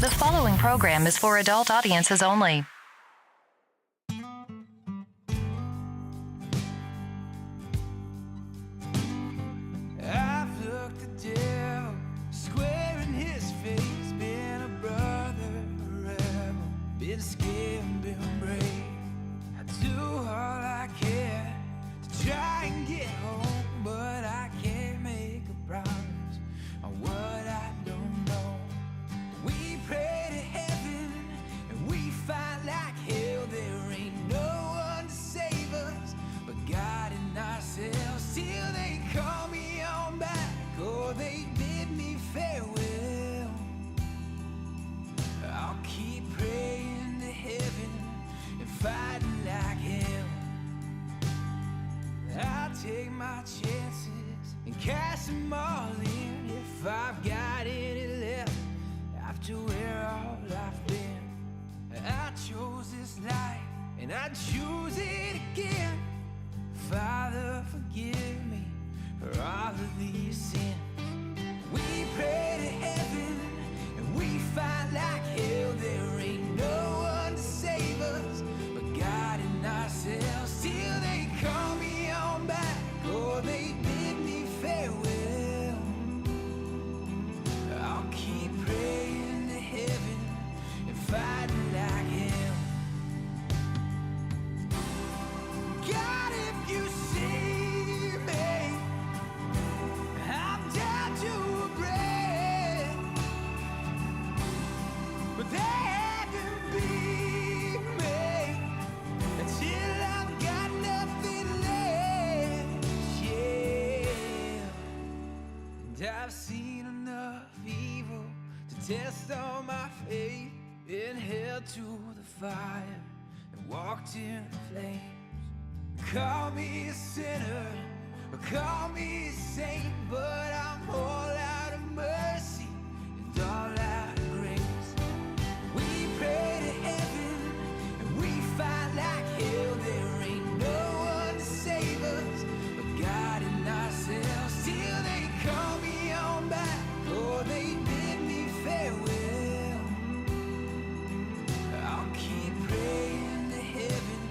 The following program is for adult audiences only. I've looked the devil square in his face, been a brother, a rebel, been scared and been brave. I do all I can to try and get home, but I can't make a promise on what I don't know. We pray to heaven and we fight like hell. There ain't no one to save us but God and ourselves. Till they call me on back or they bid me farewell, I'll keep praying to heaven and fighting like hell. I'll take my chances and cash them all in if I've got any left after where all I've been. I chose this life and I choose it again. Father, forgive me for all of these sins. We pray to heaven and we fight like hell. There ain't no one to save us but God and ourselves. Till they call me on back or they bid me farewell, I'll keep praying to heaven and fighting like hell. God, if you see me, I'm down to a breath, but they had to be me until I've got nothing left. Yeah, and I've seen enough evil to test all my faith, been held to the fire and walked in the flames. Call me a sinner, or call me a saint, but I'm all out of mercy and all out of grace. We pray to heaven and we fight like hell. There ain't no one to save us but God and ourselves. Till they call me on back or they bid me farewell, I'll keep praying to heaven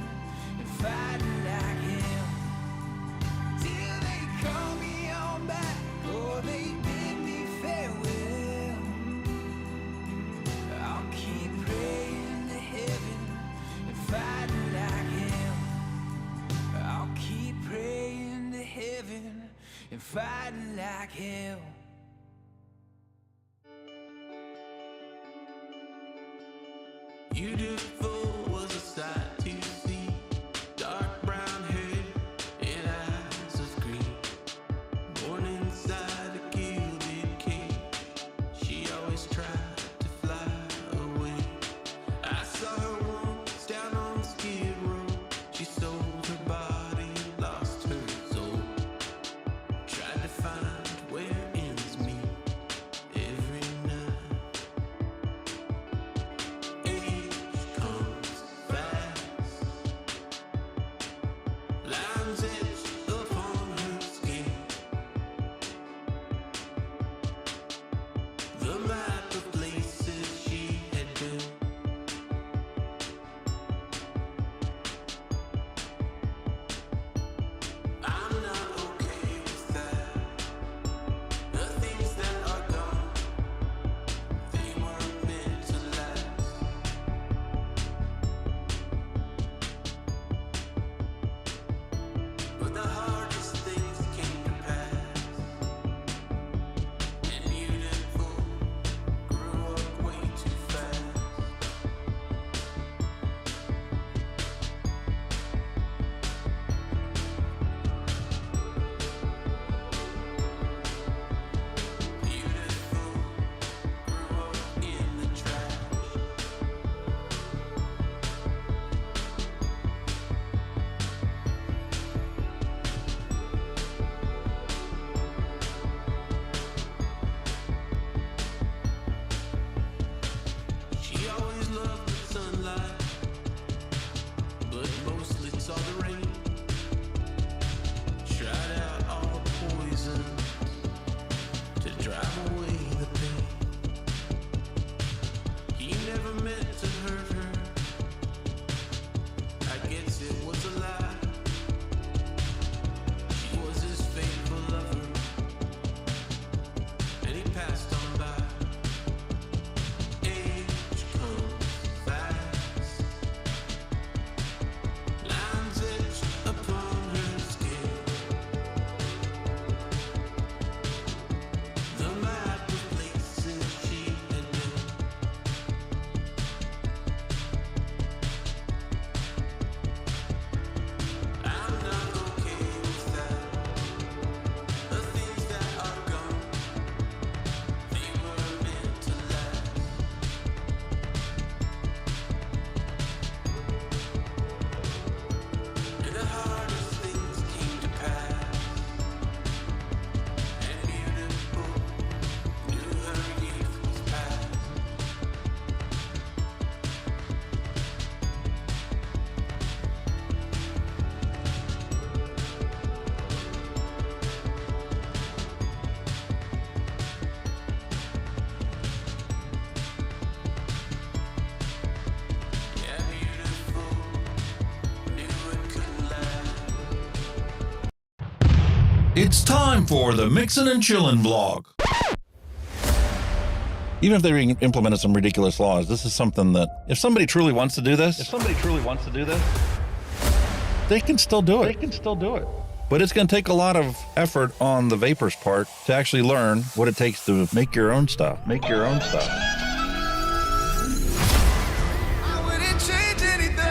and fighting like hell. Till they call me on back or they bid me farewell, I'll keep praying to heaven and fighting like hell. I'll keep praying to heaven and fighting like hell. Beautiful was a sight to see. Dark brown hair and eyes of green. Born inside a gilded cage, she always tried to fly away. I saw her once down on Skid Row. She sold her body, lost her soul. Tried to find where ends meet every night. Age comes It's time for the Mixin and Chillin vlog. Even if they implemented some ridiculous laws, this is something that if somebody truly wants to do this, they can still do it. But it's going to take a lot of effort on the vapors' part to actually learn what it takes to make your own stuff. I wouldn't change anything.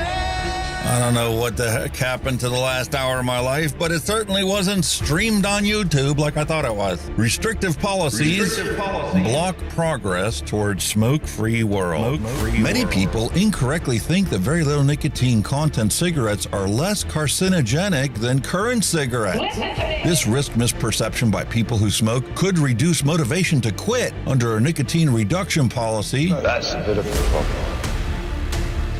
I don't know what the heck happened to the last hour of my life, but it certainly wasn't streamed on YouTube like I thought it was. Restrictive policies block progress towards smoke-free world. Many people incorrectly think that very little nicotine content cigarettes are less carcinogenic than current cigarettes. This risk misperception by people who smoke could reduce motivation to quit under a nicotine reduction policy. That's a bit of a problem.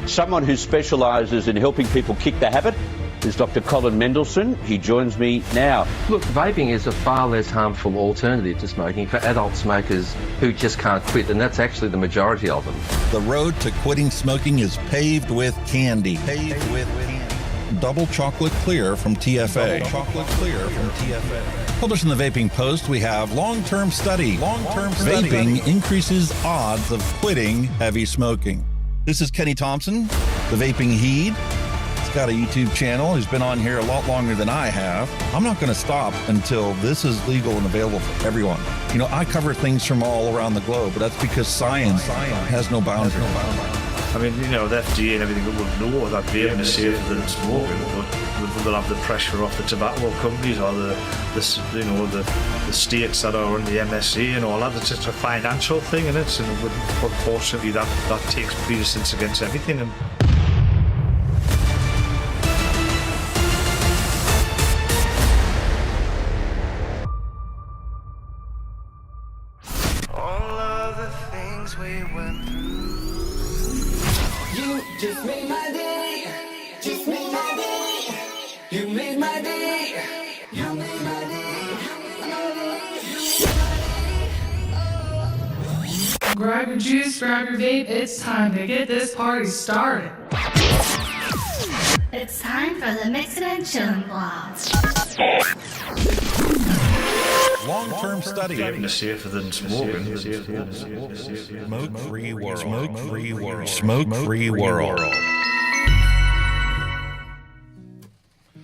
Someone who specialises in helping people kick the habit is Dr. Colin Mendelsohn. He joins me now. Look, vaping is a far less harmful alternative to smoking for adult smokers who just can't quit, and that's actually the majority of them. The road to quitting smoking is paved with candy. Double chocolate clear from TFA. Published in the Vaping Post, we have long-term study. Vaping increases odds of quitting heavy smoking. This is Kenny Thompson, the Vaping Heed. He's got a YouTube channel. He's been on here a lot longer than I have. I'm not going to stop until this is legal and available for everyone. You know, I cover things from all around the globe, but that's because science has no boundaries. I mean, you know, the FDA and everything would know that vaping is safer than smoking, but they'll have the pressure off the tobacco companies or the states that are in the MSA and all that. It's just a financial thing, and unfortunately that takes precedence against everything. And All of the things we went through. You just made my day. Just made my day. You made my day. You made my day. Grab your juice, grab your vape, it's time to get this party started. It's time for the Mixin and Chillin vlog. Long-term study. vaping is safer than smoking. Smoke-free world. Smoke-free world.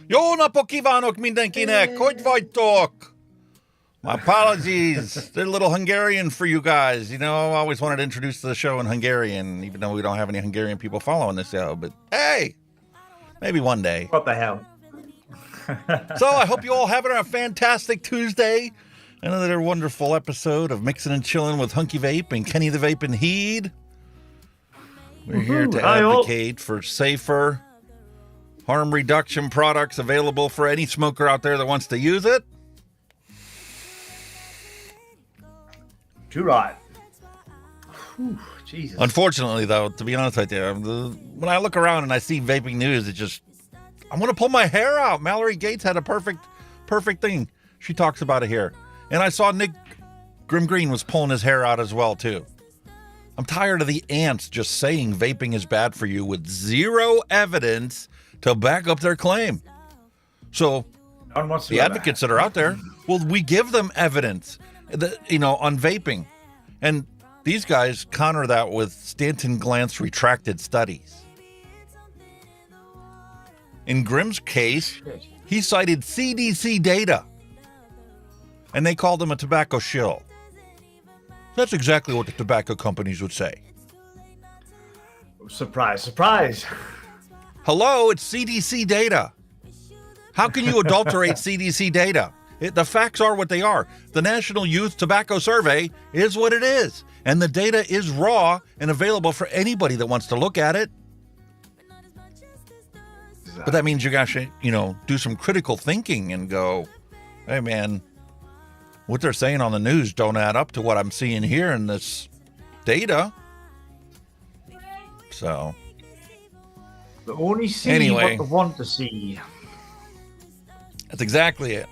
Jó napot kívánok mindenkinek! Hogy vagytok? My apologies. They're a little Hungarian for you guys. You know, I always wanted to introduce the show in Hungarian, even though we don't have any Hungarian people following this show. But hey, maybe one day. What the hell? So I hope you all having a fantastic Tuesday. Another wonderful episode of Mixin and Chillin with Hunky Vape and Kenny the Vape and Heed. We're here to advocate for safer harm reduction products available for any smoker out there that wants to use it. Too right. Whew, Jesus. Unfortunately, though, to be honest with you, when I look around and I see vaping news, I want to pull my hair out. Mallory Gates had a perfect thing. She talks about it here. And I saw Nick Grim Green was pulling his hair out as well, too. I'm tired of the ants just saying vaping is bad for you with zero evidence to back up their claim. So the advocates that are out there, well, we give them evidence, on vaping. And these guys counter that with Stanton Glantz retracted studies. In Grimm's case, he cited CDC data, and they called him a tobacco shill. That's exactly what the tobacco companies would say. Surprise, surprise. Hello, it's CDC data. How can you adulterate CDC data? The facts are what they are. The National Youth Tobacco Survey is what it is. And the data is raw and available for anybody that wants to look at it. But that means you got to, do some critical thinking and go, hey, man, what they're saying on the news don't add up to what I'm seeing here in this data. So. They only see what they want to see. That's exactly it.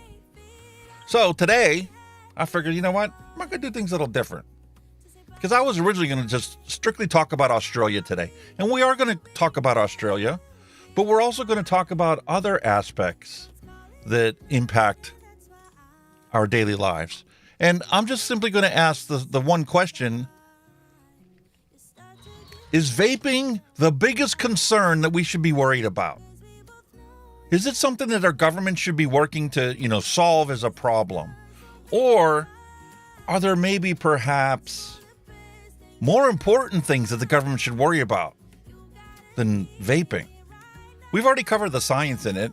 So today, I figured, you know what? I'm not going to do things a little different. Because I was originally going to just strictly talk about Australia today. And we are going to talk about Australia. But we're also going to talk about other aspects that impact our daily lives. And I'm just simply going to ask the one question. Is vaping the biggest concern that we should be worried about? Is it something that our government should be working to, solve as a problem? Or are there maybe perhaps more important things that the government should worry about than vaping? We've already covered the science in it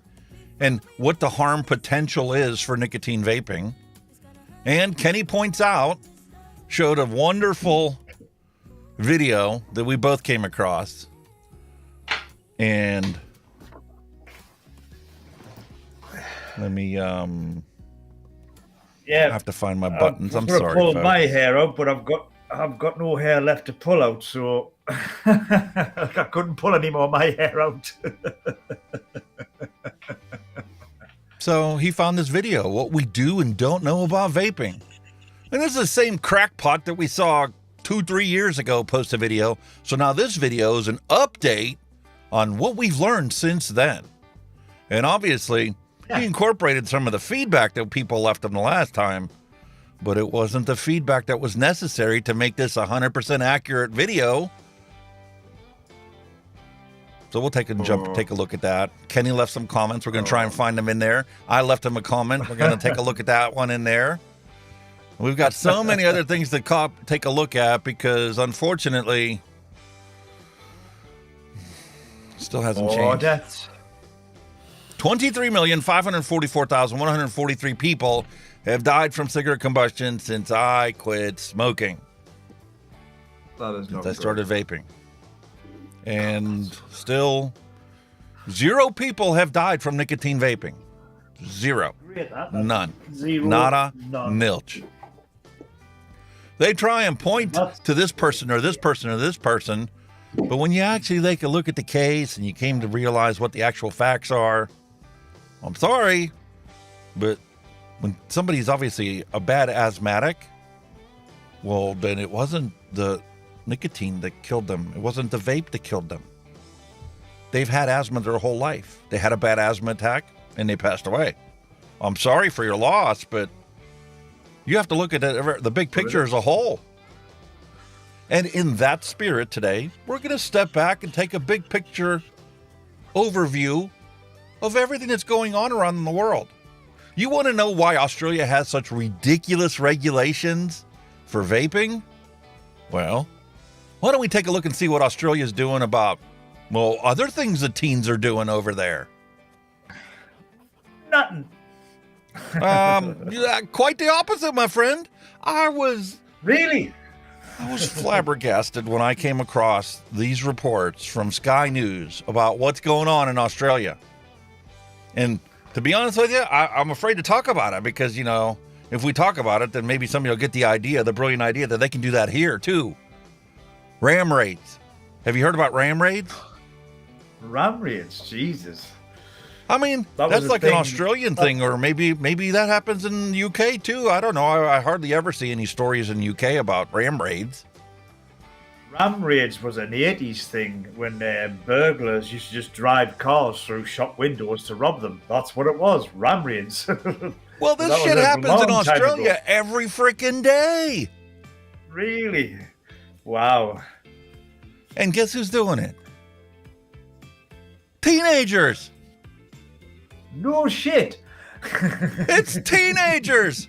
and what the harm potential is for nicotine vaping. And Kenny points out, showed a wonderful video that we both came across. And let me I have to find my buttons. I'm sorry. Pull folks. my hair out, but I've got no hair left to pull out, so I couldn't pull any more of my hair out. So he found this video, what we do and don't know about vaping. And this is the same crackpot that we saw 2-3 years ago post a video. So now this video is an update on what we've learned since then. And obviously, he incorporated some of the feedback that people left him the last time, but it wasn't the feedback that was necessary to make this 100% accurate video. So we'll take a look at that. Kenny left some comments. We're going to try and find them in there. I left him a comment. We're going to take a look at that one in there. We've got so many other things to take a look at because, unfortunately, still hasn't changed. Deaths. 23,544,143 people have died from cigarette combustion since I quit smoking. That is not Since I good. started vaping. And still, 0 people have died from nicotine vaping. 0. None. Zero. Nada. None. Nilch. They try and point to this person or this person or this person, but when you actually take a look at the case and you came to realize what the actual facts are, I'm sorry, but when somebody's obviously a bad asthmatic, well, then it wasn't the nicotine that killed them. It wasn't the vape that killed them. They've had asthma their whole life. They had a bad asthma attack and they passed away. I'm sorry for your loss, but you have to look at the big picture as a whole. And in that spirit today, we're going to step back and take a big picture overview of everything that's going on around the world. You want to know why Australia has such ridiculous regulations for vaping? Well, why don't we take a look and see what Australia's doing about, well, other things that teens are doing over there? Nothing. Yeah, quite the opposite, my friend. I was flabbergasted when I came across these reports from Sky News about what's going on in Australia. And to be honest with you, I'm afraid to talk about it because, if we talk about it, then maybe somebody will get the brilliant idea that they can do that here too. Ram raids. Have you heard about ram raids? Ram raids, Jesus. I mean, that's like an Australian thing, or maybe that happens in the UK too. I don't know. I hardly ever see any stories in the UK about ram raids. Ram raids was an 80s thing when burglars used to just drive cars through shop windows to rob them. That's what it was, ram raids. Well, this shit happens in Australia every freaking day. Really? Wow. And guess who's doing it? Teenagers. No shit. It's teenagers.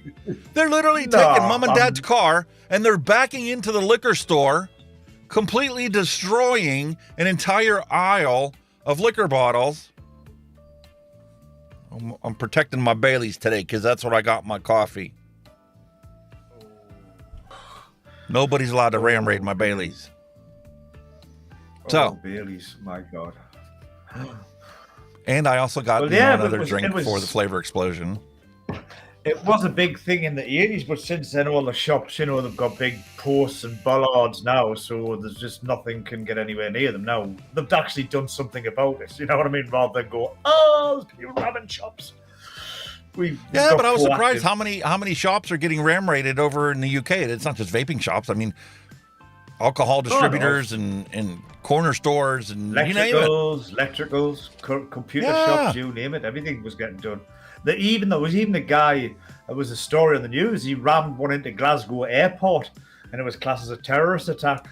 They're literally taking mom and dad's car and they're backing into the liquor store, completely destroying an entire aisle of liquor bottles. I'm protecting my Baileys today because that's what I got in my coffee. Nobody's allowed to ram raid my Baileys. So, Baileys, my God. And I also got another drink for the flavor explosion. It was a big thing in the 80s, but since then all the shops, they've got big posts and bollards now, so there's just nothing can get anywhere near them now. They've actually done something about it, you know what I mean? Rather than go, there's people ramming shops. But I was surprised how many shops are getting ram raided over in the UK. It's not just vaping shops. I mean, alcohol distributors and corner stores and you name it. Electricals, computer shops, you name it. Everything was getting done. There was even a guy there was a story on the news. He rammed one into Glasgow airport, and it was classed as a terrorist attack,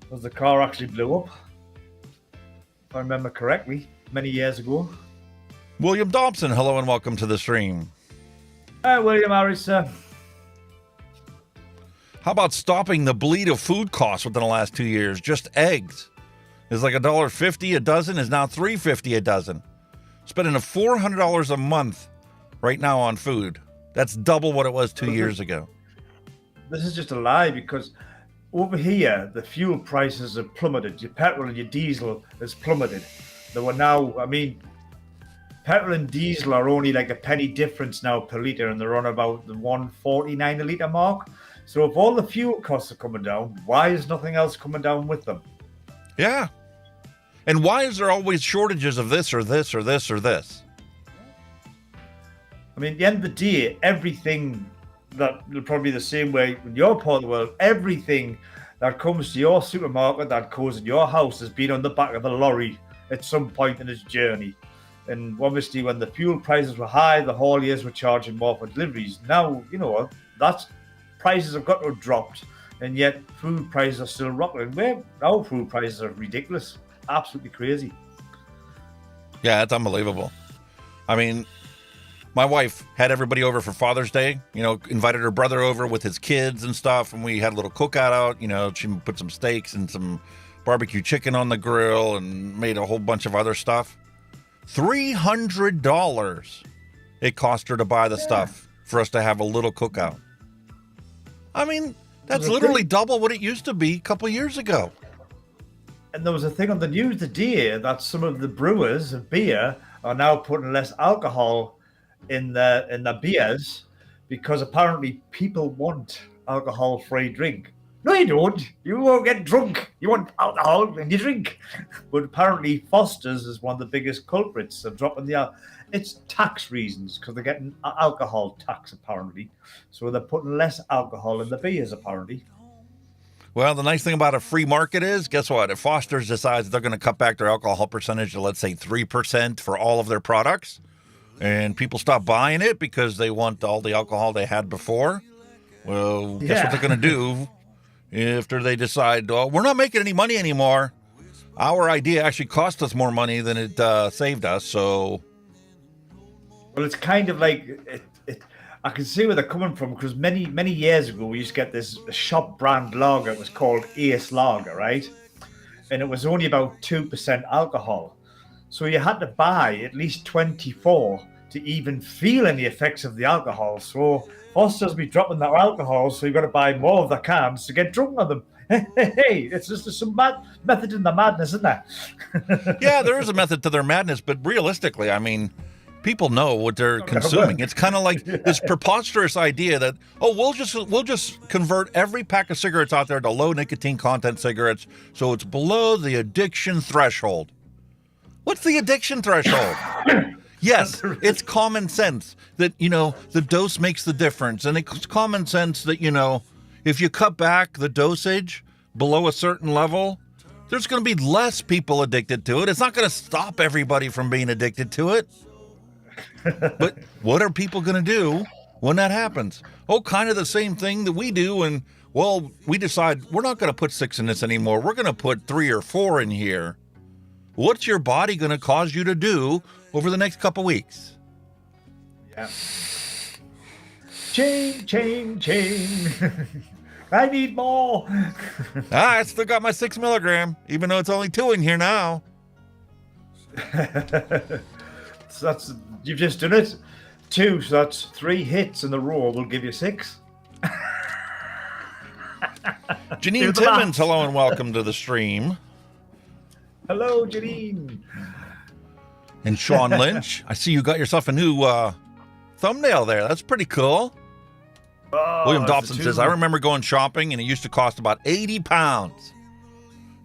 because the car actually blew up. If I remember correctly, many years ago. William Dobson, hello and welcome to the stream. Hi, William Harris, sir. How about stopping the bleed of food costs within the last 2 years? Just eggs is like $1.50 a dozen, is now $3.50 a dozen. Spending $400 a month right now on food. That's double what it was 2 years ago. This is just a lie, because over here, the fuel prices have plummeted. Your petrol and your diesel has plummeted. They were now, I mean, petrol and diesel are only like a penny difference now per litre, and they're on about the $1.49 a litre mark. So if all the fuel costs are coming down, why is nothing else coming down with them? Yeah. And why is there always shortages of this or this or this or this? I mean, at the end of the day, everything that will probably be the same way in your part of the world, everything that comes to your supermarket that goes in your house has been on the back of a lorry at some point in its journey. And obviously, when the fuel prices were high, the hauliers were charging more for deliveries. Now, you know, that's prices have got to have dropped, and yet food prices are still rocking. Where our food prices are ridiculous, absolutely crazy. Yeah, it's unbelievable. I mean, my wife had everybody over for Father's Day, you know, invited her brother over with his kids and stuff, and we had a little cookout out, you know, she put some steaks and some barbecue chicken on the grill and made a whole bunch of other stuff. $300 it cost her to buy the stuff for us to have a little cookout. I mean, that's literally double what it used to be a couple years ago. And there was a thing on the news today that some of the brewers of beer are now putting less alcohol in the beers, because apparently people want alcohol-free drink. No, you don't. You won't get drunk. You want alcohol and you drink. But apparently Foster's is one of the biggest culprits of dropping the it's tax reasons, because they're getting alcohol tax apparently. So they're putting less alcohol in the beers apparently. Well, the nice thing about a free market is, guess what? If Foster's decides they're going to cut back their alcohol percentage to, let's say, 3% for all of their products, and people stop buying it because they want all the alcohol they had before, well, guess what they're going to do after they decide, oh, we're not making any money anymore. Our idea actually cost us more money than it saved us, so... Well, it's kind of like... I can see where they're coming from, because many years ago we used to get this shop brand lager. It was called Ace Lager, right? And it was only about 2% alcohol. So you had to buy at least 24 to even feel any effects of the alcohol. So Foster's be dropping their alcohol, so you've got to buy more of the cans to get drunk on them. Hey, it's just some method in the madness, isn't there? Yeah, there is a method to their madness, but realistically, I mean, people know what they're consuming. It's kind of like this preposterous idea that, oh, we'll just convert every pack of cigarettes out there to low nicotine content cigarettes, so it's below the addiction threshold. What's the addiction threshold? Yes, it's common sense that, you know, the dose makes the difference. And it's common sense that, you know, if you cut back the dosage below a certain level, there's going to be less people addicted to it. It's not going to stop everybody from being addicted to it. But what are people going to do when that happens? Oh, kind of the same thing that we do. And, well, we decide we're not going to put 6 in this anymore. We're going to put 3 or 4 in here. What's your body going to cause you to do over the next couple weeks? Yeah. Chain. I need more. I still got my 6 milligram, even though it's only 2 in here now. So you've just done it. 2, so that's 3 hits in a row will give you 6. Janine Timmons, hello and welcome to the stream. Hello, Janine. And Sean Lynch, I see you got yourself a new thumbnail there. That's pretty cool. Oh, William Dobson says, I remember going shopping and it used to cost about 80 pounds.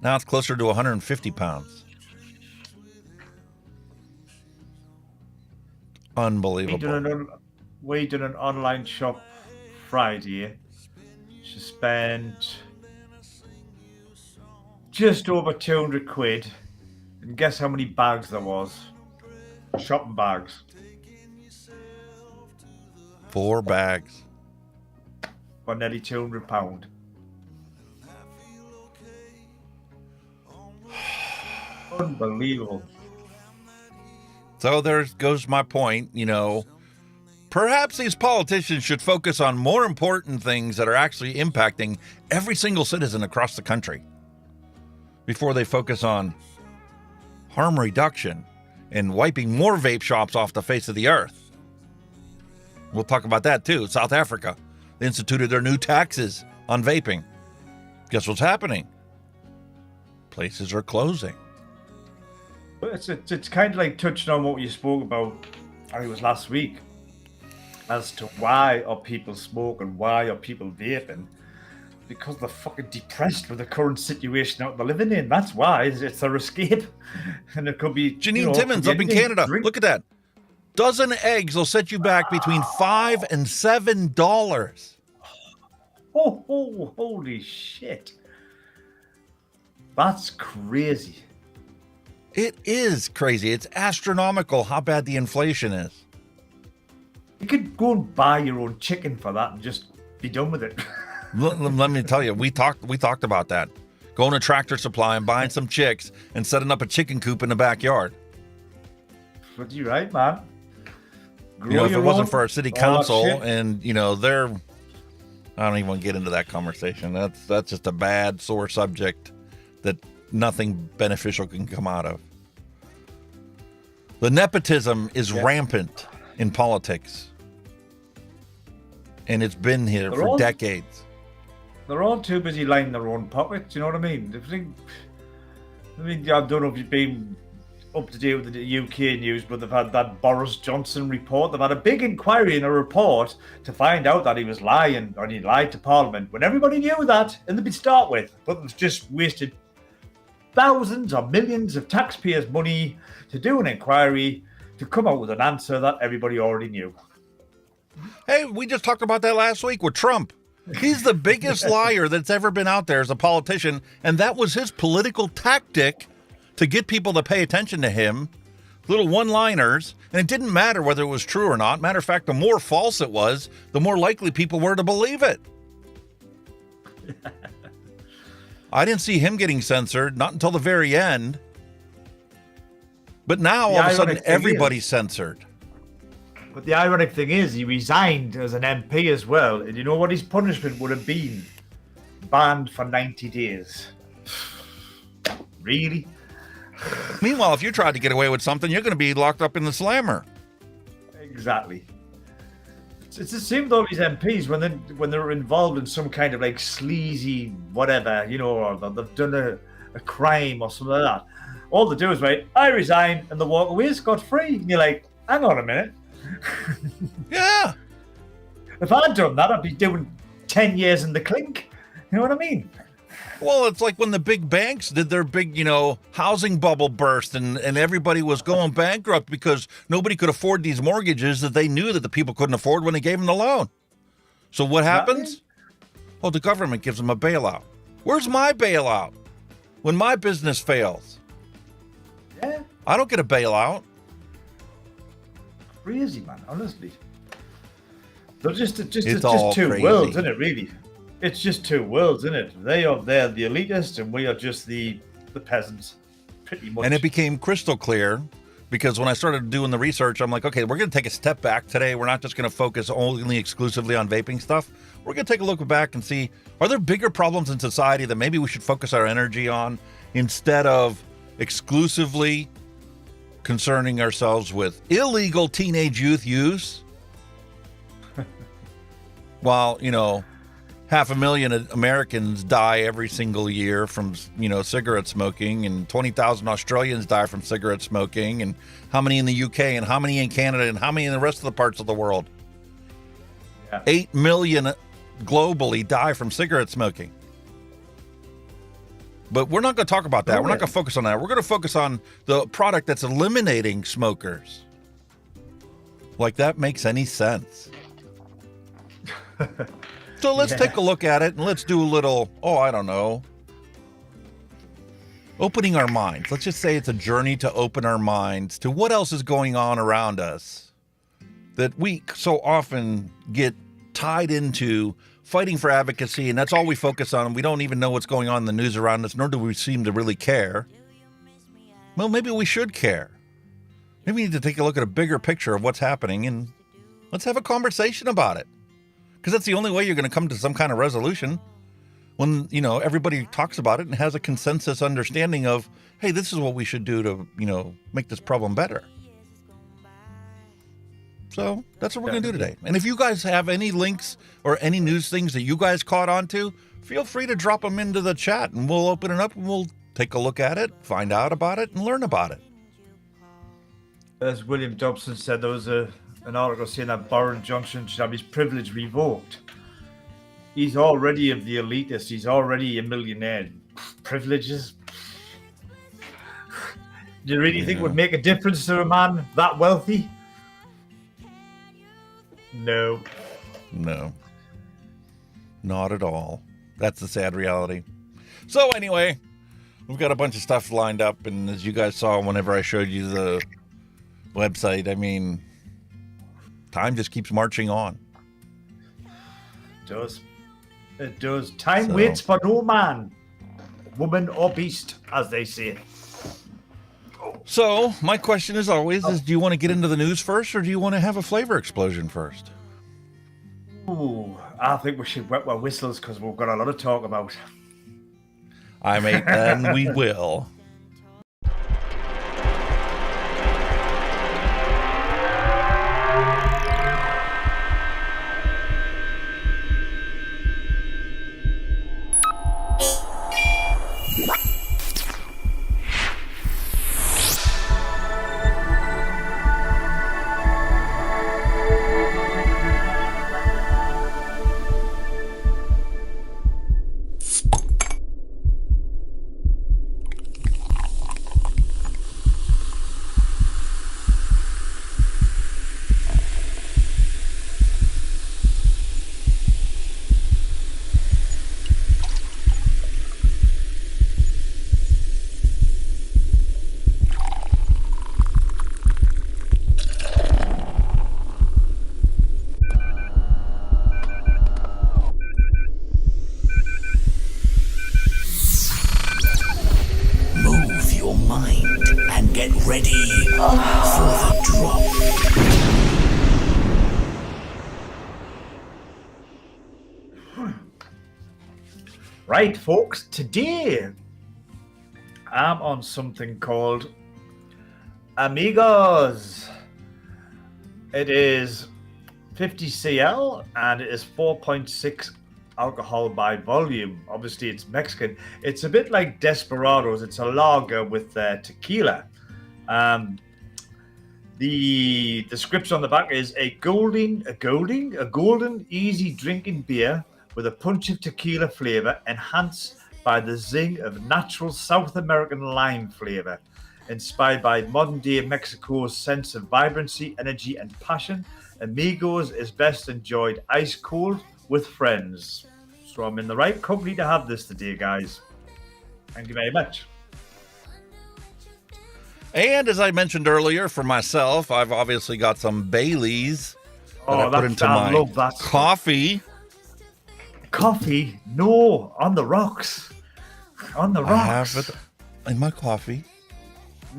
Now it's closer to 150 pounds. Unbelievable. We did an online shop Friday. She spent just over 200 quid. And guess how many bags there was? Shopping bags. 4 bags. For nearly £200. Unbelievable. So there goes my point, you know. Perhaps these politicians should focus on more important things that are actually impacting every single citizen across the country before they focus on harm reduction and wiping more vape shops off the face of the earth. We'll talk about that too. South Africa, they instituted their new taxes on vaping. Guess what's happening? Places are closing. It's kind of like touching on what you spoke about, I think it was last week, as to why are people smoking, why are people vaping? Because they're fucking depressed with the current situation out they're living in. That's why. It's their escape. And it could be... Janine Timmons up in Canada. Look at that. Dozen eggs will set you back between $5 and $7. Oh, holy shit. That's crazy. It is crazy. It's astronomical how bad the inflation is. You could go and buy your own chicken for that and just be done with it. Let me tell you, we talked about that. Going to Tractor Supply and buying some chicks and setting up a chicken coop in the backyard. But you're right, man. You know, if it wasn't for our city council and, you know, I don't even want to get into that conversation. That's just a bad, sore subject that nothing beneficial can come out of. The nepotism is rampant in politics. And it's been here for decades. They're all too busy lining their own pockets, you know what I mean? I don't know if you've been up to date with the UK news, but they've had that Boris Johnson report. They've had a big inquiry in a report to find out that he was lying, or he lied to Parliament, when everybody knew that in the start with. But they've just wasted thousands or millions of taxpayers' money to do an inquiry to come out with an answer that everybody already knew. Hey, we just talked about that last week with Trump. He's the biggest liar that's ever been out there as a politician, and that was his political tactic to get people to pay attention to him. Little one-liners, and it didn't matter whether it was true or not. Matter of fact, the more false it was, the more likely people were to believe it. I didn't see him getting censored, not until the very end. But now, all of a sudden, everybody's censored. But the ironic thing is, he resigned as an MP as well. And you know what his punishment would have been? Banned for 90 days. Really? Meanwhile, if you tried to get away with something, you're going to be locked up in the slammer. Exactly. It's the same with all these MPs when they're involved in some kind of like sleazy whatever, you know, or they've done a crime or something like that. All they do is, right, I resign, and they walk away scot-free. And you're like, hang on a minute. Yeah. If I'd done that, I'd be doing 10 years in the clink. You know what I mean? Well, it's like when the big banks did their big, you know, housing bubble burst and everybody was going bankrupt because nobody could afford these mortgages that they knew that the people couldn't afford when they gave them the loan. So what happens? Oh, the government gives them a bailout. Where's my bailout when my business fails? Yeah. I don't get a bailout. Crazy, man, honestly. They're just two crazy. worlds, isn't it, really? It's just two worlds, isn't it? They're the elitists, and we are just the peasants, pretty much. And it became crystal clear because when I started doing the research, I'm like, okay, we're going to take a step back today. We're not just going to focus only exclusively on vaping stuff. We're going to take a look back and see, are there bigger problems in society that maybe we should focus our energy on instead of exclusively concerning ourselves with illegal teenage youth use? While, you know, 500,000 Americans die every single year from, you know, cigarette smoking, and 20,000 Australians die from cigarette smoking, and how many in the UK, and how many in Canada, and how many in the rest of the parts of the world? Yeah. 8 million globally die from cigarette smoking. But we're not going to talk about that. We're not going to focus on that. We're going to focus on the product that's eliminating smokers. Like that makes any sense. So let's take a look at it and let's do a little, I don't know, opening our minds. Let's just say it's a journey to open our minds to what else is going on around us that we so often get tied into fighting for advocacy, and that's all we focus on. We don't even know what's going on in the news around us, nor do we seem to really care. Well, maybe we should care. Maybe we need to take a look at a bigger picture of what's happening, and let's have a conversation about it. Because that's the only way you're going to come to some kind of resolution, when, you know, everybody talks about it and has a consensus understanding of, hey, this is what we should do to, you know, make this problem better. So that's what we're going to do today. And if you guys have any links or any news things that you guys caught on to, feel free to drop them into the chat, and we'll open it up and we'll take a look at it, find out about it, and learn about it. As William Dobson said, there was an article saying that Boris Johnson should have his privilege revoked. He's already of the elitist. He's already a millionaire. Privileges? Do you really think it would make a difference to a man that wealthy? No. No. Not at all. That's the sad reality. So anyway, we've got a bunch of stuff lined up, and as you guys saw whenever I showed you the website, I mean, time just keeps marching on. It does. It does. Time waits for no man, woman, or beast, as they say. So my question is always is, do you want to get into the news first, or do you want to have a flavor explosion first? Ooh, I think we should wet our whistles because we've got a lot to talk about. I mean, and we will. Right, folks, today I'm on something called Amigos. It is 50 cl and it is 4.6 alcohol by volume. Obviously, it's Mexican. It's a bit like Desperados. It's a lager with tequila. The description on the back is a golden, easy drinking beer with a punch of tequila flavor enhanced by the zing of natural South American lime flavor. Inspired by modern-day Mexico's sense of vibrancy, energy, and passion, Amigos is best enjoyed ice-cold with friends. So I'm in the right company to have this today, guys. Thank you very much. And as I mentioned earlier, for myself, I've obviously got some Baileys that I put into my love that coffee. Coffee? No, on the rocks. On the rocks. I have it in my coffee.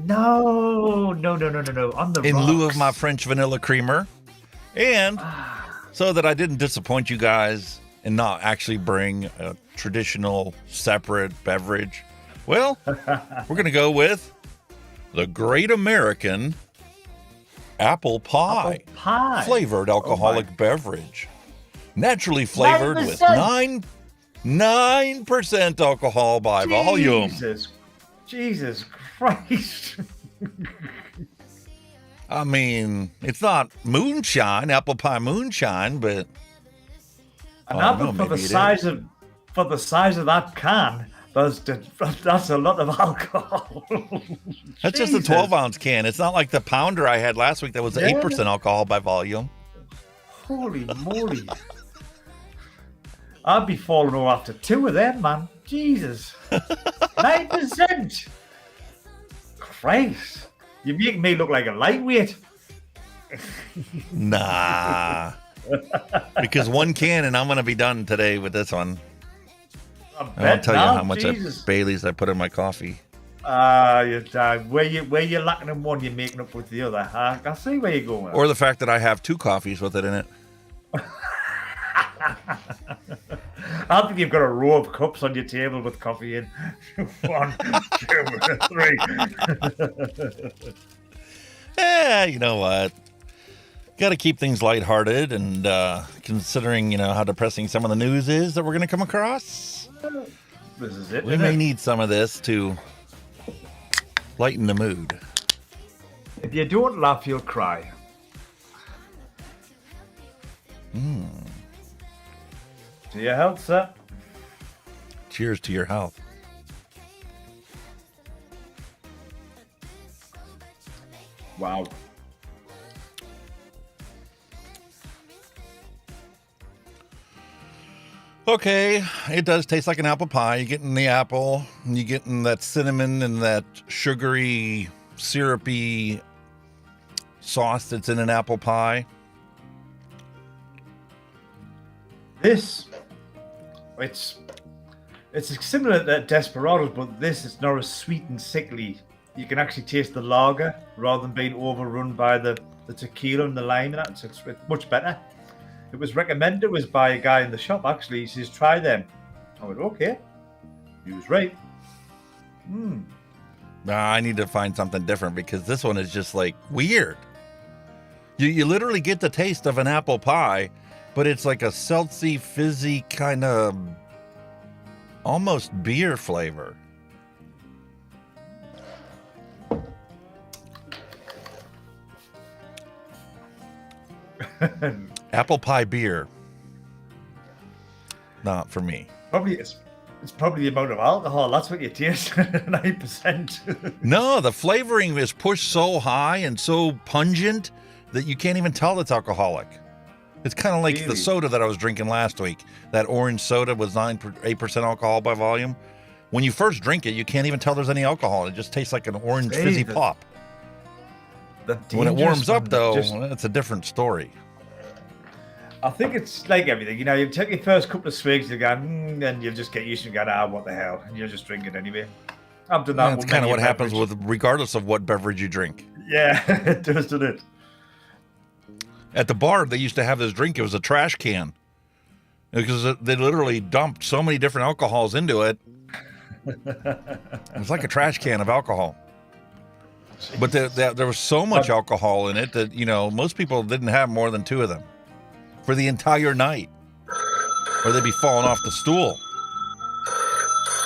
No. On the in rocks. lieu of my French vanilla creamer. And so that I didn't disappoint you guys and not actually bring a traditional separate beverage, well, we're going to go with the Great American Apple Pie flavored alcoholic beverage. Naturally flavored 9%. with 9% alcohol by volume. Jesus Christ. I mean, it's not moonshine, apple pie moonshine, but an apple for the size of that can. That's a lot of alcohol. That's just a 12-ounce can. It's not like the pounder I had last week that was 8% alcohol by volume. Holy moly. I'd be falling over after two of them, man. Jesus. 9%. Christ. You're making me look like a lightweight. Nah. Because one can and I'm going to be done today with this one. I'll tell you how much Bailey's I put in my coffee. Where you're lacking in one, you're making up with the other. I see where you're going. Or the fact that I have 2 coffees with it in it. I think you've got a row of cups on your table with coffee in. 1, 2, 3. You know what? Got to keep things lighthearted, and considering, how depressing some of the news is that we're going to come across, this is it. We may need some of this to lighten the mood. If you don't laugh, you'll cry. To your health, sir. Cheers to your health. Wow. Okay, it does taste like an apple pie. You're getting the apple, and you're getting that cinnamon and that sugary, syrupy sauce that's in an apple pie. It's similar to Desperados, but this is not as sweet and sickly. You can actually taste the lager rather than being overrun by the tequila and the lime, and it's much better. It was recommended by a guy in the shop, actually. He says, try them. I went, okay. He was right. I need to find something different because this one is just like weird. You literally get the taste of an apple pie, but it's like a seltzy, fizzy kind of almost beer flavor. Apple pie beer. Not for me. Probably it's probably the amount of alcohol. That's what you taste. 9%. No, the flavoring is pushed so high and so pungent that you can't even tell it's alcoholic. It's kind of like the soda that I was drinking last week. That orange soda was 8% alcohol by volume. When you first drink it, you can't even tell there's any alcohol. It just tastes like an orange fizzy pop. When it warms up, though, it's a different story. I think it's like everything. You take your first couple of swigs, you go, and you just get used to going, what the hell? And you'll just drink it anyway. I've done that. That's kind of what happens with, regardless of what beverage you drink. Yeah, it does, doesn't it? At the bar, they used to have this drink. It was a trash can. Because they literally dumped so many different alcohols into it. It was like a trash can of alcohol. But there was so much alcohol in it that, most people didn't have more than 2 of them for the entire night. Or they'd be falling off the stool.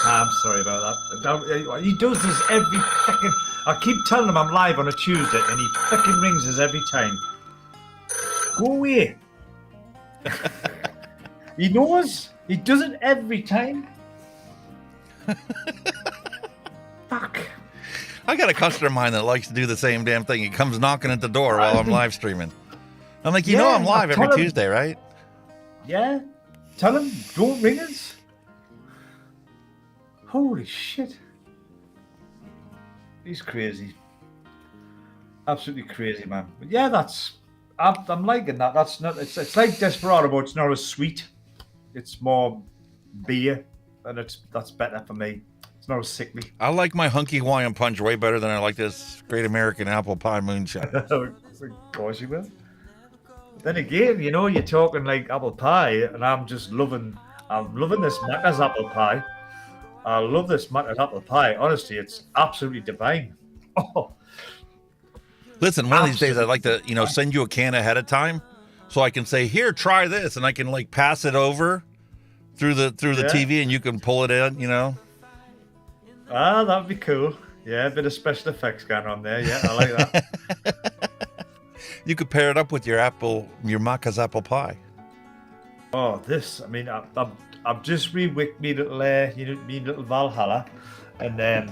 I'm sorry about that. He does this every fucking... I keep telling him I'm live on a Tuesday, and he fucking rings us every time. Go away. He knows. He does it every time. Fuck. I got a customer of mine that likes to do the same damn thing. He comes knocking at the door while I'm live streaming. I'm like, you know I'm live every Tuesday, right? Yeah. Tell him, don't ring us. Holy shit. He's crazy. Absolutely crazy, man. But yeah, I'm liking that. It's like Desperado, but it's not as sweet. It's more beer, and that's better for me. It's not as sickly. I like my Hunky Hawaiian Punch way better than I like this Great American Apple Pie Moonshine. Of course you will. Then again, you're talking like apple pie, and I'm loving this Macca's apple pie. I love this Macca's apple pie. Honestly, it's absolutely divine. Oh. Listen, one of these days I'd like to, send you a can ahead of time so I can say, here, try this, and I can pass it over through the TV and you can pull it in, that'd be cool. Yeah, a bit of special effects going on there. Yeah, I like that. You could pair it up with your Macca's apple pie. Oh, I've just re-wicked me little Valhalla, and then,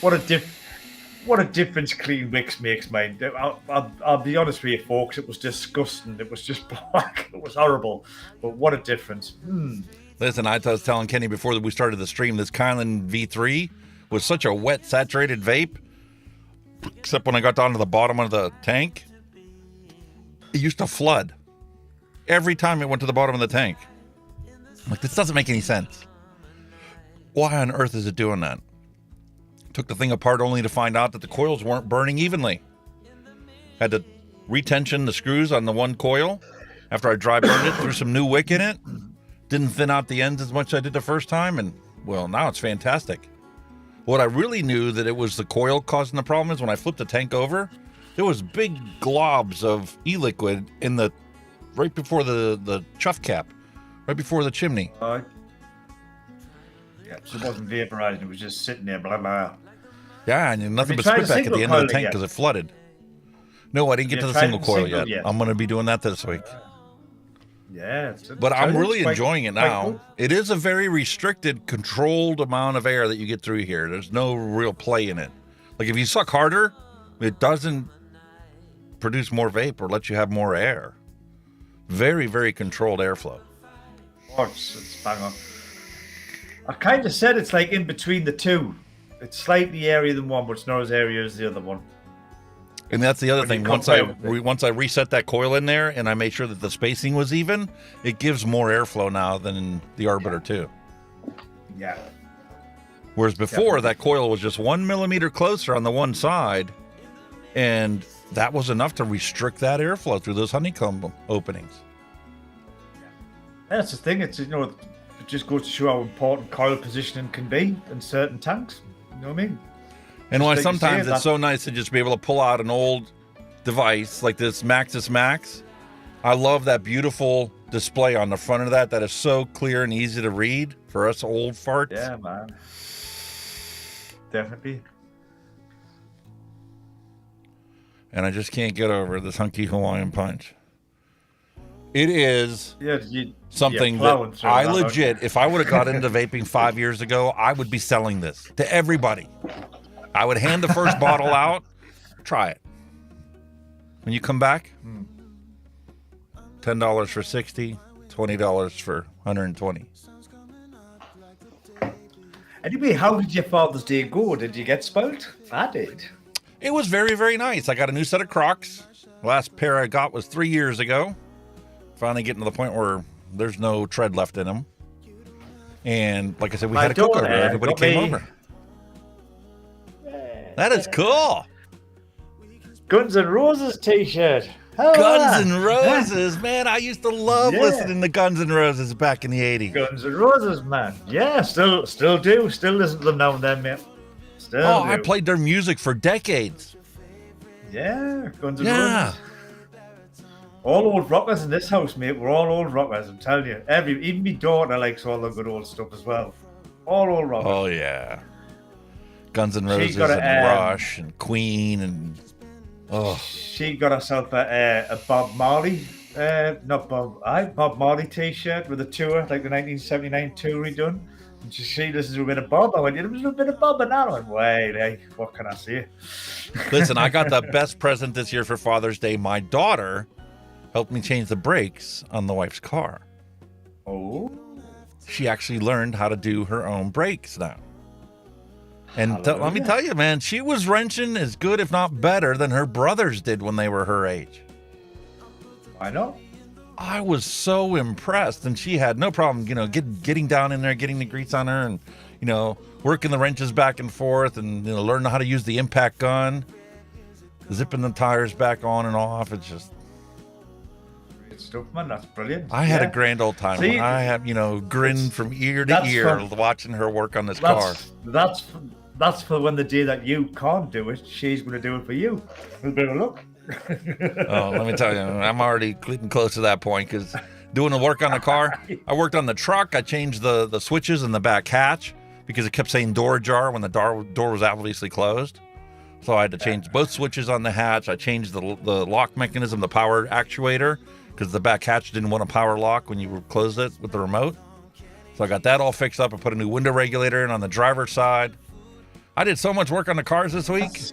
what a difference clean wicks makes, mate. I'll be honest with you, folks. It was disgusting. It was just black. It was horrible. But what a difference. Listen, I was telling Kenny before we started the stream, this Kylan V3 was such a wet, saturated vape. except when I got down to the bottom of the tank, it used to flood every time it went to the bottom of the tank. I'm like, this doesn't make any sense. Why on earth is it doing that? Took the thing apart only to find out that the coils weren't burning evenly. Had to retension the screws on the one coil after I dry burned it, threw some new wick in it. Didn't thin out the ends as much as I did the first time, and well, now it's fantastic. What I really knew that it was the coil causing the problem is when I flipped the tank over, there was big globs of e-liquid in the right before the chuff cap, right before the chimney. Yeah, so it wasn't vaporizing, it was just sitting there, blah, blah. Yeah, and nothing but spit back at the end of the tank because it flooded. No, I didn't get to the single coil yet. I'm going to be doing that this week. Yeah. But I'm really enjoying it now. It is a very restricted, controlled amount of air that you get through here. There's no real play in it. Like if you suck harder, it doesn't produce more vape or let you have more air. Very, very controlled airflow. Oh, it's bang on. I kind of said it's like in between the two. It's slightly airier than one, but it's not as airy as the other one. And that's the other thing. Once I reset that coil in there and I made sure that the spacing was even, it gives more airflow now than the Arbiter 2. Yeah. Whereas before, that coil was just 1 millimeter closer on the one side, and that was enough to restrict that airflow through those honeycomb openings. That's the thing. It's, you know, it just goes to show how important coil positioning can be in certain tanks. You know what I mean? And why sometimes it's so nice to just be able to pull out an old device like this Maxis Max. I love that beautiful display on the front of that is so clear and easy to read for us old farts. Yeah, man. Definitely. And I just can't get over this Hunky Hawaiian Punch. It is something that I legit, if I would have got into vaping 5 years ago, I would be selling this to everybody. I would hand the first bottle out. Try it. When you come back, $10 for 60, $20 for 120. Anyway, how did your Father's Day go? Did you get spoiled? I did. It was very, very nice. I got a new set of Crocs. Last pair I got was 3 years ago. Finally getting to the point where there's no tread left in them. And like I said, we had a cookover. Everybody came over. That is cool. Guns N' Roses t-shirt. Guns N' Roses, man. I used to love listening to Guns N' Roses back in the 80s. Guns N' Roses, man. Yeah, still do. Still listen to them now and then, man. Still do. I played their music for decades. Yeah, Guns N' Roses. All old rockers in this house, mate. We're all old rockers, I'm telling you. Even my daughter likes all the good old stuff as well. All old rockers. Oh, yeah. Guns N' Roses and Rush and Queen and she got herself a Bob Marley, Bob Marley t-shirt with a tour, like the 1979 tour he done. And she listens to a bit of Bob. I went, there's a little bit of Bob, and I went, wait, hey, what can I say? Listen, I got the best present this year for Father's Day. My daughter helped me change the brakes on the wife's car. Oh. She actually learned how to do her own brakes now. And let me tell you, man, she was wrenching as good, if not better, than her brothers did when they were her age. I know. I was so impressed, and she had no problem, you know, getting down in there, getting the grease on her, and, you know, working the wrenches back and forth, and, you know, learning how to use the impact gun, zipping the tires back on and off. It's just great stuff, man. That's brilliant. I had a grand old time. See, I have, you know, grinned from ear to ear watching her work on this car. That's for when the day that you can't do it, she's going to do it for you. A bit of luck. Oh, let me tell you, I'm already getting close to that point because doing the work on the car, I worked on the truck. I changed the switches in the back hatch because it kept saying door ajar when the door was obviously closed. So I had to change both switches on the hatch. I changed the lock mechanism, the power actuator, because the back hatch didn't want a power lock when you closed it with the remote. So I got that all fixed up. I put a new window regulator in on the driver's side. I did so much work on the cars this week.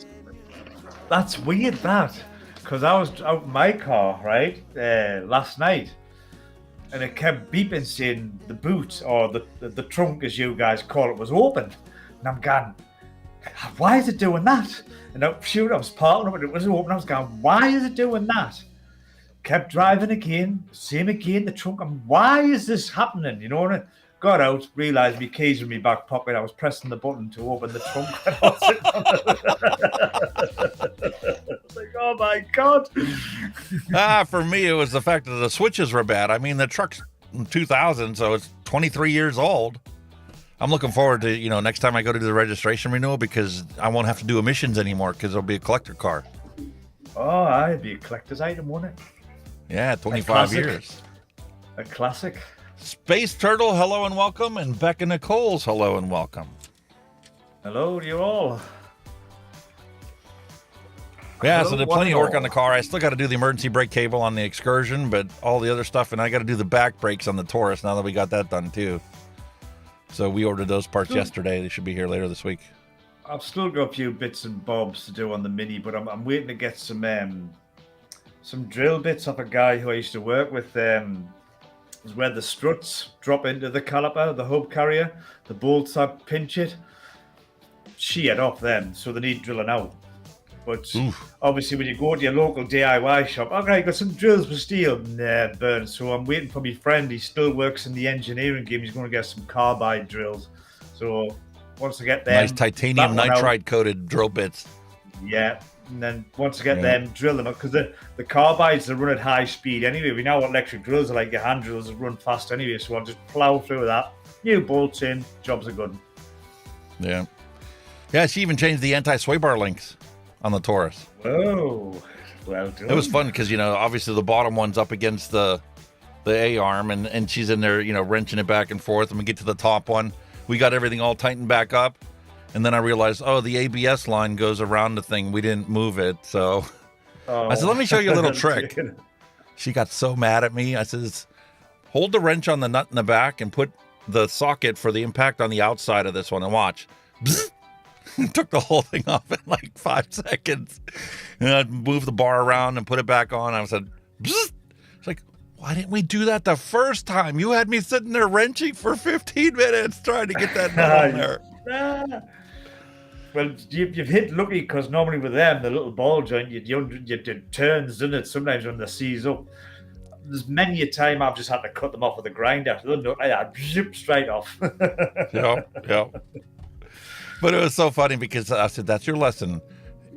That's weird, because I was out in my car, right, last night, and it kept beeping saying the boot, or the trunk, as you guys call it, was open. And I'm going, Why is it doing that? And I was parking up and it was open. I was going, why is it doing that? Kept driving again, same again, the trunk. And why is this happening? You know, and I got out, realised my keys were in my back pocket. I was pressing the button to open the trunk. And I was sitting on I was like, oh my God. For me, it was the fact that the switches were bad. I mean, the truck's 2000, so it's 23 years old. I'm looking forward to, next time I go to do the registration renewal because I won't have to do emissions anymore because it'll be a collector car. Oh, it'd be a collector's item, wouldn't it? Yeah, 25 years. A classic. Space Turtle, hello and welcome. And Becca Nichols, hello and welcome. Hello to you all. Yeah, Hello, so there's plenty of work on the car. I still got to do the emergency brake cable on the Excursion, but all the other stuff, and I got to do the back brakes on the Taurus now that we got that done too. So we ordered those parts yesterday. They should be here later this week. I've still got a few bits and bobs to do on the Mini, but I'm waiting to get some drill bits off a guy who I used to work with. Is where the struts drop into the caliper, the hub carrier, the bolts up, pinch it. Sheared off them, so they need drilling out. But obviously, when you go to your local DIY shop, okay, I got some drills for steel. Nah, burn. So I'm waiting for my friend. He still works in the engineering game. He's going to get some carbide drills. So once I get them, nice titanium nitride coated drill bits. Yeah. And then once I get them, drill them up because the carbides they run at high speed anyway. We know what electric drills are like. Your hand drills run fast anyway, so I'll just plow through that. New bolts in, jobs are good. Yeah, she even changed the anti-sway bar links on the Taurus. Whoa, well done. It was fun because obviously the bottom one's up against the A arm, and she's in there wrenching it back and forth. And we get to the top one, we got everything all tightened back up. And then I realized, the ABS line goes around the thing. We didn't move it. So I said, let me show you a little trick. She got so mad at me. I says, hold the wrench on the nut in the back and put the socket for the impact on the outside of this one and watch. Took the whole thing off in like 5 seconds. And I moved the bar around and put it back on. I said, it's like, why didn't we do that the first time? You had me sitting there wrenching for 15 minutes trying to get that nut on there. Well, you've hit lucky because normally with them, the little ball joint, you turns, doesn't it? Sometimes when they seize up. There's many a time I've just had to cut them off with a grinder. They'll look like that, zip straight off. Yeah. But it was so funny because I said, that's your lesson.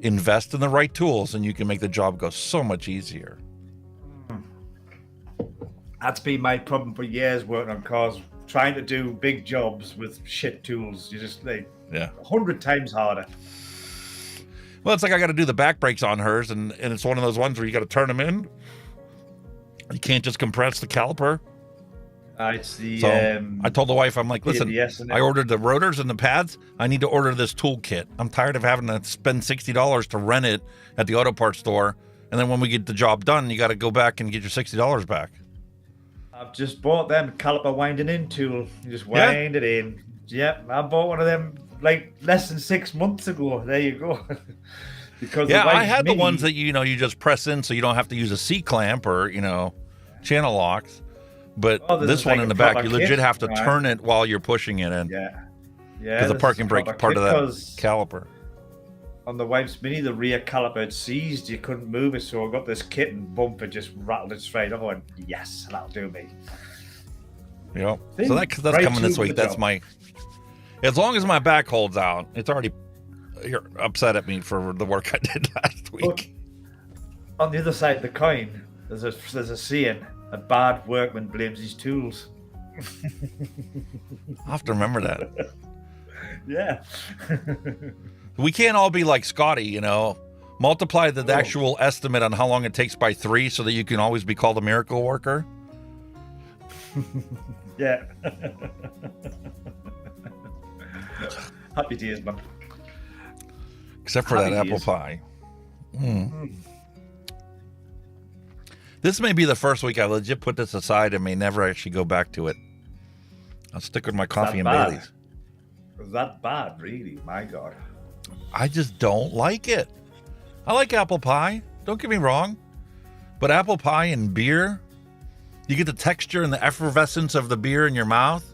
Invest in the right tools and you can make the job go so much easier. That's been my problem for years working on cars, trying to do big jobs with shit tools. You just 100 times harder. Well, it's like I got to do the back brakes on hers, and it's one of those ones where you got to turn them in. You can't just compress the caliper. It's the. So I told the wife, I'm like, listen, I ordered the rotors and the pads. I need to order this tool kit. I'm tired of having to spend $60 to rent it at the auto parts store, and then when we get the job done, you got to go back and get your $60 back. I've just bought them caliper winding in tool. You just wind it in. Yep, I bought one of them like less than 6 months ago. There you go. Because I had the ones that you just press in, so you don't have to use a C clamp or channel locks. But this one in the back, you legit have to turn it while you're pushing it in. Yeah. Because the parking brake is part of that caliper. On the wife's Mini, the rear caliper had seized. You couldn't move it, so I got this kit and bumper just rattled it straight up. I went, yes, that'll do me. Yep. So that's coming this week. That's my. As long as my back holds out, it's already. You're upset at me for the work I did last week. But on the other side of the coin, there's a saying: a bad workman blames his tools. I'll have to remember that. Yeah. We can't all be like Scotty, multiply the actual estimate on how long it takes by 3 so that you can always be called a miracle worker. Yeah. Happy days, man. Except for that apple pie. This may be the first week I legit put this aside and may never actually go back to it. I'll stick with my coffee and Baileys. Was that bad, really? My God. I just don't like it. I like apple pie. Don't get me wrong. But apple pie and beer, you get the texture and the effervescence of the beer in your mouth,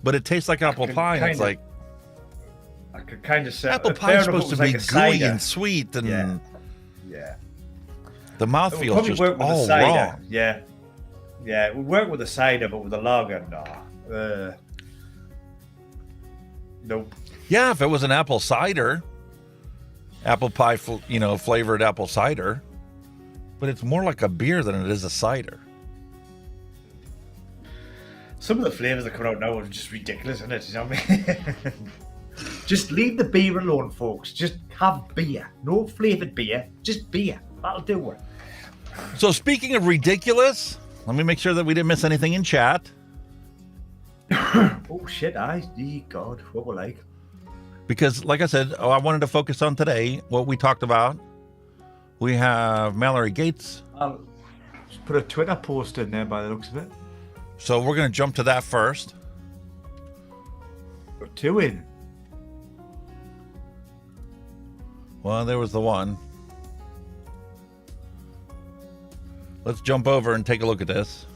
but it tastes like apple pie. And it's like, I could kind of say Apple fair pie is enough, supposed it to was be like a gooey cider. and sweet, and Yeah. the mouth It would feels probably just work with all a cider. wrong. Yeah. Yeah, it would work with a cider, but with a lager, nah. Nope. Yeah, if it was an apple cider, apple pie, flavored apple cider, but it's more like a beer than it is a cider. Some of the flavors that come out now are just ridiculous, isn't it? You know what I mean? Just leave the beer alone, folks. Just have beer. No flavored beer, just beer. That'll do it. So speaking of ridiculous, let me make sure that we didn't miss anything in chat. Oh shit, God, what we're like. Because like I said, I wanted to focus on today what we talked about. We have Mallory Gates. I'll just put a Twitter post in there by the looks of it. So we're going to jump to that first. Put 2 in. Well, there was the one. Let's jump over and take a look at this.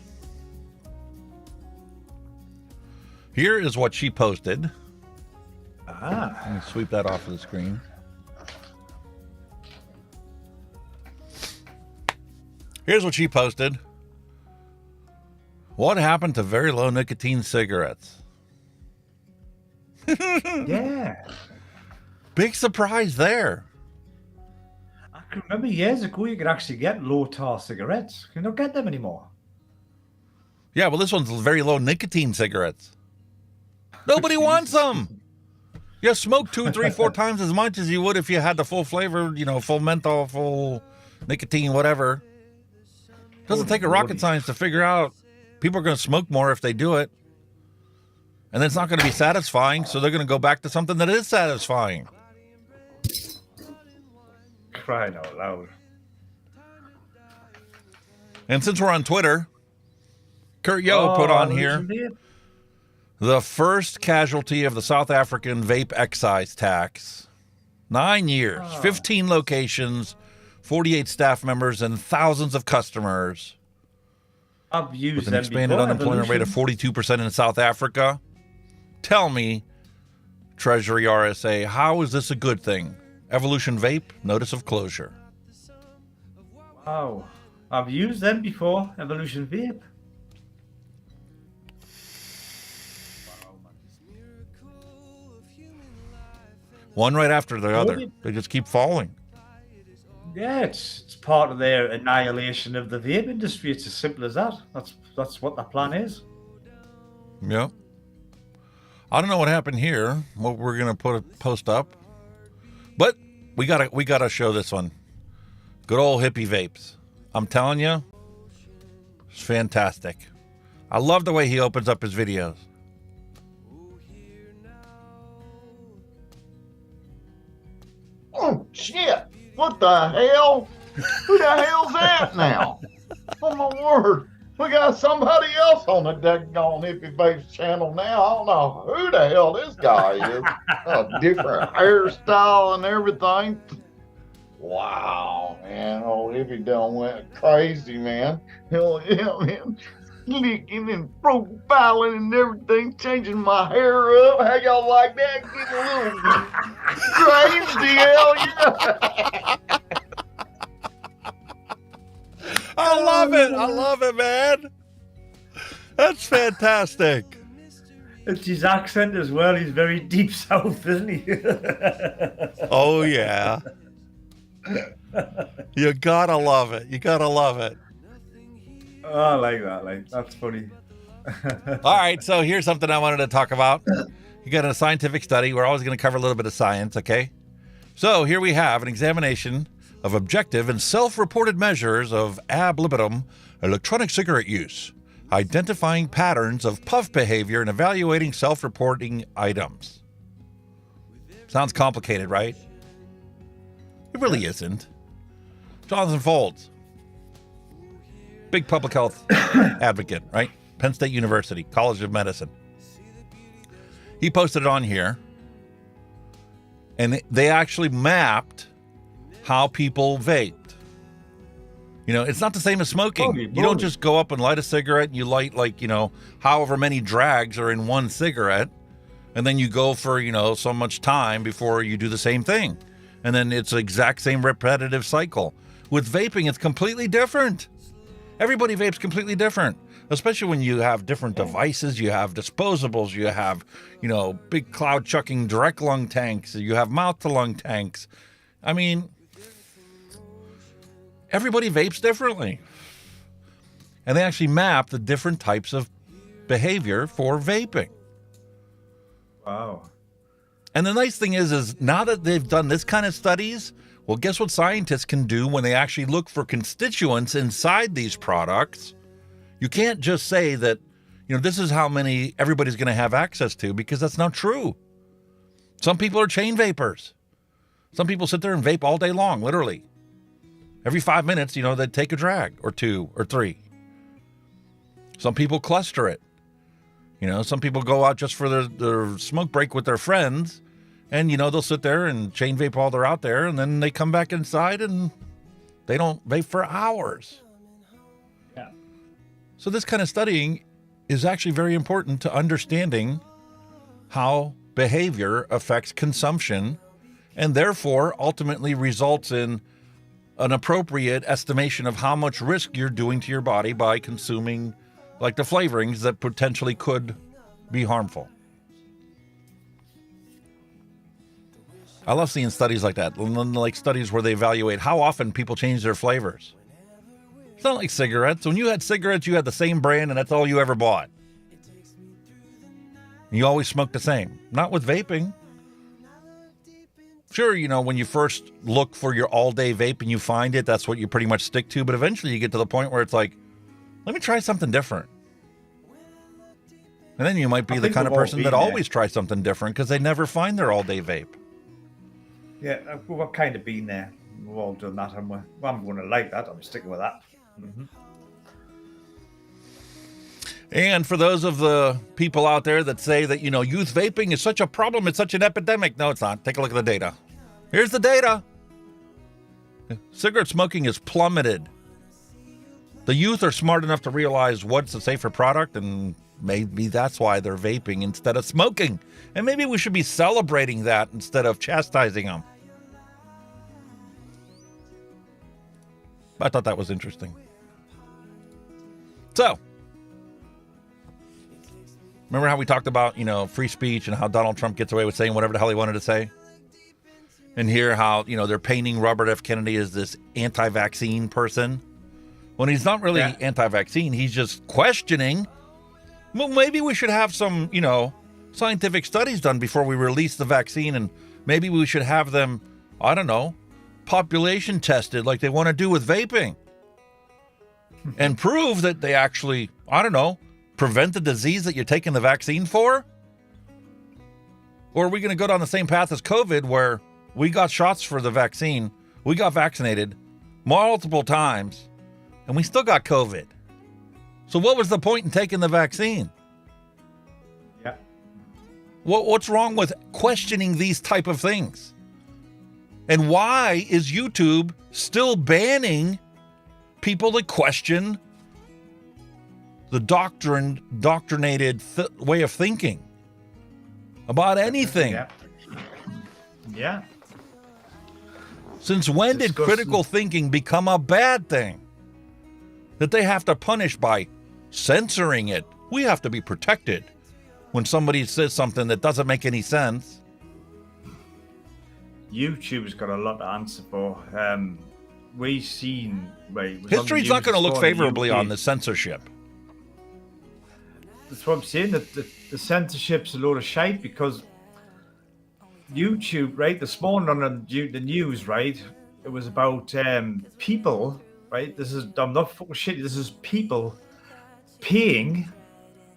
Here is what she posted. Let me sweep that off of the screen. Here's what she posted. What happened to very low nicotine cigarettes? Yeah. Big surprise there. I can remember years ago you could actually get low tar cigarettes. You don't get them anymore. Yeah, well, this one's very low nicotine cigarettes. Nobody wants them. You smoke 2, 3, 4 times as much as you would if you had the full flavor, full menthol, full nicotine, whatever. Doesn't take a rocket science to figure out people are going to smoke more if they do it. And it's not going to be satisfying, so they're going to go back to something that is satisfying. Crying out loud. And since we're on Twitter, Kurt Yo put on here the first casualty of the South African vape excise tax. 9 years, 15 locations, 48 staff members, and thousands of customers. I've used with an them expanded before, unemployment rate of 42% in South Africa. Tell me, Treasury RSA, how is this a good thing? Evolution Vape, notice of closure. Wow. I've used them before, Evolution Vape. One right after the other. They just keep falling. Yeah, it's part of their annihilation of the vape industry. It's as simple as that. That's what the plan is. Yep. I don't know what happened here. What we're gonna post up, but we gotta show this one. Good old hippie vapes. I'm telling you, it's fantastic. I love the way he opens up his videos. Oh shit! What the hell? Who the hell's that now? Oh my word! We got somebody else on the daggone Hippie Vapes channel now. I don't know who the hell this guy is. A different hairstyle and everything. Wow, man. Old Hippie done went crazy, man. Hell yeah, man. Licking and profiling and everything, changing my hair up. How y'all like that? Getting a little crazy, hell yeah. I love it. I love it, man. That's fantastic. It's his accent as well. He's very deep south, isn't he? Oh, yeah. You gotta love it. You gotta love it. Oh, I like that. That's funny. All right, so here's something I wanted to talk about. You got a scientific study. We're always going to cover a little bit of science, okay? So here we have an examination of objective and self-reported measures of ab libitum electronic cigarette use, identifying patterns of puff behavior and evaluating self-reporting items. Sounds complicated, right? It really isn't. Jonathan Folds, big public health advocate, right? Penn State University, College of Medicine. He posted it on here, and they actually mapped how people vaped. You know, it's not the same as smoking. You don't just go up and light a cigarette and you light, like, you know, however many drags are in one cigarette, And then you go for, so much time before you do the same thing. And then it's the exact same repetitive cycle. With vaping, it's completely different. Everybody vapes completely different, especially when you have different devices. You have disposables, you have, big cloud chucking direct lung tanks, you have mouth to lung tanks. I mean, everybody vapes differently. And they actually map the different types of behavior for vaping. Wow. And the nice thing is now that they've done this kind of studies, well, guess what scientists can do when they actually look for constituents inside these products? You can't just say that, this is how many everybody's going to have access to, because that's not true. Some people are chain vapors. Some people sit there and vape all day long, literally. Every 5 minutes, they take a drag or 2 or 3. Some people cluster it. Some people go out just for their smoke break with their friends, and, they'll sit there and chain vape while they're out there, and then they come back inside and they don't vape for hours. Yeah. So this kind of studying is actually very important to understanding how behavior affects consumption and therefore ultimately results in an appropriate estimation of how much risk you're doing to your body by consuming like the flavorings that potentially could be harmful. I love seeing studies like that, like studies where they evaluate how often people change their flavors. It's not like cigarettes. When you had cigarettes, you had the same brand and that's all you ever bought. You always smoked the same. Not with vaping. Sure, when you first look for your all-day vape and you find it, that's what you pretty much stick to. But eventually you get to the point where it's like, let me try something different. And then you might be the kind of person that always tries something different because they never find their all-day vape. Yeah, we've kind of been there. We've all done that, and I'm going to like that. I'm sticking with that. Mm-hmm. And for those of the people out there that say that, youth vaping is such a problem, it's such an epidemic. No, it's not. Take a look at the data. Here's the data. Cigarette smoking has plummeted. The youth are smart enough to realize what's a safer product, and maybe that's why they're vaping instead of smoking. And maybe we should be celebrating that instead of chastising them. I thought that was interesting. So, remember how we talked about, free speech and how Donald Trump gets away with saying whatever the hell he wanted to say? And here how, they're painting Robert F. Kennedy as this anti-vaccine person. When he's not really anti-vaccine, he's just questioning. Well, maybe we should have some, scientific studies done before we release the vaccine, and maybe we should have them, I don't know, population tested like they want to do with vaping. And prove that they actually, I don't know, prevent the disease that you're taking the vaccine for? Or are we going to go down the same path as COVID where we got shots for the vaccine, we got vaccinated multiple times, and we still got COVID? So what was the point in taking the vaccine? Yeah. What's wrong with questioning these type of things? And why is YouTube still banning people that question the doctrinated way of thinking about anything? Yeah. Since when did critical thinking become a bad thing? That they have to punish by censoring it. We have to be protected when somebody says something that doesn't make any sense. YouTube's got a lot to answer for. We've seen... History's not going to look favorably on the censorship. That's what I'm saying, that the censorship's a load of shite, because YouTube, right, this morning on the news, right, it was about people, right, I'm not fucking shitty, this is people paying,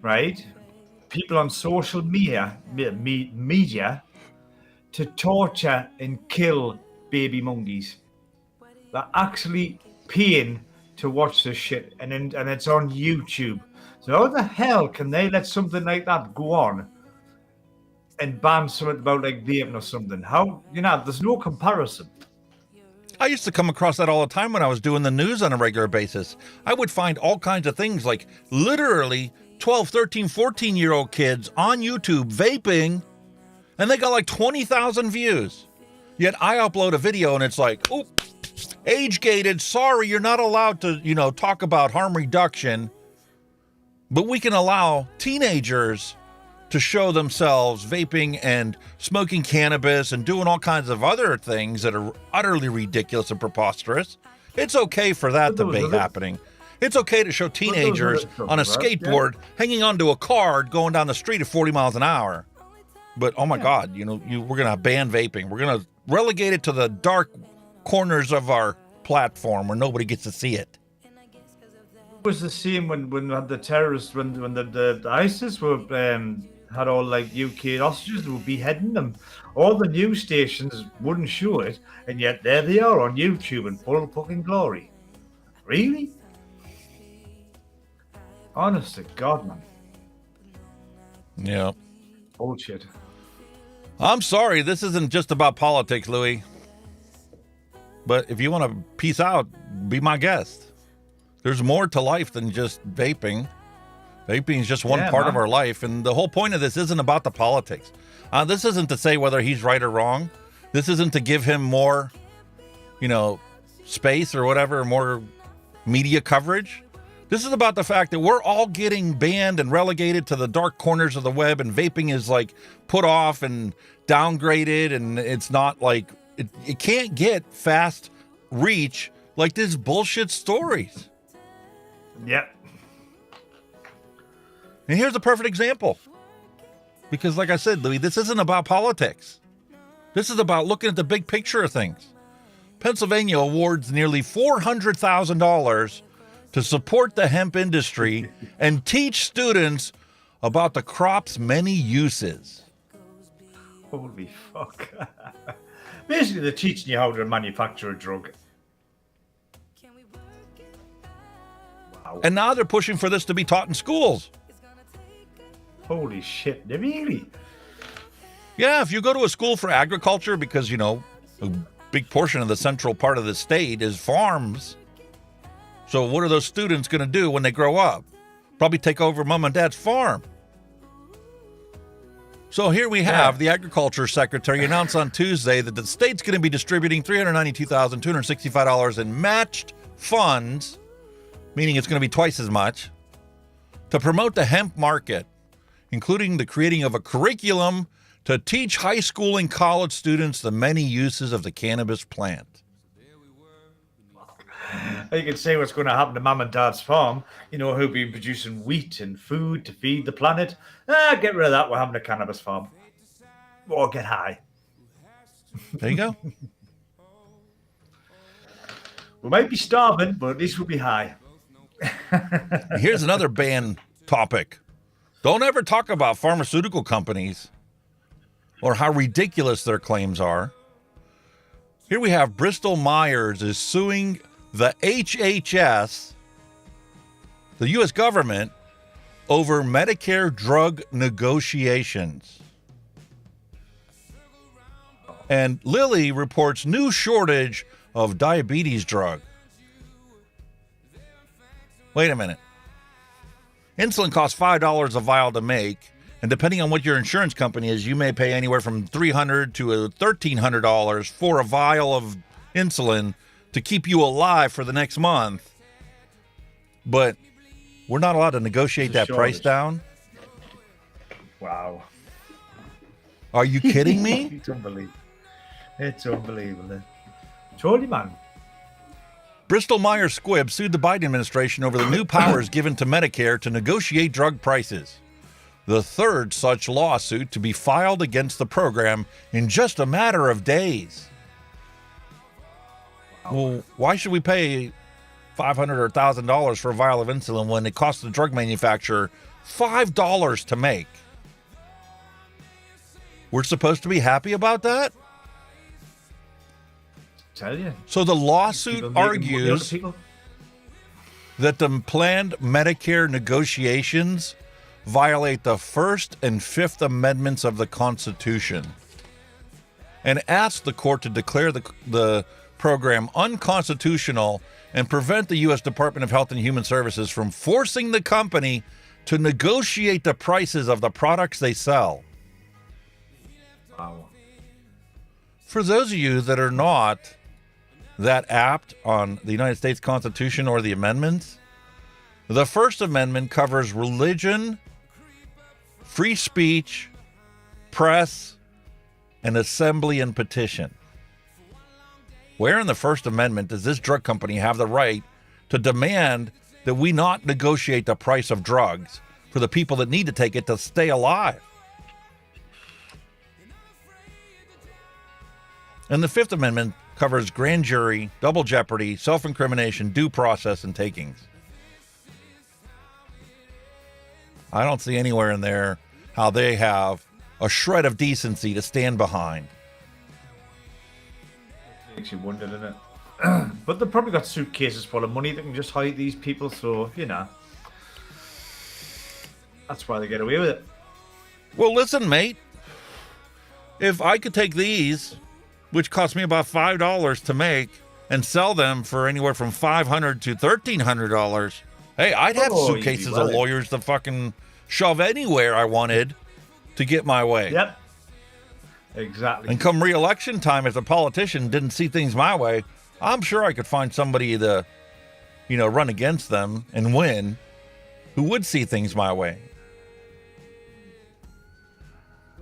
right, people on social media to torture and kill baby monkeys. They're actually paying to watch this shit, and it's on YouTube. So how the hell can they let something like that go on and ban something about like vaping or something? How, there's no comparison. I used to come across that all the time when I was doing the news on a regular basis. I would find all kinds of things like literally 12, 13, 14-year-old kids on YouTube vaping, and they got like 20,000 views. Yet I upload a video and it's like, oh, age-gated, sorry, you're not allowed to, talk about harm reduction, but we can allow teenagers to show themselves vaping and smoking cannabis and doing all kinds of other things that are utterly ridiculous and preposterous. It's okay for that to be happening. It's okay to show teenagers on a skateboard hanging onto a card going down the street at 40 miles an hour. But, oh my God, we're going to ban vaping. We're going to relegate it to the dark corners of our platform where nobody gets to see it. It was the same when we had the terrorists, when the ISIS were had all like UK hostages, they were beheading them. All the news stations wouldn't show it, and yet there they are on YouTube in full fucking glory. Really? Honest to God, man. Yeah. Bullshit. I'm sorry, this isn't just about politics, Louis. But if you want to peace out, be my guest. There's more to life than just vaping. Vaping is just one part of our life, and the whole point of this isn't about the politics. This isn't to say whether he's right or wrong. This isn't to give him more, space or whatever, more media coverage. This is about the fact that we're all getting banned and relegated to the dark corners of the web, and vaping is like put off and downgraded, and it's not like it can't get fast reach like these bullshit stories. Yep. And here's a perfect example. Because like I said, Louis, this isn't about politics. This is about looking at the big picture of things. Pennsylvania awards nearly $400,000 to support the hemp industry and teach students about the crop's many uses. Holy fuck. Basically, they're teaching you how to manufacture a drug. Wow. And now they're pushing for this to be taught in schools. Holy shit, really? Yeah, if you go to a school for agriculture, because, a big portion of the central part of the state is farms. So what are those students going to do when they grow up? Probably take over mom and dad's farm. So here we have the agriculture secretary announce on Tuesday that the state's going to be distributing $392,265 in matched funds, meaning it's going to be twice as much, to promote the hemp market, including the creating of a curriculum to teach high school and college students the many uses of the cannabis plant. You can say what's going to happen to mum and dad's farm, who've been producing wheat and food to feed the planet. Get rid of that, we're having a cannabis farm. Or get high. There you go. We might be starving, but at least we'll be high. Here's another ban topic. Don't ever talk about pharmaceutical companies or how ridiculous their claims are. Here we have Bristol Myers is suing the HHS, the U.S. government, over Medicare drug negotiations. And Lilly reports new shortage of diabetes drug. Wait a minute. Insulin costs $5 a vial to make, and depending on what your insurance company is, you may pay anywhere from $300 to $1,300 for a vial of insulin to keep you alive for the next month. But we're not allowed to negotiate that price down? Wow. Are you kidding me? It's unbelievable. It's unbelievable. Totally, man. Bristol Myers Squibb sued the Biden administration over the new powers given to Medicare to negotiate drug prices. The third such lawsuit to be filed against the program in just a matter of days. Well, why should we pay $500 or $1,000 for a vial of insulin when it costs the drug manufacturer $5 to make? We're supposed to be happy about that? Tell you. So the lawsuit argues that the planned Medicare negotiations violate the First and Fifth Amendments of the Constitution and asks the court to declare the program unconstitutional and prevent the U.S. Department of Health and Human Services from forcing the company to negotiate the prices of the products they sell. Wow. For those of you that are not that apt on the United States Constitution or the amendments, the First Amendment covers religion, free speech, press, and assembly and petition. Where in the First Amendment does this drug company have the right to demand that we not negotiate the price of drugs for the people that need to take it to stay alive? And the Fifth Amendment covers grand jury, double jeopardy, self-incrimination, due process, and takings. I don't see anywhere in there how they have a shred of decency to stand behind. Makes you wonder, doesn't it? But they've probably got suitcases full of money that can just hide these people, so, you know. That's why they get away with it. Well, listen, mate. If I could take these, which cost me about $5 to make, and sell them for anywhere from $500 to $1,300, hey, I'd have suitcases of lawyers to fucking shove anywhere I wanted to get my way. Yep. Exactly. And come re-election time, if the politician didn't see things my way, I'm sure I could find somebody to, you know, run against them and win who would see things my way.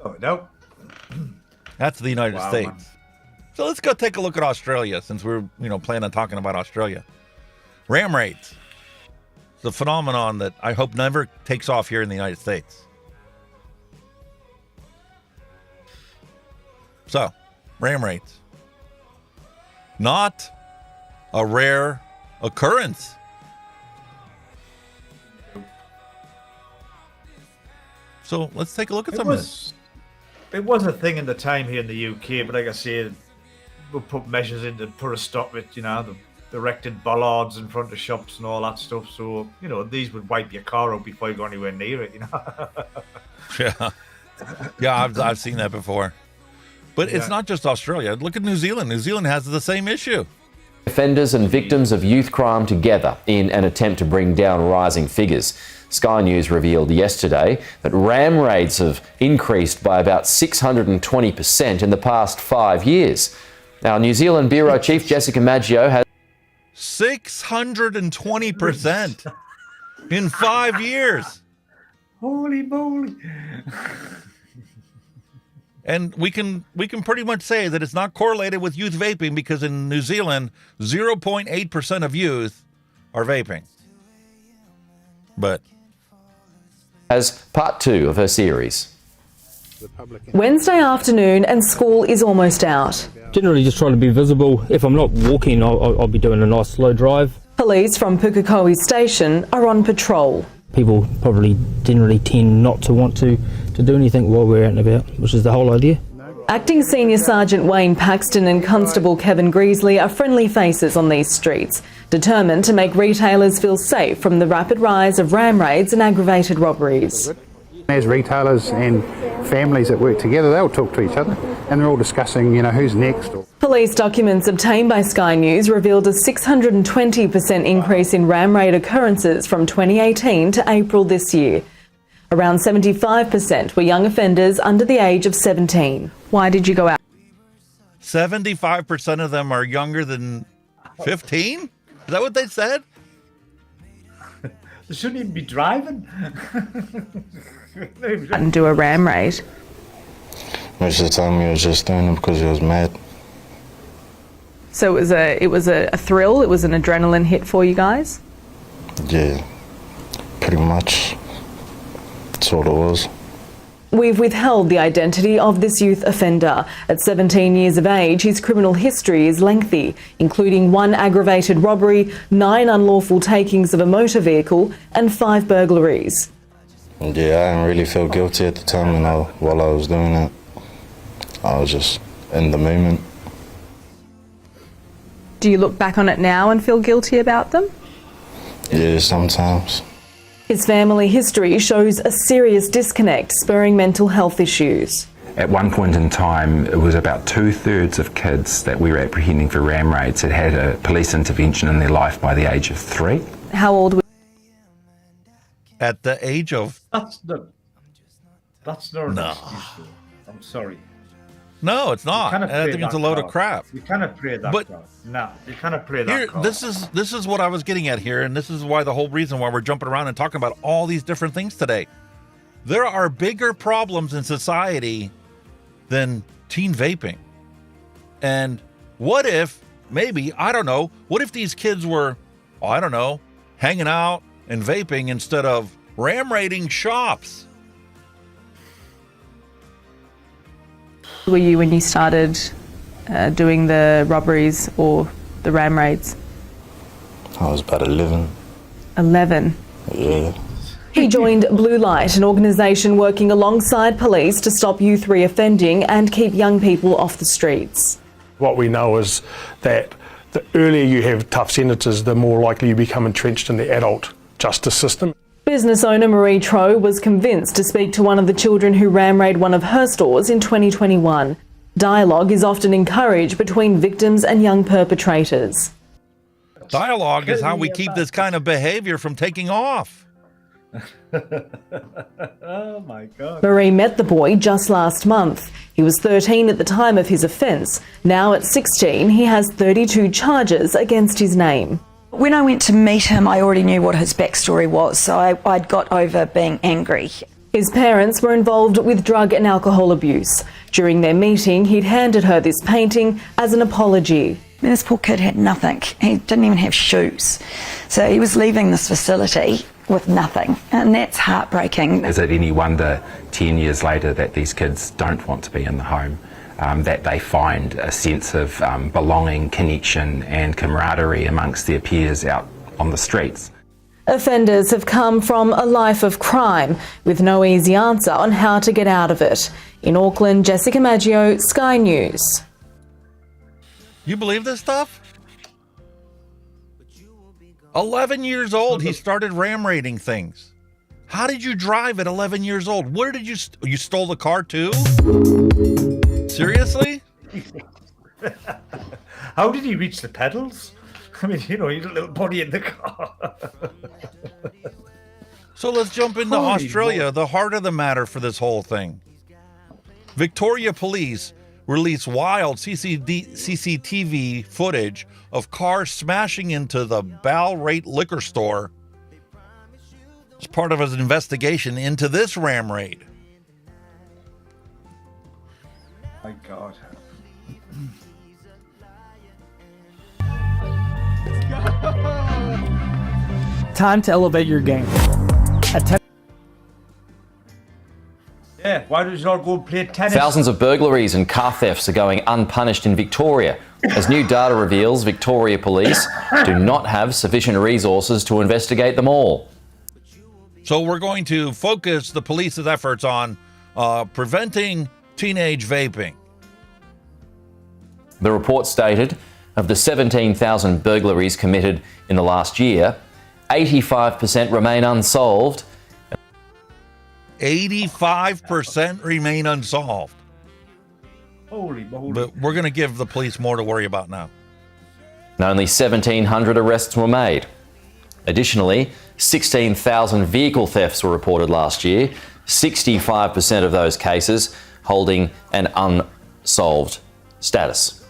Oh, no. That's the United States. Man. So let's go take a look at Australia, since we're, you know, planning on talking about Australia. Ram rates. It's a phenomenon that I hope never takes off here in the United States. So, ram rates. Not a rare occurrence. So let's take a look at some of this. It was a thing in the time here in the UK, but like I said, we'll put measures in to put a stop with, you know, the erected bollards in front of shops and all that stuff. So, you know, these would wipe your car out before you go anywhere near it, you know. Yeah, I've seen that before. But it's not just Australia. Look at New Zealand. New Zealand has the same issue. Offenders and victims of youth crime together in an attempt to bring down rising figures. Sky News revealed yesterday that ram rates have increased by about 620% in the past 5 years. Now, New Zealand Bureau Chief Jessica Maggio has 620% in 5 years. Holy moly. And we can pretty much say that it's not correlated with youth vaping, because in New Zealand, 0.8% of youth are vaping. But as part 2 of her series. Wednesday afternoon and school is almost out. Generally just trying to be visible. If I'm not walking, I'll be doing a nice slow drive. Police from Pukekohe Station are on patrol. People probably generally tend not to want to do anything while we're out and about, which is the whole idea. Acting Senior Sergeant Wayne Paxton and Constable Kevin Greasley are friendly faces on these streets, determined to make retailers feel safe from the rapid rise of ram raids and aggravated robberies. As retailers and families that work together, they'll talk to each other and they're all discussing, you know, who's next. Police documents obtained by Sky News revealed a 620% increase in ram raid occurrences from 2018 to April this year. Around 75% were young offenders under the age of 17. Why did you go out? 75% of them are younger than 15? Is that what they said? They shouldn't even be driving. And do a ram raid. Most of the time he was just doing it because he was mad. So it was a thrill, it was an adrenaline hit for you guys? Yeah, pretty much. That's all it was. We've withheld the identity of this youth offender. At 17 years of age, his criminal history is lengthy, including 1 aggravated robbery, 9 unlawful takings of a motor vehicle, and 5 burglaries. Yeah, I didn't really feel guilty at the time, you know, while I was doing it. I was just in the moment. Do you look back on it now and feel guilty about them? Yeah, sometimes. His family history shows a serious disconnect, spurring mental health issues. At one point in time, it was about 2/3 of kids that we were apprehending for ram raids that had a police intervention in their life by the age of 3. How old were at the age of... That's not an No. excuse, though. I'm sorry. No, it's not. cannot I play think it's a that load of card. crap. You cannot play that But- card. No, you cannot play that Here, card. this is what I was getting at here, and this is why the whole reason why we're jumping around and talking about all these different things today. There are bigger problems in society than teen vaping. And what if, maybe, I don't know, what if these kids were, I don't know, hanging out and vaping instead of ram raiding shops? Were you when you started doing the robberies or the ram raids? I was about 11. 11. Yeah. He joined Blue Light, an organisation working alongside police to stop youth reoffending and keep young people off the streets. What we know is that the earlier you have tough sentences, the more likely you become entrenched in the adult justice system. Business owner Marie Tro was convinced to speak to one of the children who ram raided one of her stores in 2021. Dialogue is often encouraged between victims and young perpetrators. Dialogue is how we keep this kind of behavior from taking off. Oh my God. Marie met the boy just last month. He was 13 at the time of his offence. Now at 16, he has 32 charges against his name. When I went to meet him, I already knew what his backstory was, so I'd got over being angry. His parents were involved with drug and alcohol abuse. During their meeting, he'd handed her this painting as an apology. I mean, this poor kid had nothing. He didn't even have shoes. So he was leaving this facility with nothing, and that's heartbreaking. Is it any wonder 10 years later that these kids don't want to be in the home, that they find a sense of belonging, connection and camaraderie amongst their peers out on the streets? Offenders have come from a life of crime with no easy answer on how to get out of it. In Auckland, Jessica Maggio, Sky News. You believe this stuff? 11 years old, he started ram raiding things. How did you drive at 11 years old? Where did you you stole the car too? Seriously? How did he reach the pedals? I mean, you know, he had a little body in the car. So let's jump into Holy Australia, moly. the heart of the matter for this whole thing. Victoria Police released wild CCTV footage of cars smashing into the Balrate liquor store as part of an investigation into this ram raid. My God. Time to elevate your game. Yeah, why don't you all go and play tennis? Thousands of burglaries and car thefts are going unpunished in Victoria. As new data reveals, Victoria Police do not have sufficient resources to investigate them all. So we're going to focus the police's efforts on preventing teenage vaping. The report stated of the 17,000 burglaries committed in the last year, 85% remain unsolved. 85% remain unsolved. Holy moly. But we're going to give the police more to worry about now. And only 1,700 arrests were made. Additionally, 16,000 vehicle thefts were reported last year, 65% of those cases holding an unsolved status.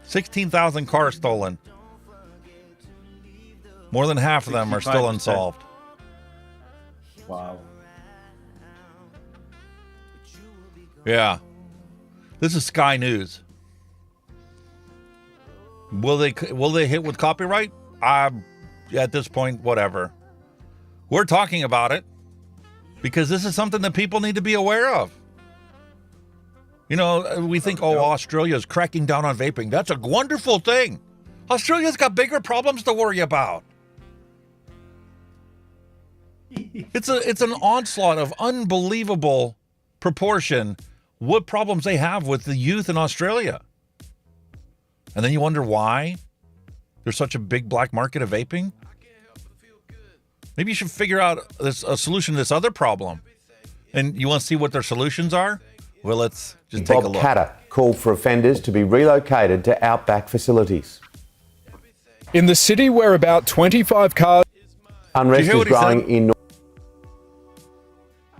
16,000 cars stolen. More than half of them are still 65%. unsolved. Wow. Yeah. This is Sky News. Will they hit with copyright? At this point, whatever. We're talking about it because this is something that people need to be aware of. You know, we think, oh, Australia's cracking down on vaping. That's a wonderful thing. Australia's got bigger problems to worry about. It's an onslaught of unbelievable proportion what problems they have with the youth in Australia. And then you wonder why there's such a big black market of vaping. Maybe you should figure out a solution to this other problem. And you want to see what their solutions are? Well, let's just take a Bob look. Catter called for offenders to be relocated to outback facilities. In the city where about 25 cars Unrest is growing in.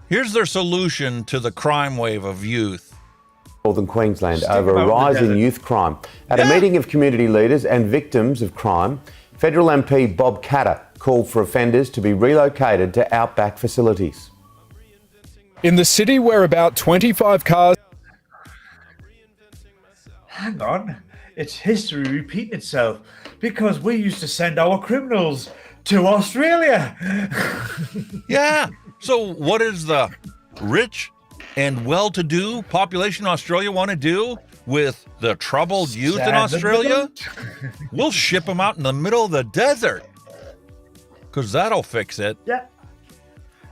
Here's their solution to the crime wave of youth. Northern Queensland over a rise in youth crime. At a meeting of community leaders and victims of crime, Federal MP Bob Katter called for offenders to be relocated to outback facilities. In the city where about 25 cars... Hang on, it's history repeating itself because we used to send our criminals to Australia. Yeah, so what does the rich and well-to-do population in Australia want to do with the troubled youth in Australia? We'll ship them out in the middle of the desert because that'll fix it. Yeah.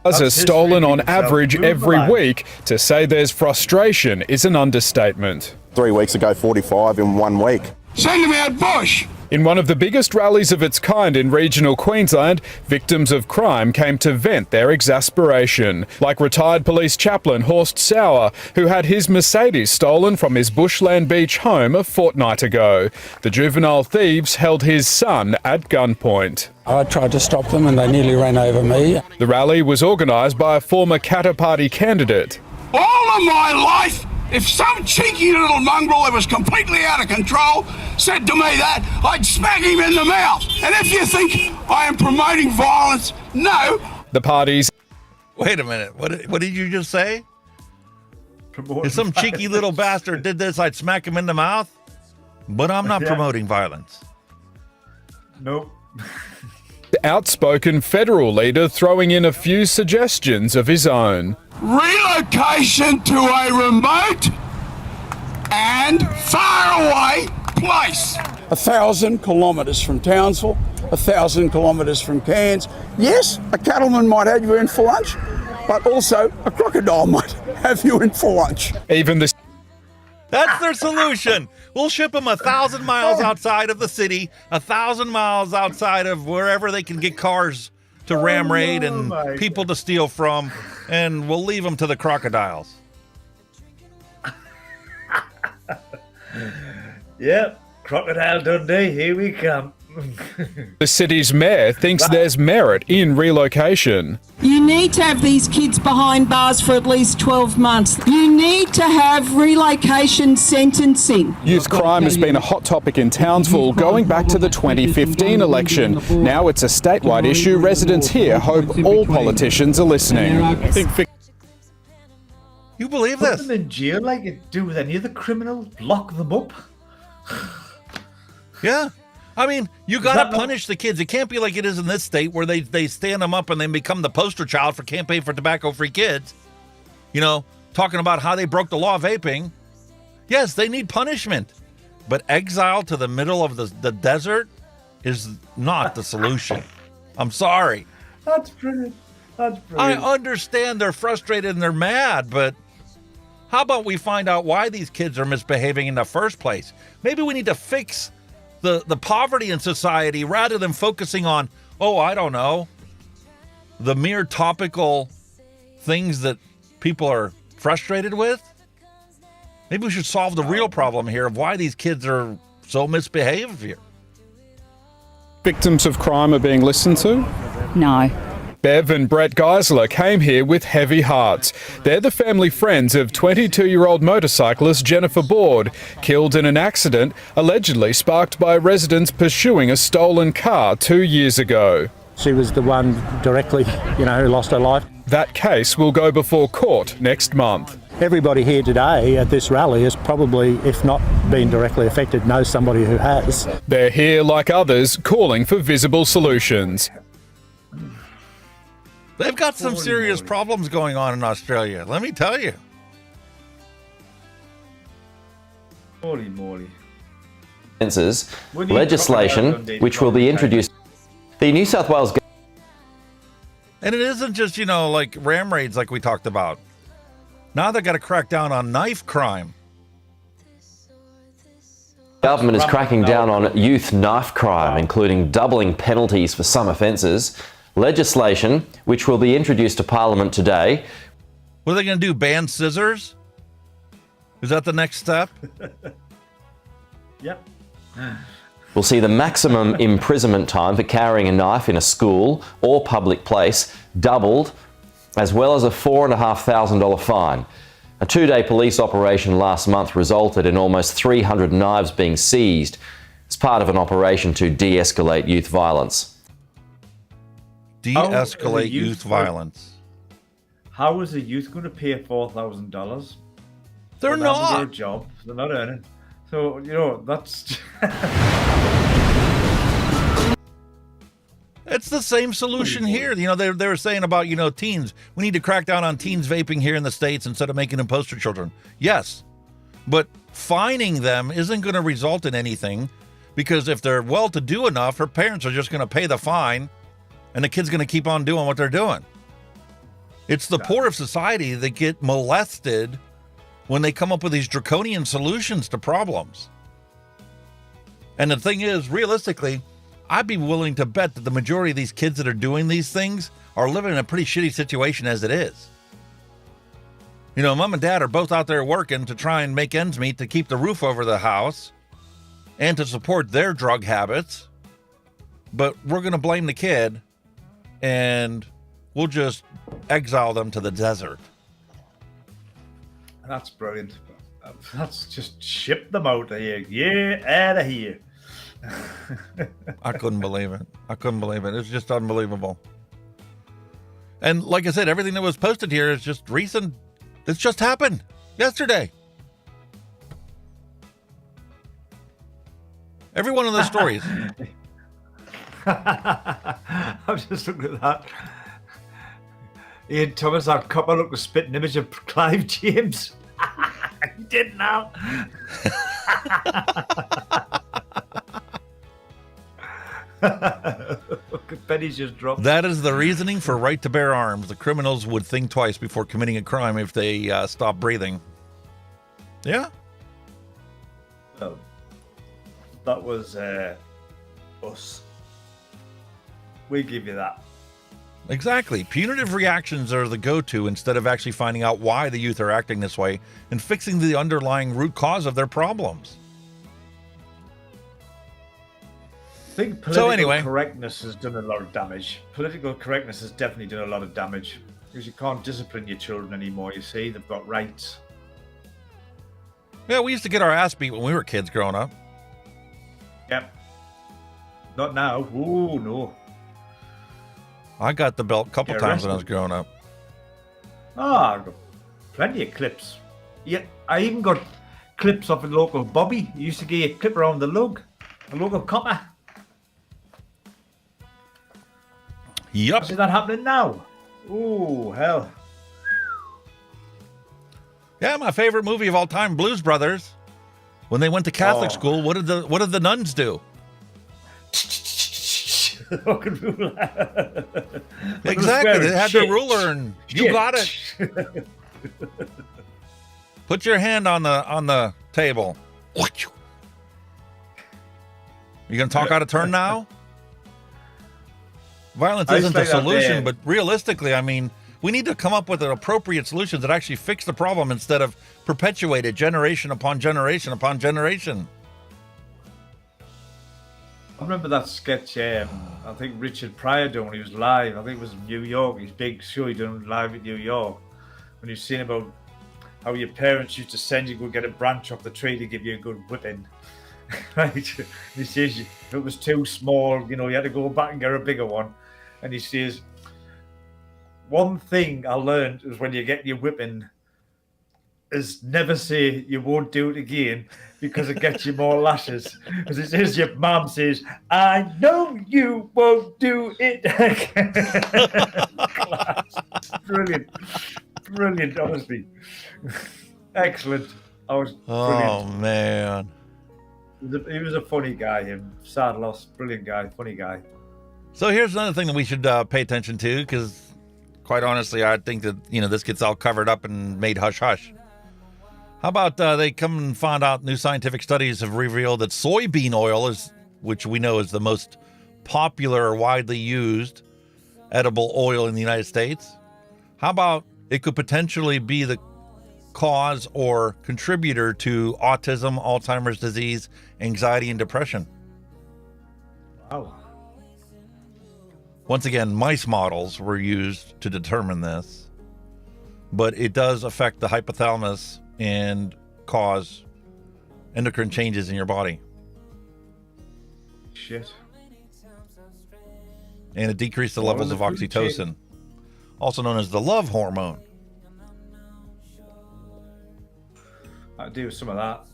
Cars are stolen on average every week. To say there's frustration is an understatement. 3 weeks ago, 45 in 1 week. Send them out bush! In one of the biggest rallies of its kind in regional Queensland, victims of crime came to vent their exasperation, like retired police chaplain Horst Sauer, who had his Mercedes stolen from his Bushland Beach home a fortnight ago. The juvenile thieves held his son at gunpoint. I tried to stop them and they nearly ran over me. The rally was organised by a former Katter Party candidate. All of my life, if some cheeky little mongrel that was completely out of control said to me that, I'd smack him in the mouth. And if you think I am promoting violence, no. The parties... Wait a minute, what did you just say? If some cheeky little bastard did this, I'd smack him in the mouth? But I'm not promoting violence. Nope. The outspoken federal leader throwing in a few suggestions of his own. Relocation to a remote and far away place. 1,000 kilometres from Townsville, 1,000 kilometres from Cairns. Yes, a cattleman might have you in for lunch, but also a crocodile might have you in for lunch. Even the... That's their solution. We'll ship them 1,000 miles outside of the city, 1,000 miles outside of wherever they can get cars to ram raid and people to steal from, and we'll leave them to the crocodiles. Yep, Crocodile Dundee, here we come. The city's mayor thinks there's merit in relocation. You need to have these kids behind bars for at least 12 months. You need to have relocation sentencing. Youth crime has been a hot topic in Townsville going back to the 2015 election. Now it's a statewide issue. Residents here hope all politicians are listening. You believe this? Put them in jail like you do with any other criminal? Lock them up? Yeah. I mean, you got to punish the kids. It can't be like it is in this state where they stand them up and they become the poster child for Campaign for Tobacco-Free Kids. You know, talking about how they broke the law of vaping. Yes, they need punishment. But exile to the middle of the desert is not the solution. I'm sorry. That's brilliant. That's brilliant. I understand they're frustrated and they're mad, but how about we find out why these kids are misbehaving in the first place? Maybe we need to fix the poverty in society rather than focusing on, I don't know, the mere topical things that people are frustrated with. Maybe we should solve the real problem here of why these kids are so misbehaved here. Victims of crime are being listened to? No. Bev and Brett Geisler came here with heavy hearts. They're the family friends of 22-year-old motorcyclist Jennifer Board, killed in an accident allegedly sparked by residents pursuing a stolen car 2 years ago. She was the one directly, who lost her life. That case will go before court next month. Everybody here today at this rally has probably, if not been directly affected, knows somebody who has. They're here, like others, calling for visible solutions. They've got some serious problems going on in Australia, let me tell you. Holy moly. Legislation which will be introduced. The New South Wales... And it isn't just, like ram raids like we talked about. Now they've got to crack down on knife crime. Government is cracking down on youth knife crime, including doubling penalties for some offences. Legislation, which will be introduced to Parliament today. What are they going to do, ban scissors? Is that the next step? Yep. will see the maximum imprisonment time for carrying a knife in a school or public place doubled, as well as a $4,500 fine. A 2-day police operation last month resulted in almost 300 knives being seized as part of an operation to de-escalate youth violence. De-escalate youth violence. How is a youth going to pay $4,000? They're not. Their job. They're not earning. So, you know, that's... It's the same solution here. You know, they were saying about, you know, teens. We need to crack down on teens vaping here in the States instead of making them poster children. Yes, but fining them isn't going to result in anything, because if they're well-to-do enough, her parents are just going to pay the fine and the kid's going to keep on doing what they're doing. It's the poor of society that get molested when they come up with these draconian solutions to problems. And the thing is, realistically, I'd be willing to bet that the majority of these kids that are doing these things are living in a pretty shitty situation as it is. You know, mom and dad are both out there working to try and make ends meet to keep the roof over the house and to support their drug habits. But we're going to blame the kid and we'll just exile them to the desert. That's brilliant. That's just ship them out of here. Yeah, out of here. I couldn't believe it. I couldn't believe it. It's just unbelievable. And like I said, everything that was posted here is just recent. It's just happened yesterday. Every one of those stories. I'm just looking at that. Ian Thomas, our couple, look, was spitting image of Clive James. He did now. Penny's just dropped. That is the reasoning for right to bear arms. The criminals would think twice before committing a crime if they stop breathing. Yeah. That was us. We give you that. Exactly. Punitive reactions are the go-to instead of actually finding out why the youth are acting this way and fixing the underlying root cause of their problems. I think political correctness has done a lot of damage. Political correctness has definitely done a lot of damage because you can't discipline your children anymore. You see, they've got rights. Yeah, we used to get our ass beat when we were kids growing up. Yep. Not now. Oh, no. I got the belt a couple times when I was growing up. Ah, I've got plenty of clips. Yeah, I even got clips off a local Bobby. He used to get a clip around the lug. A local copper. Yep. Is that happening now? Oh, hell. Yeah, my favorite movie of all time, Blues Brothers. When they went to Catholic school, what did the nuns do? Exactly. They had their ruler and you got it. Put your hand on the table. You gonna talk out of turn now? Violence isn't the solution, but realistically, I mean, we need to come up with an appropriate solution that actually fix the problem instead of perpetuate it generation upon generation upon generation. I remember that sketch, I think Richard Pryor done when he was live. I think it was in New York, his big show he done live in New York. When you've seen about how your parents used to send you to go get a branch off the tree to give you a good whipping. Right? He says if it was too small, you had to go back and get a bigger one. And he says, one thing I learned is when you get your whipping is never say you won't do it again because it gets you more lashes. Because it says your mom says, I know you won't do it again. Brilliant, honestly. Excellent. I was brilliant. Oh, man. He was a funny guy, him. Sad loss. Brilliant guy, funny guy. So here's another thing that we should pay attention to, because quite honestly, I think that, this gets all covered up and made hush-hush. How about they come and find out new scientific studies have revealed that soybean oil, which we know is the most popular or widely used edible oil in the United States. How about it could potentially be the cause or contributor to autism, Alzheimer's disease, anxiety, and depression? Oh. Once again, mice models were used to determine this, but it does affect the hypothalamus and cause endocrine changes in your body. Shit. And it decreased the levels of oxytocin, also known as the love hormone. I'll do some of that.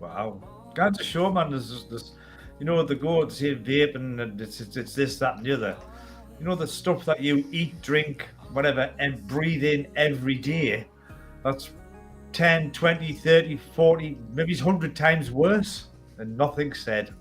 Wow. Can't just show, man. There's you know, the go to say vaping and it's this, that, and the other. You know, the stuff that you eat, drink, whatever, and breathe in every day, that's 10, 20, 30, 40, maybe 100 times worse, and nothing said.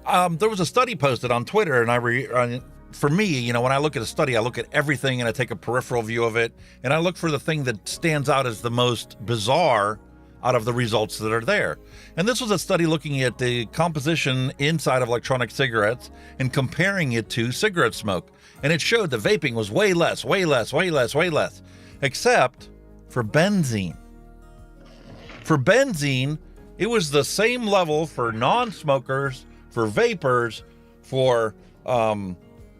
There was a study posted on Twitter, and for me, you know, when I look at a study, I look at everything and I take a peripheral view of it, and I look for the thing that stands out as the most bizarre out of the results that are there. And this was a study looking at the composition inside of electronic cigarettes and comparing it to cigarette smoke. And it showed that vaping was way less, except for benzene. For benzene, it was the same level for non-smokers, for vapors, for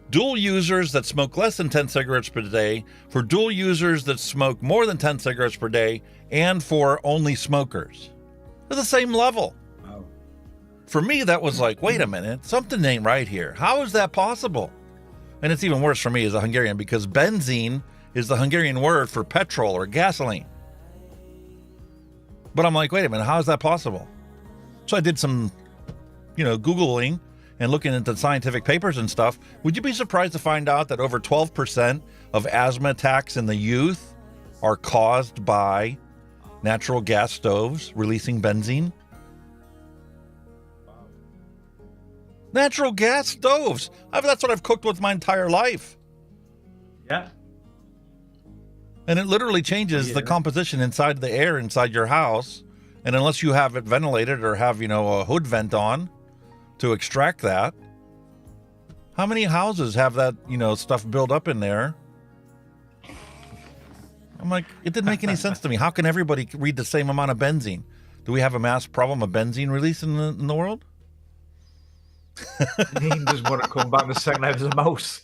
dual users that smoke less than 10 cigarettes per day, for dual users that smoke more than 10 cigarettes per day, and for only smokers. They're the same level. Wow. For me, that was like, wait a minute, something ain't right here. How is that possible? And it's even worse for me as a Hungarian because benzene is the Hungarian word for petrol or gasoline. But I'm like, wait a minute, how is that possible? So I did some, Googling and looking into scientific papers and stuff. Would you be surprised to find out that over 12% of asthma attacks in the youth are caused by natural gas stoves releasing benzene? Natural gas stoves. That's what I've cooked with my entire life. Yeah. And it literally changes the composition inside the air inside your house. And unless you have it ventilated or have, a hood vent on to extract that, how many houses have that, stuff built up in there? I'm like, it didn't make any sense to me. How can everybody read the same amount of benzene? Do we have a mass problem of benzene release in the world? He doesn't want to come back the second as a mouse.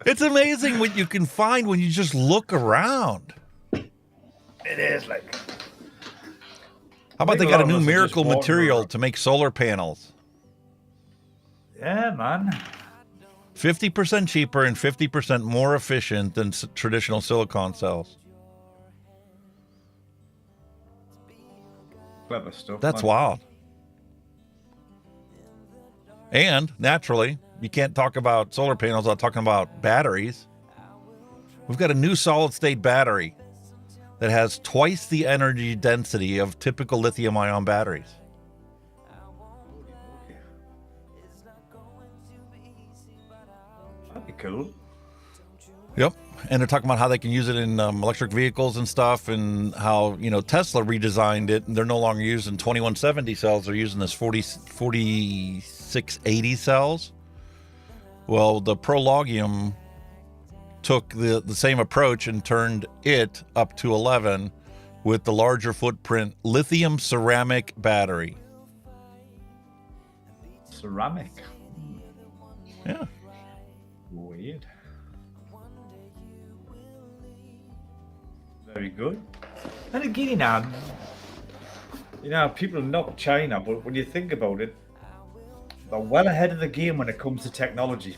It's amazing what you can find when you just look around. It is like. How about they got a new miracle material to make solar panels? Yeah, man. 50% cheaper and 50% more efficient than traditional silicon cells. Clever stuff. That's man. wild. And naturally, you can't talk about solar panels without talking about batteries. We've got a new solid state battery that has twice the energy density of typical lithium ion batteries. That'd be cool. Yep. And they're talking about how they can use it in electric vehicles and stuff, and how, Tesla redesigned it, and they're no longer using 2170 cells. They're using this 4680 cells. Well, the Prologium took the same approach and turned it up to 11 with the larger footprint lithium ceramic battery. Ceramic. Yeah. Weird. Very good. And again, people knock China, but when you think about it, they're well ahead of the game when it comes to technology.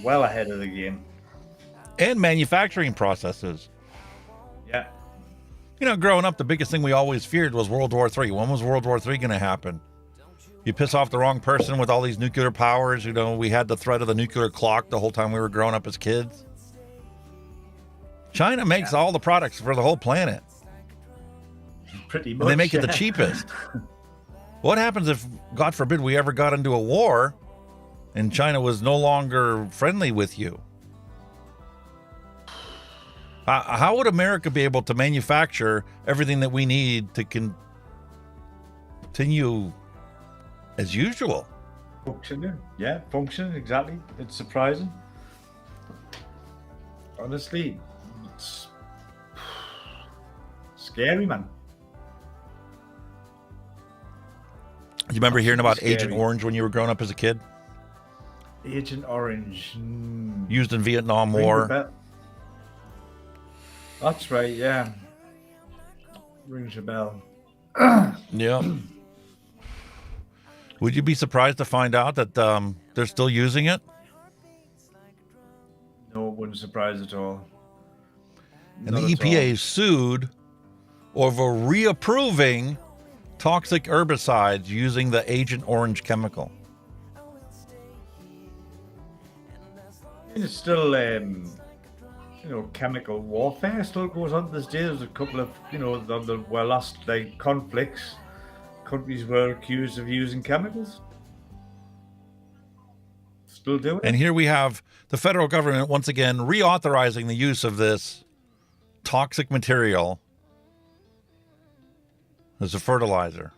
Well ahead of the game. And manufacturing processes. Yeah. Growing up, the biggest thing we always feared was World War III. When was World War III going to happen? You piss off the wrong person with all these nuclear powers. We had the threat of the nuclear clock the whole time we were growing up as kids. China makes all the products for the whole planet. Pretty much. And they make it the cheapest. What happens if, God forbid, we ever got into a war and China was no longer friendly with you? How would America be able to manufacture everything that we need to continue as usual? Functioning. Yeah, functioning, exactly. It's surprising. Honestly, scary, man. You remember hearing about Scary. Agent Orange when you were growing up as a kid? Agent Orange. Used in Vietnam Ring the War. bell. That's right, yeah. Rings a bell. Yeah. Would you be surprised to find out that they're still using it? No, it wouldn't surprise at all. And Not the at EPA all. sued over reapproving toxic herbicides using the Agent Orange chemical. It's still, chemical warfare still goes on this day. There's a couple of, on the last conflicts, countries were accused of using chemicals. Still doing it. And here we have the federal government once again reauthorizing the use of this toxic material as a fertilizer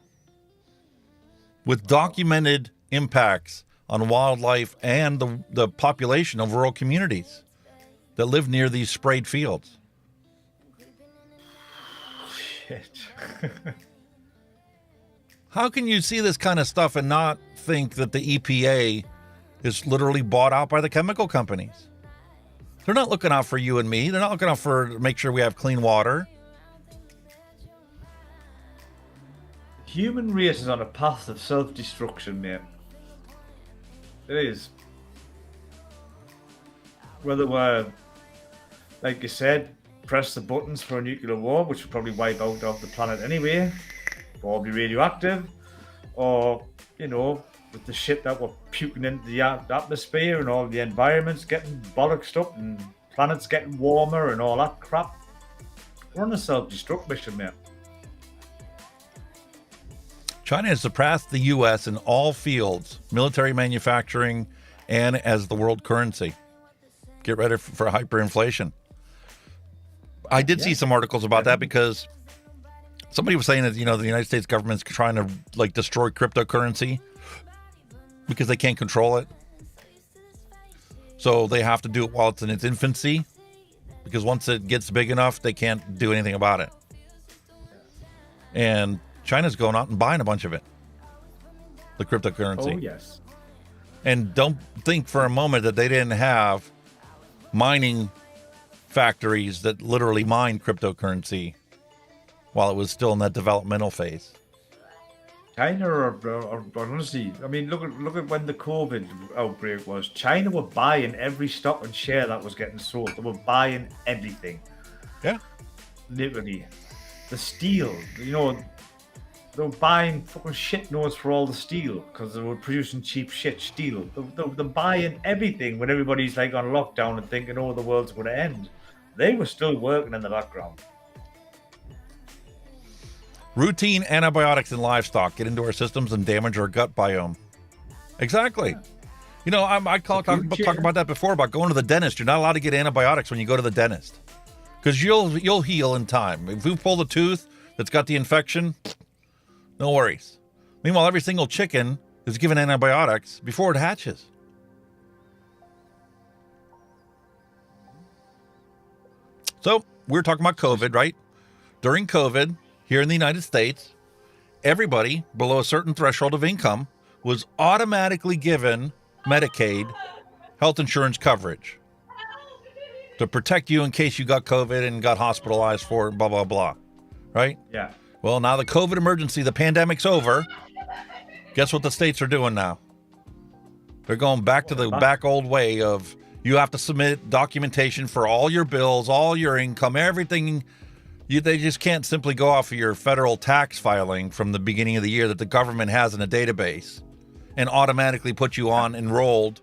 with documented impacts on wildlife and the population of rural communities that live near these sprayed fields. Shit. How can you see this kind of stuff and not think that the EPA is literally bought out by the chemical companies? They're not looking out for you and me. They're not looking out for make sure we have clean water. Human race is on a path of self-destruction, mate. It is. Whether we're, like you said, press the buttons for a nuclear war, which would probably wipe out of the planet anyway, probably radioactive, or, with the shit that we're puking into the atmosphere and all the environments getting bollocksed up and planets getting warmer and all that crap. We're on a self-destruct mission, mate. China has surpassed the U.S. in all fields, military manufacturing, and as the world currency. Get ready for hyperinflation. I did see some articles about that because somebody was saying that, the United States government's trying to destroy cryptocurrency because they can't control it. So they have to do it while it's in its infancy, because once it gets big enough, they can't do anything about it. And China's going out and buying a bunch of it, the cryptocurrency. Oh, yes. And don't think for a moment that they didn't have mining factories that literally mined cryptocurrency while it was still in that developmental phase. China are honestly, look at when the COVID outbreak was. China were buying every stock and share that was getting sold. They were buying everything. Yeah. Literally. The steel, they were buying fucking shit notes for all the steel because they were producing cheap shit steel. They're buying everything when everybody's on lockdown and thinking, the world's going to end. They were still working in the background. Routine antibiotics in livestock get into our systems and damage our gut biome. Exactly. I talk about that before, about going to the dentist. You're not allowed to get antibiotics when you go to the dentist because you'll heal in time. If you pull the tooth that's got the infection, no worries. Meanwhile, every single chicken is given antibiotics before it hatches. So we're talking about COVID, right? During COVID, here in the United States, everybody below a certain threshold of income was automatically given Medicaid health insurance coverage to protect you in case you got COVID and got hospitalized for it, blah, blah, blah. Right? Yeah. Well, now the COVID emergency, the pandemic's over. Guess what the states are doing now? They're going back to the back old way of you have to submit documentation for all your bills, all your income, everything. They just can't simply go off of your federal tax filing from the beginning of the year that the government has in a database and automatically put you on enrolled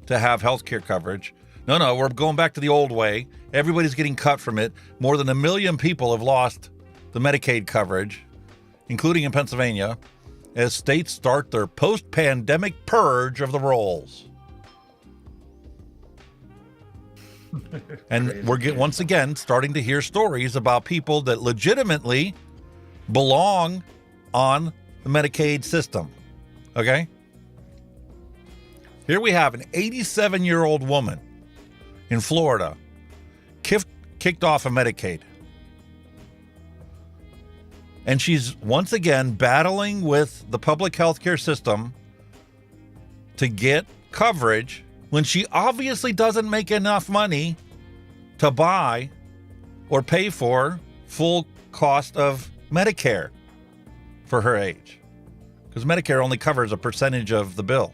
to have health care coverage. No, we're going back to the old way. Everybody's getting cut from it. More than 1 million people have lost the Medicaid coverage, including in Pennsylvania, as states start their post-pandemic purge of the rolls. And we're once again starting to hear stories about people that legitimately belong on the Medicaid system. Okay? Here we have an 87-year-old woman in Florida kicked off of Medicaid. And she's once again battling with the public healthcare system to get coverage when she obviously doesn't make enough money to buy or pay for full cost of Medicare for her age. Because Medicare only covers a percentage of the bill.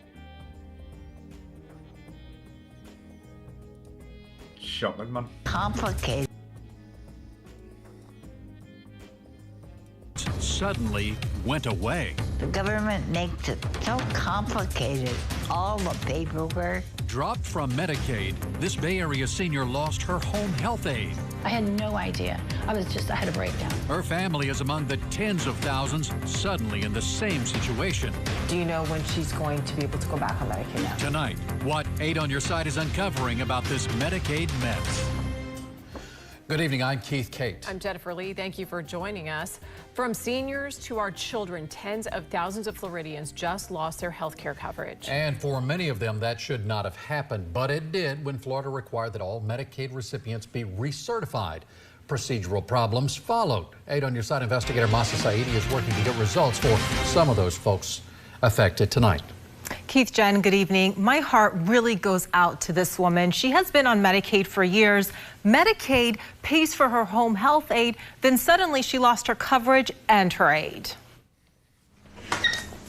Shocking, man. Complicated. Suddenly went away. The government makes it so complicated. All the paperwork. Dropped from Medicaid, this Bay Area senior lost her home health aid. I had no idea. I had a breakdown. Her family is among the tens of thousands suddenly in the same situation. Do you know when she's going to be able to go back on Medicaid now? Tonight, what 8 on Your Side is uncovering about this Medicaid mess. Good evening, I'm Keith Kate. I'm Jennifer Lee. Thank you for joining us. From seniors to our children, tens of thousands of Floridians just lost their health care coverage. And for many of them, that should not have happened, but it did when Florida required that all Medicaid recipients be recertified. Procedural problems followed. 8 on Your Side investigator Masa Saidi is working to get results for some of those folks affected tonight. Keith, Jen, good evening. My heart really goes out to this woman. She has been on Medicaid for years. Medicaid pays for her home health aid. Then suddenly she lost her coverage and her aid.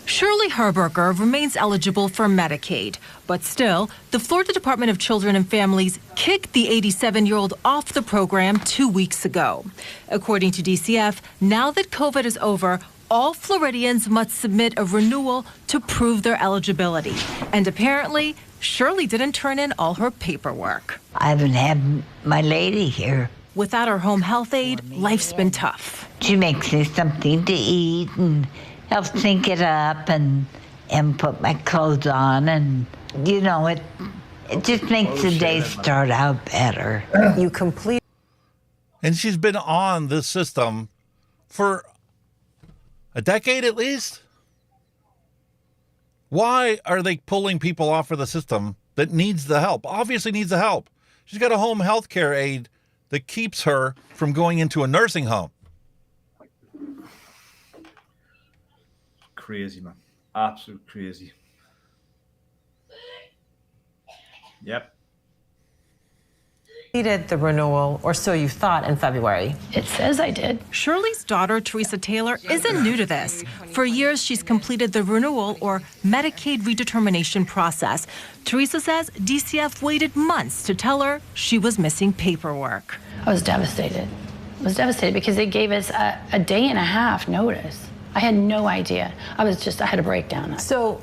Shirley Herberger remains eligible for Medicaid, but still, the Florida Department of Children and Families kicked the 87-year-old off the program 2 weeks ago. According to DCF, now that COVID is over, all Floridians must submit a renewal to prove their eligibility. And apparently, Shirley didn't turn in all her paperwork. I haven't had my lady here. Without her home health aid, life's been tough. She makes me something to eat and helps me get up and put my clothes on, and you know, it just makes the day start out better. You complete. And she's been on this system for a decade at least? Why are they pulling people off of the system that needs the help? Obviously needs the help. She's got a home health care aid that keeps her from going into a nursing home. Crazy, man. Absolute crazy. Yep. Completed the renewal, or so you thought, in February. It says I did. Shirley's daughter, Teresa Taylor, isn't new to this. For years, she's completed the renewal or Medicaid redetermination process. Teresa says DCF waited months to tell her she was missing paperwork. I was devastated. I was devastated because they gave us a day and a half notice. I had no idea. I had a breakdown. So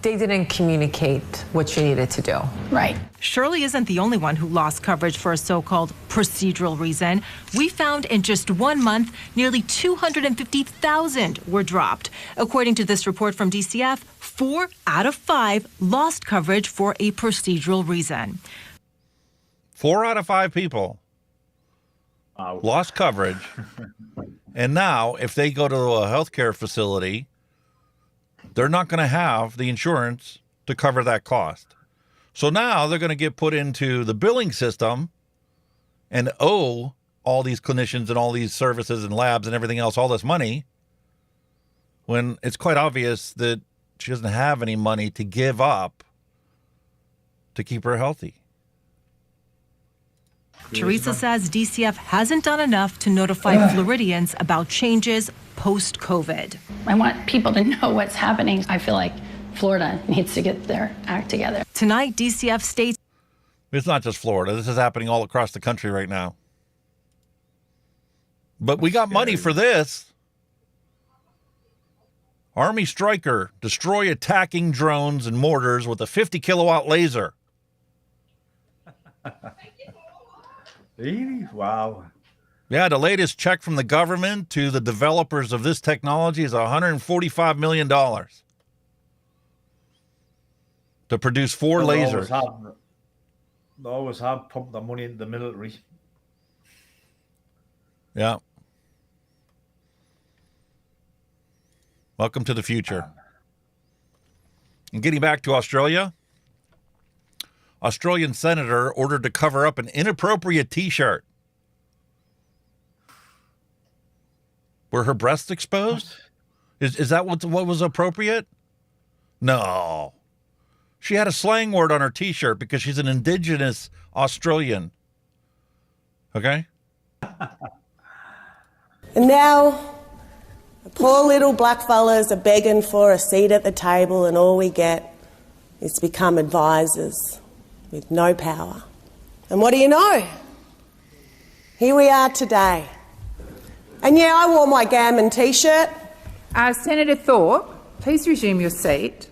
they didn't communicate what you needed to do. Right. Shirley isn't the only one who lost coverage for a so-called procedural reason. We found in just 1 month, nearly 250,000 were dropped. According to this report from DCF, 4 out of 5 lost coverage for a procedural reason. 4 out of 5 people lost coverage. And now, if they go to a healthcare facility, they're not going to have the insurance to cover that cost. So now they're going to get put into the billing system and owe all these clinicians and all these services and labs and everything else all this money, when it's quite obvious that she doesn't have any money to give up to keep her healthy. Teresa says DCF hasn't done enough to notify Floridians about changes post-COVID. I want people to know what's happening. I feel like Florida needs to get their act together. Tonight, DCF states it's not just Florida. This is happening all across the country right now. But we got money for this. Army Stryker, destroy attacking drones and mortars with a 50 kilowatt laser. Really? Wow. Yeah, the latest check from the government to the developers of this technology is $145 million to produce 4 lasers. They always have pumped the money into the military. Yeah. Welcome to the future. And getting back to Australia, Australian senator ordered to cover up an inappropriate T-shirt Were her breasts exposed? Is that what was appropriate? No. She had a slang word on her T-shirt because she's an Indigenous Australian. Okay? And now, the poor little blackfellas are begging for a seat at the table, and all we get is to become advisors with no power. And what do you know? Here we are today. And yeah, I wore my Gammin T-shirt. Senator Thorpe, please resume your seat.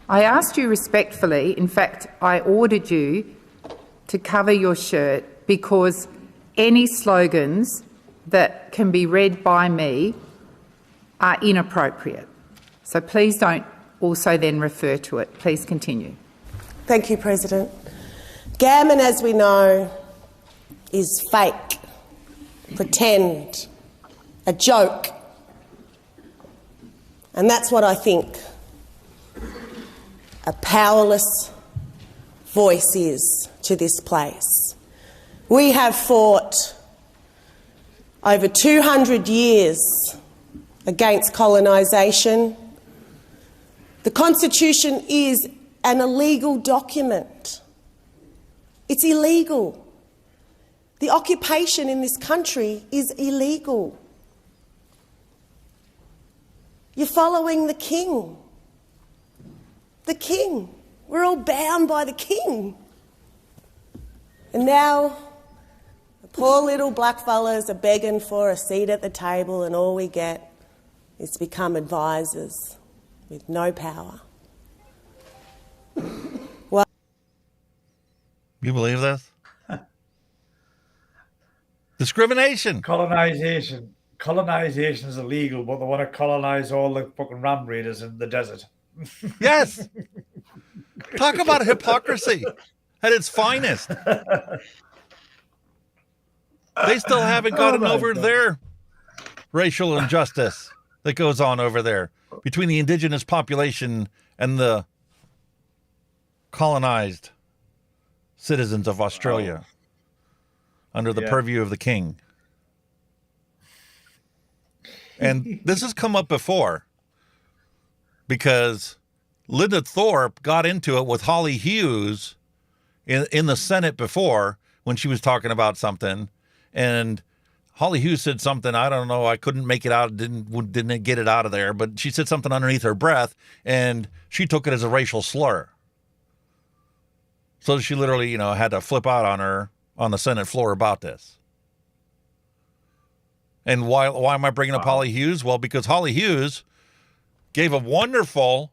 I asked you respectfully, in fact, I ordered you to cover your shirt because any slogans that can be read by me are inappropriate. So please don't also then refer to it. Please continue. Thank you, President. Gammin, as we know, is fake, pretend, a joke. And that's what I think a powerless voice is to this place. We have fought over 200 years against colonisation. The Constitution is an illegal document. It's illegal. The occupation in this country is illegal. You're following the king. The king. We're all bound by the king. And now, the poor little blackfellas are begging for a seat at the table, and all we get is to become advisors with no power. Well, you believe this? Discrimination. Colonization is illegal, but they want to colonize all the fucking ram raiders in the desert. Yes. Talk about hypocrisy at its finest. They still haven't gotten over their racial injustice that goes on over there between the indigenous population and the colonized citizens of Australia under the purview of the king. And this has come up before because Linda Thorpe got into it with Hollie Hughes in the Senate before when she was talking about something. And Hollie Hughes said something, I don't know, I couldn't make it out, didn't get it out of there, but she said something underneath her breath, and she took it as a racial slur. So she literally, had to flip out on her on the Senate floor about this. And why am I bringing up Hollie Hughes? Well, because Hollie Hughes gave a wonderful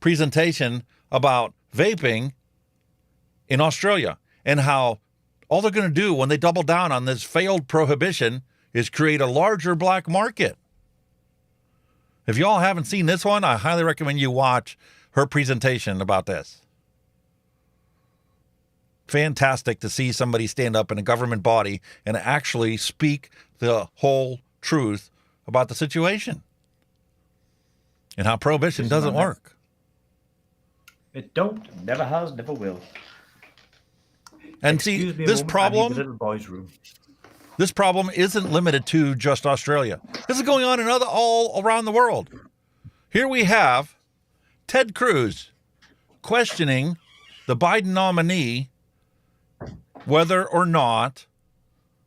presentation about vaping in Australia and how all they're going to do when they double down on this failed prohibition is create a larger black market. If y'all haven't seen this one, I highly recommend you watch her presentation about this. Fantastic to see somebody stand up in a government body and actually speak the whole truth about the situation and how prohibition doesn't work. It don't, never has, never will. And see, this problem, little boy's room. This problem isn't limited to just Australia. This is going on in all around the world. Here we have Ted Cruz questioning the Biden nominee whether or not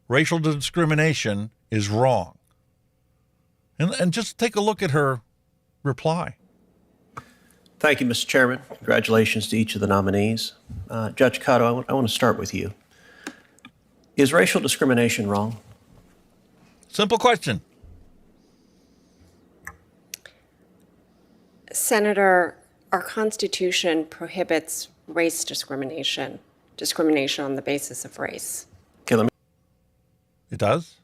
racial discrimination is wrong. And just take a look at her reply. Thank you, Mr. Chairman. Congratulations to each of the nominees. Judge Cotto, I want to start with you. Is racial discrimination wrong? Simple question. Senator, our Constitution prohibits race discrimination on the basis of race. Okay, It does?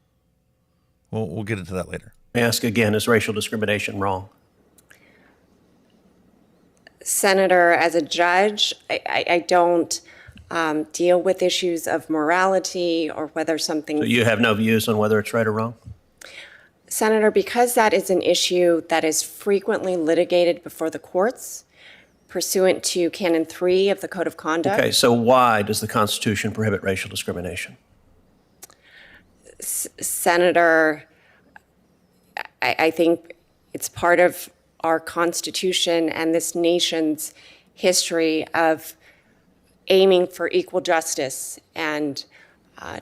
We'll get into that later. Let me ask again, is racial discrimination wrong? Senator, as a judge, I don't deal with issues of morality or whether something... So you have no views on whether it's right or wrong? Senator, because that is an issue that is frequently litigated before the courts, pursuant to Canon 3 of the Code of Conduct... Okay, so why does the Constitution prohibit racial discrimination? Senator, I think it's part of our Constitution and this nation's history of aiming for equal justice and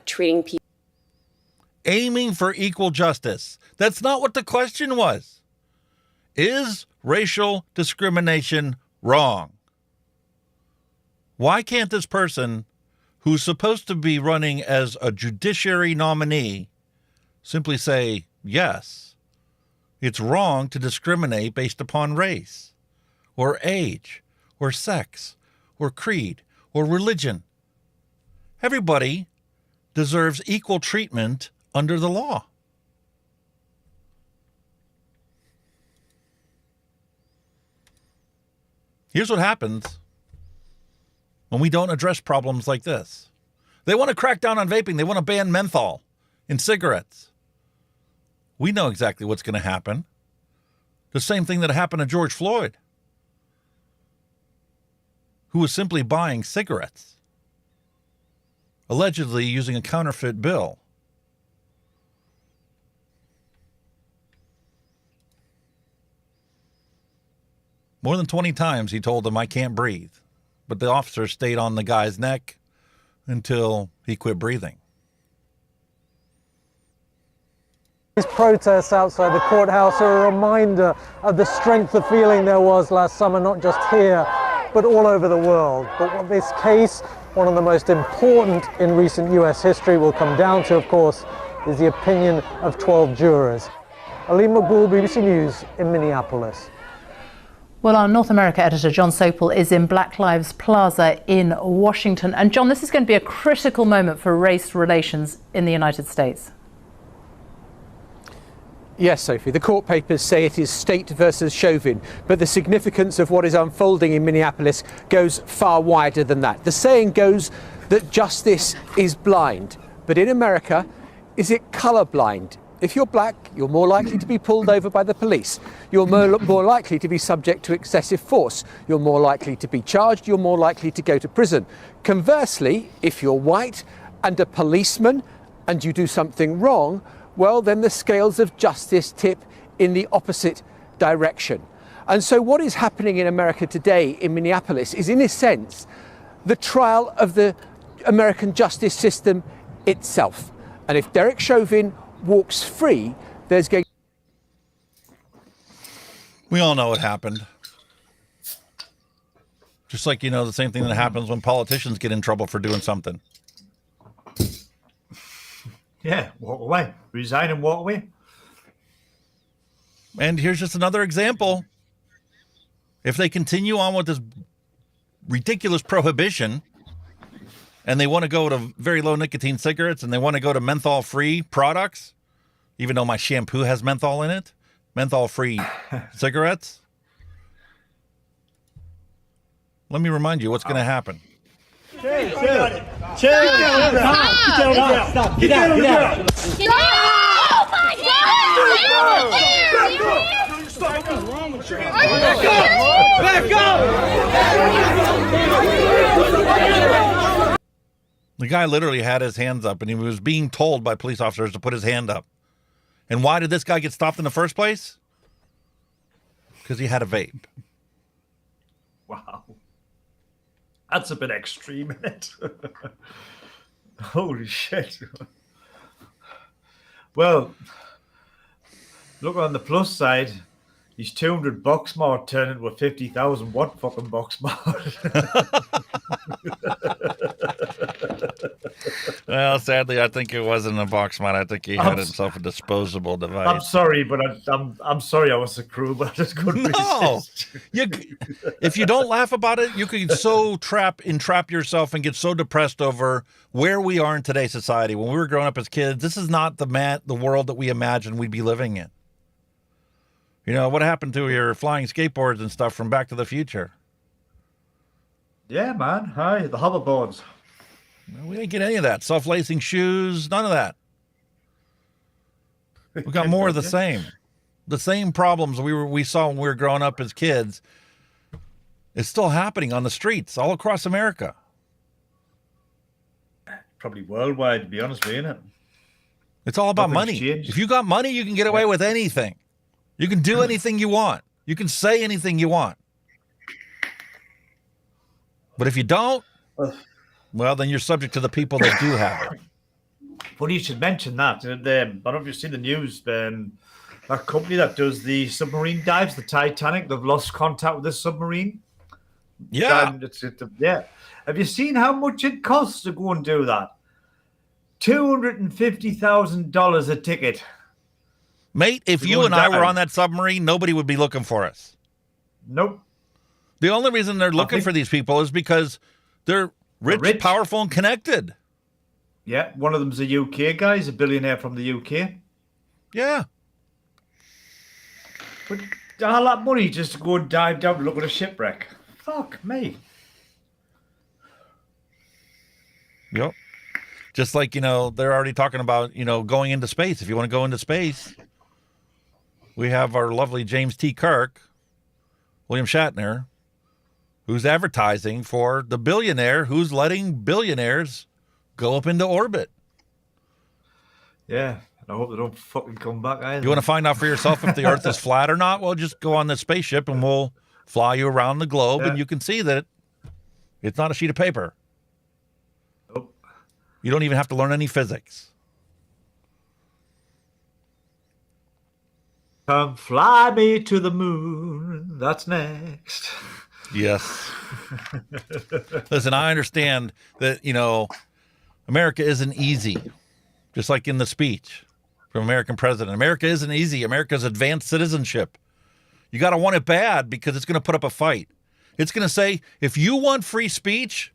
treating people. Aiming for equal justice. That's not what the question was. Is racial discrimination wrong? Why can't this person, who's supposed to be running as a judiciary nominee, simply say, yes, it's wrong to discriminate based upon race, or age, or sex, or creed, or religion? Everybody deserves equal treatment under the law. Here's what happens when we don't address problems like this. They want to crack down on vaping. They want to ban menthol in cigarettes. We know exactly what's going to happen. The same thing that happened to George Floyd, who was simply buying cigarettes, allegedly using a counterfeit bill. More than 20 times he told them, I can't breathe. But the officer stayed on the guy's neck until he quit breathing. These protests outside the courthouse are a reminder of the strength of feeling there was last summer, not just here, but all over the world. But what this case, one of the most important in recent US history, will come down to, of course, is the opinion of 12 jurors. Aline McBool, BBC News in Minneapolis. Well, our North America editor, John Sopel, is in Black Lives Plaza in Washington. And John, this is going to be a critical moment for race relations in the United States. Yes, Sophie, the court papers say it is state versus Chauvin, but the significance of what is unfolding in Minneapolis goes far wider than that. The saying goes that justice is blind, but in America, is it colourblind? If you're black, you're more likely to be pulled over by the police. You're more likely to be subject to excessive force. You're more likely to be charged. You're more likely to go to prison. Conversely, if you're white and a policeman and you do something wrong, well, then the scales of justice tip in the opposite direction. And so what is happening in America today in Minneapolis is, in a sense, the trial of the American justice system itself. And if Derek Chauvin walks free, there's going... We all know what happened. Just like, you know, the same thing that happens when politicians get in trouble for doing something. Yeah, walk away. Resign and walk away. And here's just another example. If they continue on with this ridiculous prohibition, and they want to go to very low nicotine cigarettes, and they want to go to menthol-free products, even though my shampoo has menthol in it, menthol-free cigarettes, let me remind you what's going to happen. Chill. Stop. Get down. Oh my God! The guy literally had his hands up, and he was being told by police officers to put his hand up. And why did this guy get stopped in the first place? Because he had a vape. Wow. That's a bit extreme, isn't it? Holy shit. Well, look on the plus side. His 200 box mod turned into a 50,000 watt fucking box mod. Well, sadly, I think it wasn't a box mod. I think he had himself a disposable device. I'm sorry, but I'm sorry I was so cruel, but I just couldn't resist. If you don't laugh about it, you could so entrap yourself and get so depressed over where we are in today's society. When we were growing up as kids, this is not the world that we imagined we'd be living in. You know, what happened to your flying skateboards and stuff from Back to the Future? Yeah, man. Hi, the hoverboards. We didn't get any of that. Self-lacing shoes, none of that. We got more of the same. The same problems we saw when we were growing up as kids is still happening on the streets all across America. Probably worldwide, to be honest with you, isn't it? It's all about money. Changed. If you got money, you can get away with anything. You can do anything you want. You can say anything you want. But if you don't, well, then you're subject to the people that do have it. Funny you should mention that. I don't know if you've seen the news. That company that does the submarine dives, the Titanic, they've lost contact with the submarine. Yeah. Yeah. Have you seen how much it costs to go and do that? $250,000 a ticket. Mate, if you and I were on that submarine, nobody would be looking for us. Nope. The only reason they're looking for these people is because they're rich, powerful, and connected. Yeah, one of them's a UK guy. He's a billionaire from the UK. Yeah. But all that money just to go and dive down and look at a shipwreck. Fuck me. Yep. Just like, they're already talking about, going into space. If you want to go into space, we have our lovely James T. Kirk, William Shatner, who's advertising for the billionaire who's letting billionaires go up into orbit. Yeah. I hope they don't fucking come back either. You want to find out for yourself if the Earth is flat or not? Well, just go on the spaceship and we'll fly you around the globe and you can see that it's not a sheet of paper. Nope. You don't even have to learn any physics. Come fly me to the moon. That's next. Yes. Listen, I understand that, America isn't easy. Just like in the speech from American president. America isn't easy. America's advanced citizenship. You got to want it bad because it's going to put up a fight. It's going to say, if you want free speech,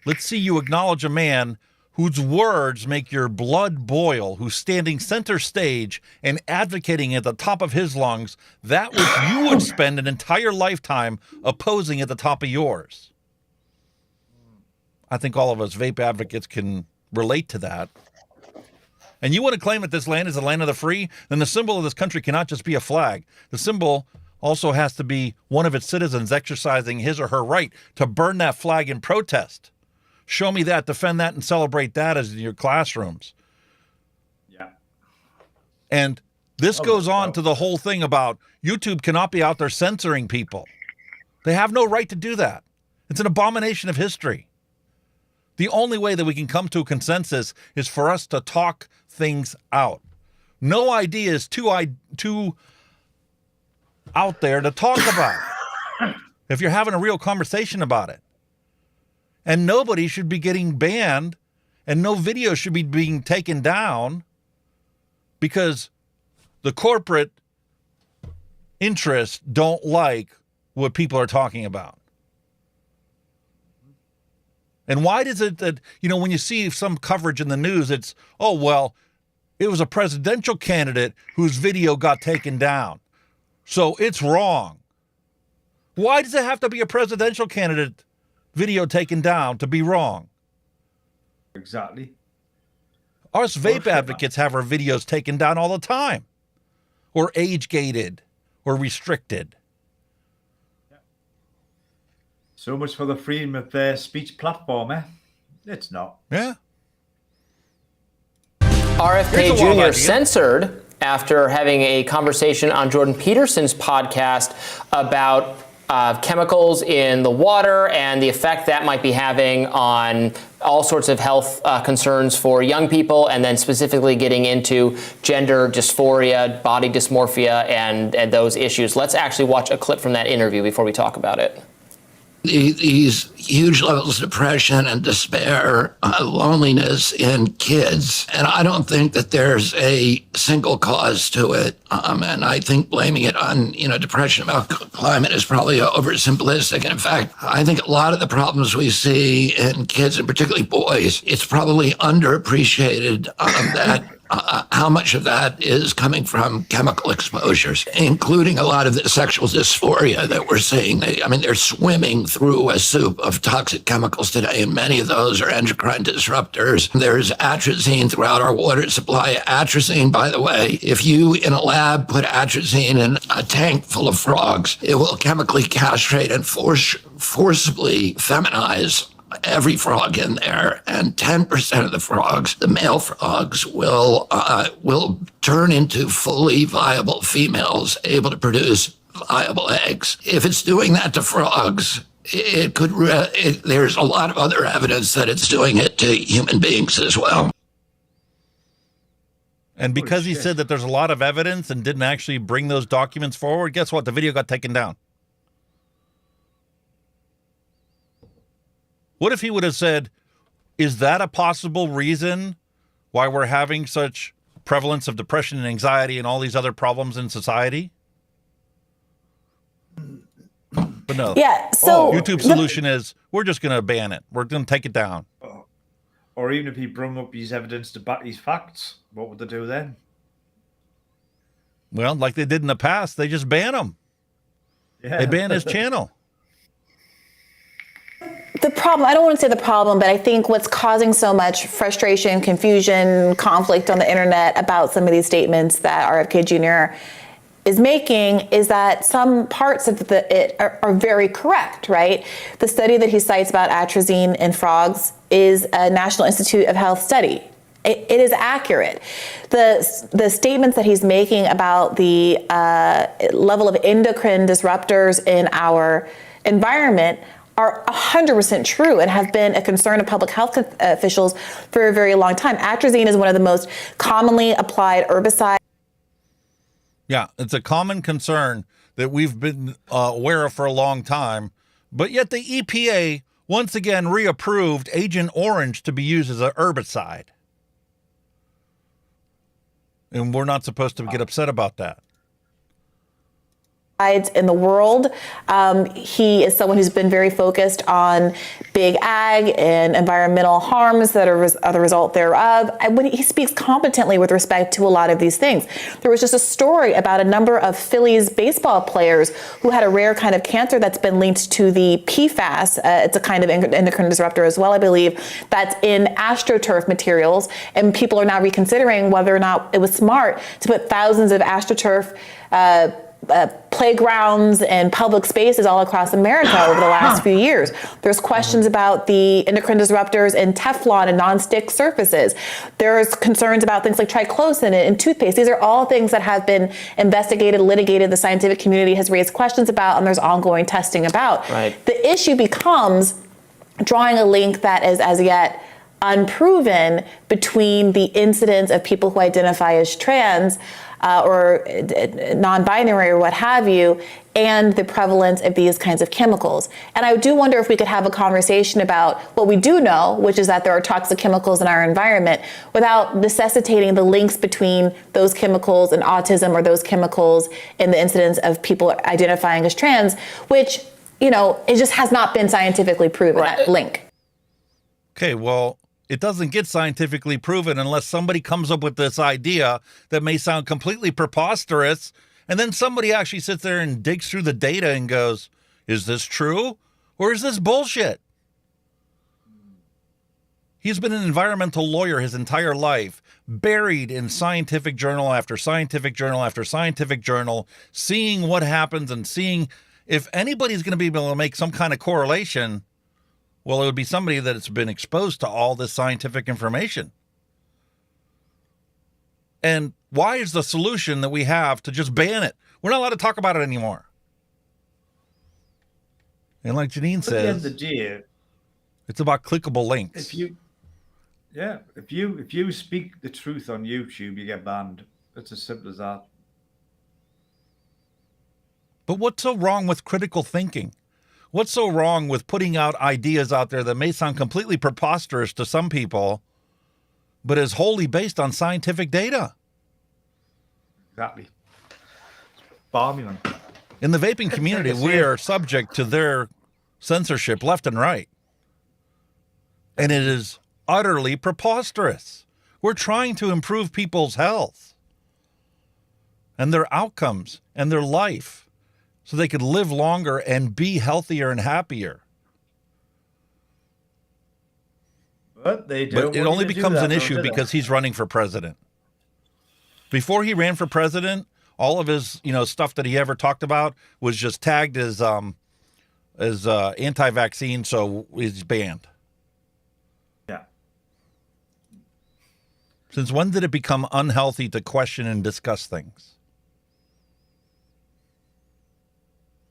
let's see you acknowledge a man whose words make your blood boil, who's standing center stage and advocating at the top of his lungs that which you would spend an entire lifetime opposing at the top of yours. I think all of us vape advocates can relate to that. And you want to claim that this land is the land of the free, then the symbol of this country cannot just be a flag. The symbol also has to be one of its citizens exercising his or her right to burn that flag in protest. Show me that, defend that, and celebrate that as in your classrooms. Yeah. And this goes on to the whole thing about YouTube cannot be out there censoring people. They have no right to do that. It's an abomination of history. The only way that we can come to a consensus is for us to talk things out. No idea is too out there to talk about if you're having a real conversation about it. And nobody should be getting banned and no video should be being taken down because the corporate interests don't like what people are talking about. And why does it that, when you see some coverage in the news, it's, oh, well, it was a presidential candidate whose video got taken down. So it's wrong. Why does it have to be a presidential candidate video taken down to be wrong? Exactly. Us vape advocates have our videos taken down all the time. Or age-gated or restricted. So much for the freedom of speech platform, eh? It's not. Yeah. RFK Jr. censored after having a conversation on Jordan Peterson's podcast about chemicals in the water and the effect that might be having on all sorts of health concerns for young people, and then specifically getting into gender dysphoria, body dysmorphia, and those issues. Let's actually watch a clip from that interview before we talk about it. These huge levels of depression and despair, loneliness in kids. And I don't think that there's a single cause to it. And I think blaming it on, depression about climate is probably oversimplistic. And in fact, I think a lot of the problems we see in kids, and particularly boys, it's probably underappreciated that how much of that is coming from chemical exposures, including a lot of the sexual dysphoria that we're seeing. They're swimming through a soup of toxic chemicals today, and many of those are endocrine disruptors. There's atrazine throughout our water supply. Atrazine, by the way, if you in a lab put atrazine in a tank full of frogs, it will chemically castrate and forcibly feminize every frog in there, and 10% of the frogs, the male frogs, will turn into fully viable females able to produce viable eggs. If it's doing that to frogs, it could. There's a lot of other evidence that it's doing it to human beings as well. And because he said that there's a lot of evidence and didn't actually bring those documents forward, guess what? The video got taken down. What if he would have said, is that a possible reason why we're having such prevalence of depression and anxiety and all these other problems in society? But no. Yeah, so YouTube's solution is we're just going to ban it. We're going to take it down. Or even if he brought up his evidence to back his facts, what would they do then? Well, like they did in the past, they just ban him. Yeah. They ban his channel. the problem, I don't want to say the problem, but I think what's causing so much frustration, confusion, conflict on the internet about some of these statements that RFK Jr. is making is that some parts of it are very correct, right? The study that he cites about atrazine in frogs is a National Institute of Health study. It is accurate. The statements that he's making about the level of endocrine disruptors in our environment are 100% true and have been a concern of public health officials for a very long time. Atrazine is one of the most commonly applied herbicides. Yeah, it's a common concern that we've been aware of for a long time, but yet the EPA once again reapproved Agent Orange to be used as a herbicide. And we're not supposed to get upset about that. In the world. He is someone who's been very focused on big ag and environmental harms that are the result thereof. When he speaks competently with respect to a lot of these things. There was just a story about a number of Phillies baseball players who had a rare kind of cancer that's been linked to the PFAS. It's a kind of endocrine disruptor as well, I believe, that's in AstroTurf materials. And people are now reconsidering whether or not it was smart to put thousands of AstroTurf playgrounds and public spaces all across America over the last few years. There's questions about the endocrine disruptors in Teflon and non-stick surfaces. There's concerns about things like triclosan and toothpaste. These are all things that have been investigated, litigated, the scientific community has raised questions about, and there's ongoing testing about. Right. The issue becomes drawing a link that is as yet unproven between the incidence of people who identify as trans or non-binary or what have you, and the prevalence of these kinds of chemicals. And I do wonder if we could have a conversation about what we do know, which is that there are toxic chemicals in our environment, without necessitating the links between those chemicals and autism or those chemicals and the incidence of people identifying as trans, which, you know, it just has not been scientifically proven, that link. Okay, well, it doesn't get scientifically proven unless somebody comes up with this idea that may sound completely preposterous, and then somebody actually sits there and digs through the data and goes, is this true or is this bullshit? He's been an environmental lawyer his entire life, buried in scientific journal after scientific journal after scientific journal, seeing what happens and seeing if anybody's going to be able to make some kind of correlation. Well, it would be somebody that's been exposed to all this scientific information. And why is the solution that we have to just ban it? We're not allowed to talk about it anymore. And like Janine says, at the end of the day, it's about clickable links. If you speak the truth on YouTube, you get banned. It's as simple as that. But what's so wrong with critical thinking? What's so wrong with putting out ideas out there that may sound completely preposterous to some people, but is wholly based on scientific data? Exactly. Balmy one. In the vaping community, we are subject to their censorship left and right. And it is utterly preposterous. We're trying to improve people's health and their outcomes and their life, so they could live longer and be healthier and happier. But they don't. But it only becomes an issue because he's running for president. Before he ran for president, all of his, stuff that he ever talked about was just tagged as anti-vaccine, so he's banned. Since when did it become unhealthy to question and discuss things?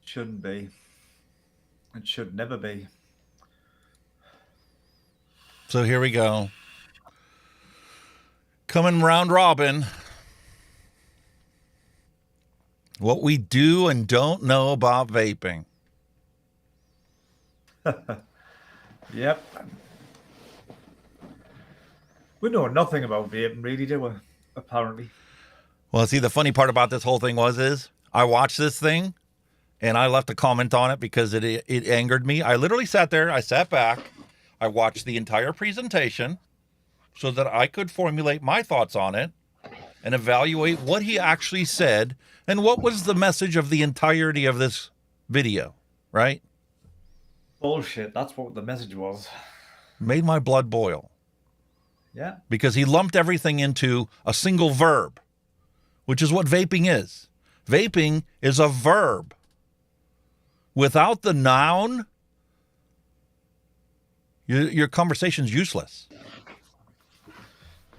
Shouldn't be. It should never be. So here we go. Coming round robin. What we do and don't know about vaping. Yep. We know nothing about vaping, really, do we? Apparently. Well, see, the funny part about this whole thing is I watched this thing and I left a comment on it because it angered me. I literally sat there, I sat back, I watched the entire presentation so that I could formulate my thoughts on it and evaluate what he actually said and what was the message of the entirety of this video, right? Bullshit. That's what the message was. Made my blood boil. Yeah. Because he lumped everything into a single verb, which is what vaping is. Vaping is a verb. Without the noun, your conversation's useless.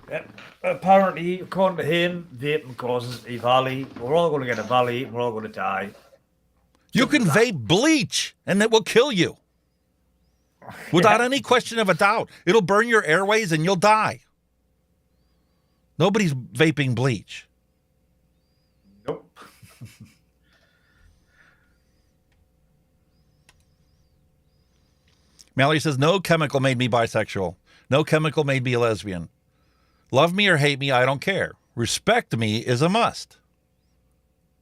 Yep. Apparently, according to him, vaping causes a valley. We're all going to get a valley. We're all going to die. You can vape bleach and it will kill you. Without any question of a doubt. It'll burn your airways and you'll die. Nobody's vaping bleach. Nope. Mallory says, no chemical made me bisexual. No chemical made me a lesbian. Love me or hate me, I don't care. Respect me is a must.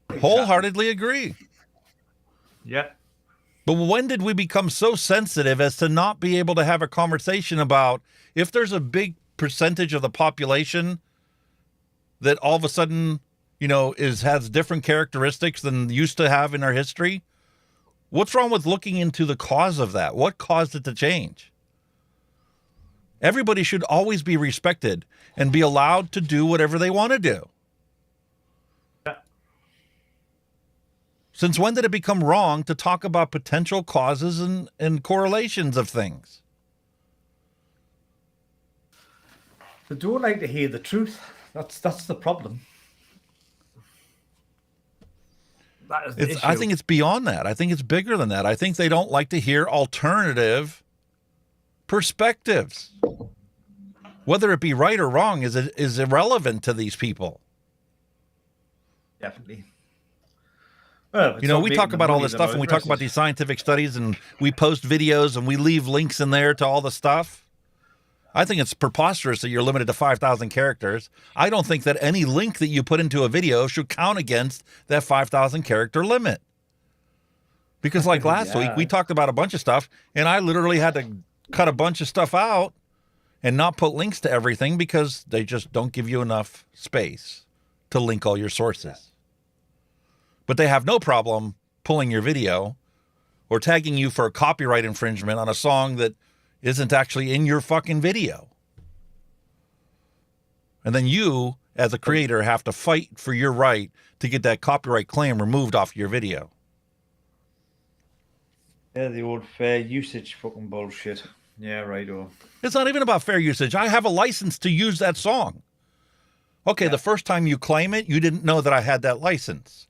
Exactly. Wholeheartedly agree. Yeah. But when did we become so sensitive as to not be able to have a conversation about if there's a big percentage of the population that all of a sudden, has different characteristics than used to have in our history? What's wrong with looking into the cause of that? What caused it to change? Everybody should always be respected and be allowed to do whatever they want to do. Since when did it become wrong to talk about potential causes and correlations of things? They don't like to hear the truth. That's the problem. That is the issue. I think it's beyond that. I think it's bigger than that. I think they don't like to hear alternative perspectives. Whether it be right or wrong is irrelevant to these people. Definitely. We talk about all this stuff and we talk about these scientific studies and we post videos and we leave links in there to all the stuff. I think it's preposterous that you're limited to 5,000 characters. I don't think that any link that you put into a video should count against that 5,000 character limit. Because like last week, we talked about a bunch of stuff and I literally had to cut a bunch of stuff out and not put links to everything because they just don't give you enough space to link all your sources. But they have no problem pulling your video or tagging you for a copyright infringement on a song that isn't actually in your fucking video. And then you, as a creator, have to fight for your right to get that copyright claim removed off your video. Yeah, the old fair usage fucking bullshit. Yeah, right. It's not even about fair usage. I have a license to use that song. Okay, the first time you claim it, you didn't know that I had that license.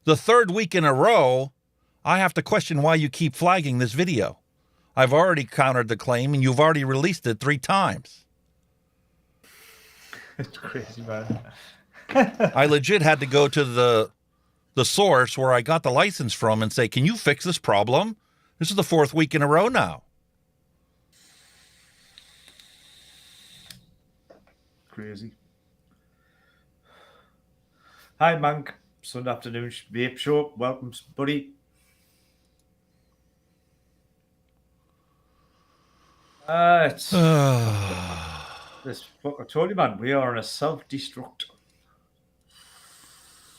The third week in a row, I have to question why you keep flagging this video. I've already countered the claim and you've already released it 3 times. It's crazy, man. I legit had to go to the source where I got the license from and say, can you fix this problem? This is the 4th week in a row now. Crazy. Hi, Monk. Sunday afternoon vape show. Welcome, buddy. It's this fuck. I told you, man. We are in a self-destruct.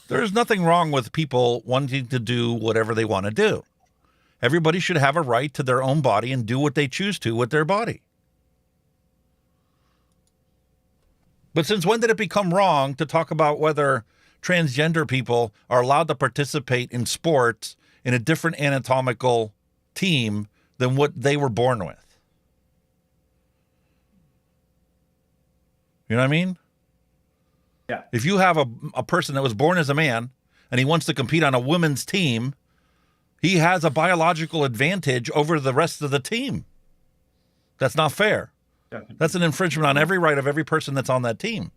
There's nothing wrong with people wanting to do whatever they want to do. Everybody should have a right to their own body and do what they choose to with their body. But since when did it become wrong to talk about whether transgender people are allowed to participate in sports in a different anatomical team than what they were born with? You know what I mean? Yeah. If you have a person that was born as a man and he wants to compete on a women's team, he has a biological advantage over the rest of the team. That's not fair. Definitely. That's an infringement on every right of every person that's on that team.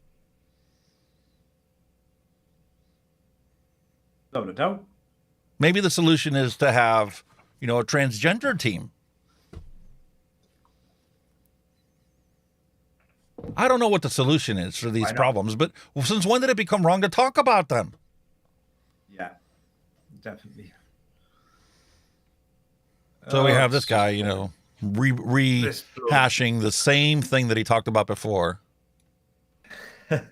No doubt. Maybe the solution is to have, a transgender team. I don't know what the solution is for these problems, but since when did it become wrong to talk about them? Yeah, definitely. So we have this guy, rehashing the same thing that he talked about before. And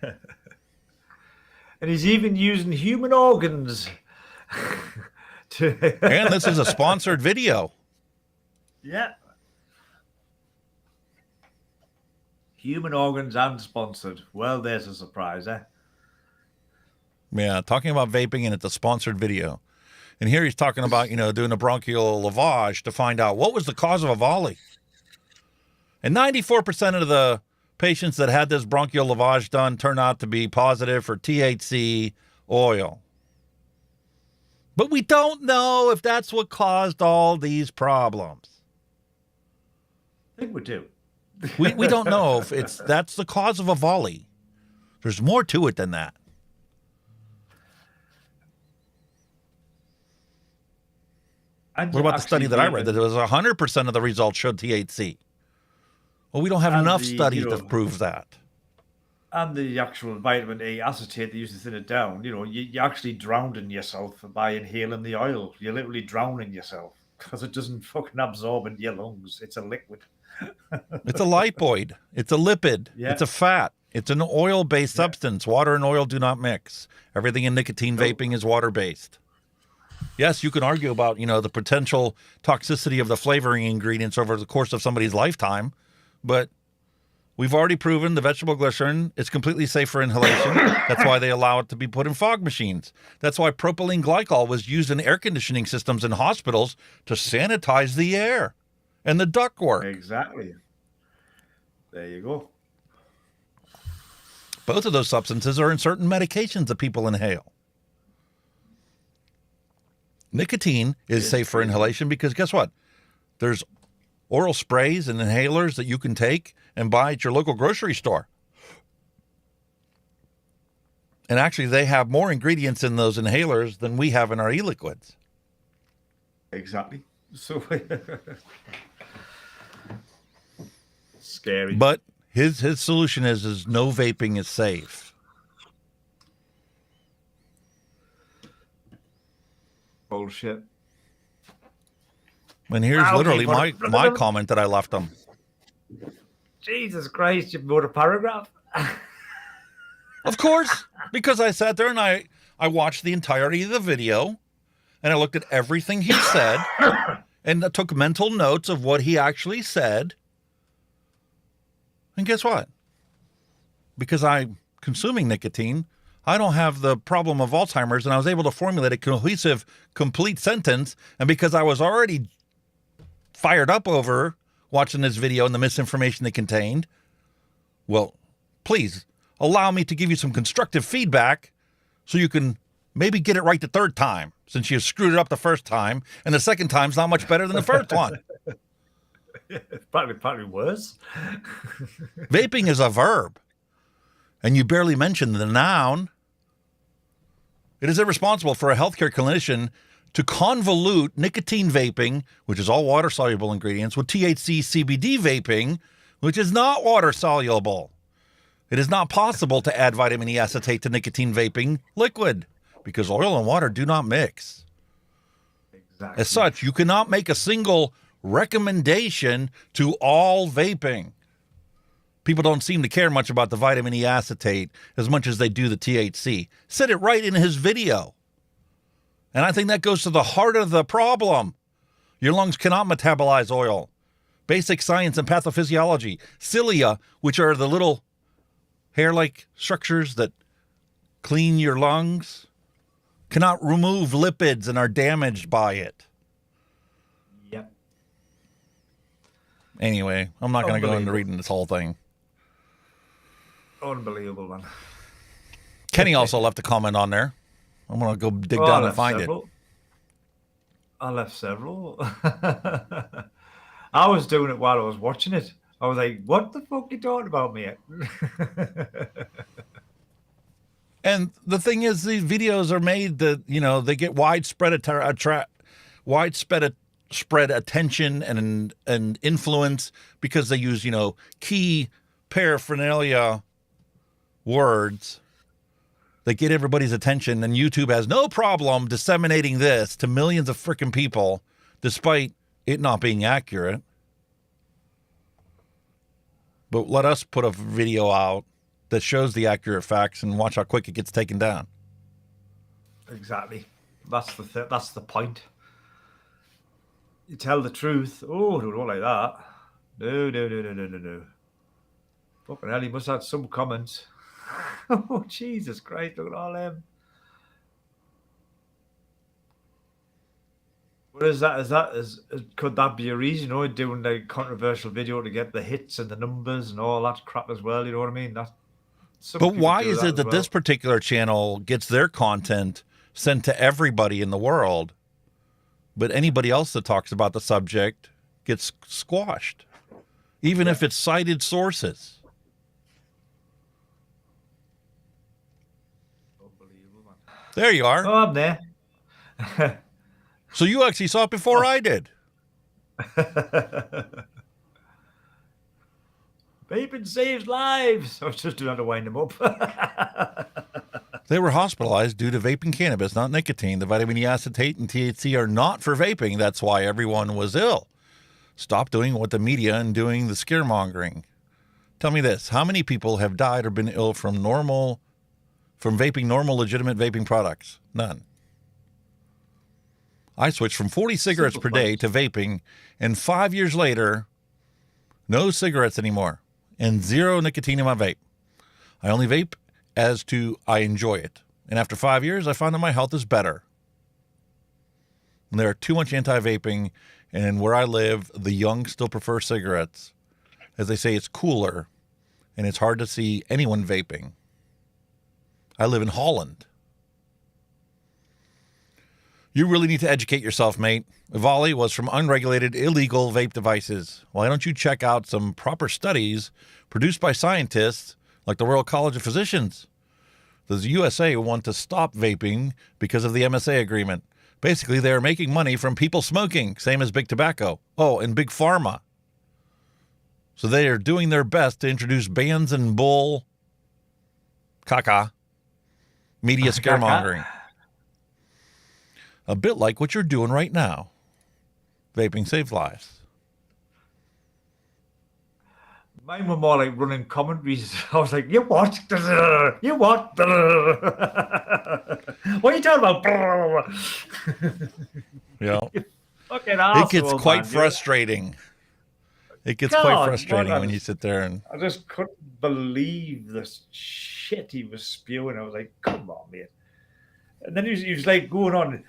he's even using human organs. And this is a sponsored video. Yeah. Human organs and sponsored. Well, there's a surprise, eh? Yeah, talking about vaping, and it's a sponsored video. And here he's talking about, doing a bronchial lavage to find out what was the cause of a volley. And 94% of the patients that had this bronchial lavage done turned out to be positive for THC oil. But we don't know if that's what caused all these problems. I think we do. We don't know if that's the cause of a volley. There's more to it than that. What about the study that I read that it was 100% of the results showed THC? Well, we don't have enough studies to prove that. And the actual vitamin A acetate they use to thin it down, you're actually drowning yourself by inhaling the oil. You're literally drowning yourself because it doesn't fucking absorb into your lungs. It's a liquid. It's a lipoid. It's a lipid. Yeah. It's a fat. It's an oil-based substance. Water and oil do not mix. Everything in nicotine vaping is water-based. Yes, you can argue about, the potential toxicity of the flavoring ingredients over the course of somebody's lifetime, but we've already proven the vegetable glycerin is completely safe for inhalation. That's why they allow it to be put in fog machines. That's why propylene glycol was used in air conditioning systems in hospitals to sanitize the air and the ductwork. Exactly. There you go. Both of those substances are in certain medications that people inhale. Nicotine is safe for inhalation because guess what? There's oral sprays and inhalers that you can take and buy at your local grocery store. And actually, they have more ingredients in those inhalers than we have in our e-liquids. Exactly. So scary. But his solution is no vaping is safe. Bullshit. And here's literally my comment that I left him. Jesus Christ, you wrote a paragraph. Of course, because I sat there and I watched the entirety of the video and I looked at everything he said and I took mental notes of what he actually said. And guess what? Because I'm consuming nicotine, I don't have the problem of Alzheimer's, and I was able to formulate a cohesive, complete sentence. And because I was already fired up over watching this video and the misinformation it contained, well, please allow me to give you some constructive feedback so you can maybe get it right the third time, since you screwed it up the first time, and the second time's not much better than the first one. Probably worse. Vaping is a verb, and you barely mentioned the noun. It is irresponsible for a healthcare clinician to convolute nicotine vaping, which is all water-soluble ingredients, with THC CBD vaping, which is not water-soluble. It is not possible to add vitamin E acetate to nicotine vaping liquid because oil and water do not mix. Exactly. As such, you cannot make a single recommendation to all vaping. People don't seem to care much about the vitamin E acetate as much as they do the THC. Said it right in his video. And I think that goes to the heart of the problem. Your lungs cannot metabolize oil. Basic science and pathophysiology. Cilia, which are the little hair-like structures that clean your lungs, cannot remove lipids and are damaged by it. Yep. Anyway, I'm not going to go into reading this whole thing. Unbelievable, man. Kenny also left a comment on there. I'm going to go dig down and find it. I left several. I was doing it while I was watching it. I was like, what the fuck are you talking about, mate? And the thing is, these videos are made that, you know, they get widespread attention and influence because they use, you know, key paraphernalia words that get everybody's attention. And YouTube has no problem disseminating this to millions of freaking people, despite it not being accurate. But let us put a video out that shows the accurate facts and watch how quick it gets taken down. Exactly. That's the point. You tell the truth. Oh, don't like that. No. Fucking hell, he must have had some comments. Oh, Jesus Christ, look at all them. What is that? Could that be a reason, you know, doing a controversial video to get the hits and the numbers and all that crap as well, you know what I mean? But why is it that this particular channel gets their content sent to everybody in the world, but anybody else that talks about the subject gets squashed, even if it's cited sources? There you are. Oh, I'm there. So you actually saw it before I did. Vaping saves lives. I was just trying to wind them up. They were hospitalized due to vaping cannabis, not nicotine. The vitamin E acetate and THC are not for vaping. That's why everyone was ill. Stop doing what the media and doing the scaremongering. Tell me this. How many people have died or been ill from vaping normal, legitimate vaping products? None. I switched from 40 cigarettes per day to vaping, and 5 years later, no cigarettes anymore, and zero nicotine in my vape. I only vape as to I enjoy it. And after 5 years, I found that my health is better. And there are too much anti-vaping, and where I live, the young still prefer cigarettes. As they say, it's cooler, and it's hard to see anyone vaping. I live in Holland. You really need to educate yourself, mate. Hollie was from unregulated, illegal vape devices. Why don't you check out some proper studies produced by scientists like the Royal College of Physicians? Does the USA want to stop vaping because of the MSA agreement? Basically, they are making money from people smoking, same as big tobacco. Oh, and big pharma. So they are doing their best to introduce bans and bull caca media scaremongering. A bit like what you're doing right now. Vaping saves lives. Mine were more like running commentaries. I was like, you what? You what? What are you talking about? Yeah. Fucking it gets arsehole, quite man, frustrating. It gets God, quite frustrating man, when you sit there and... I just couldn't believe the shit he was spewing. I was like, come on, mate. And then he was like going on,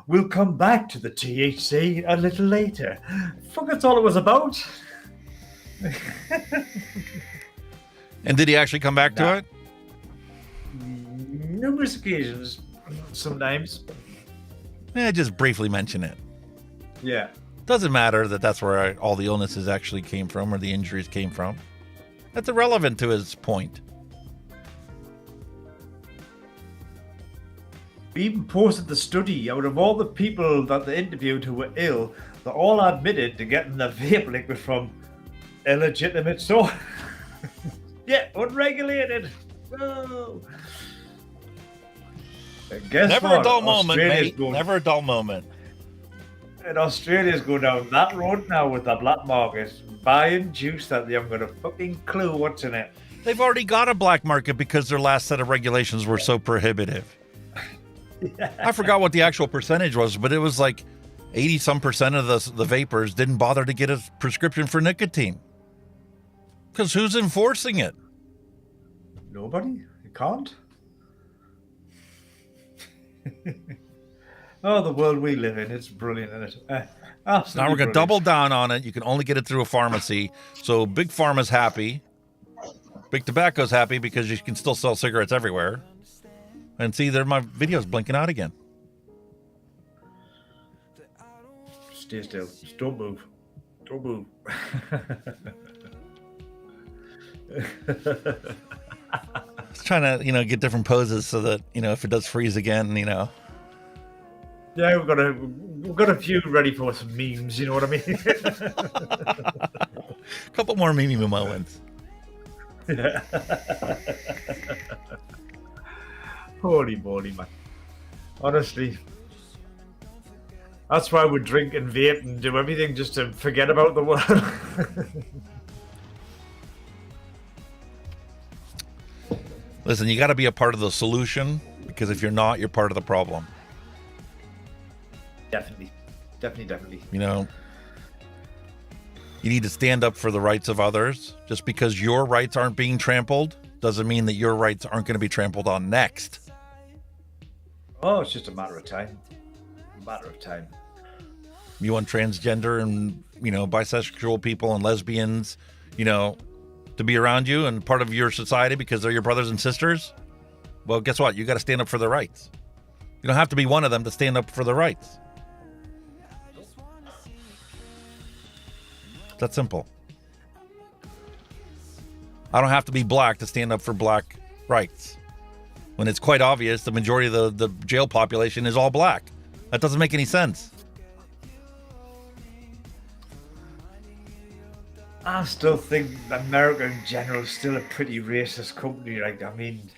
we'll come back to the THC a little later. Fuck, that's all it was about. And did he actually come back to it? Numerous occasions, sometimes. Just briefly mention it. Yeah. Doesn't matter that that's where all the illnesses actually came from or the injuries came from. That's irrelevant to his point. We even posted the study. Out of all the people that they interviewed who were ill, they all admitted to getting the vape liquid from illegitimate source. Yeah, unregulated. No. Guess Never what? a dull moment, Australia's mate. Never a dull moment. And Australia's going down that road now with the black market, buying juice that they haven't got a fucking clue what's in it. They've already got a black market because their last set of regulations were so prohibitive. Yeah. I forgot what the actual percentage was, but it was like 80-some% of the vapors didn't bother to get a prescription for nicotine. Because who's enforcing it? Nobody. You can't. Oh, the world we live in. It's brilliant, isn't it? Now we're going to double down on it. You can only get it through a pharmacy. So Big Pharma's happy. Big Tobacco's happy because you can still sell cigarettes everywhere. And see, there my video's blinking out again. Stay still. Just don't move. Don't move. Just trying to, get different poses so that, if it does freeze again, Yeah, we've got a few ready for some memes, you know what I mean? A couple more meme moments. Yeah. Holy moly, man. Honestly. That's why we drink and vape and do everything just to forget about the world. Listen, you got to be a part of the solution, because if you're not, you're part of the problem. Definitely. Definitely. You need to stand up for the rights of others. Just because your rights aren't being trampled doesn't mean that your rights aren't going to be trampled on next. Oh, it's just a matter of time. A matter of time. You want transgender and, bisexual people and lesbians, to be around you and part of your society because they're your brothers and sisters? Well, guess what? You got to stand up for their rights. You don't have to be one of them to stand up for their rights. That's simple. I don't have to be black to stand up for black rights. When it's quite obvious the majority of the jail population is all black. That doesn't make any sense. I still think America in general is still a pretty racist country. Like, I mean,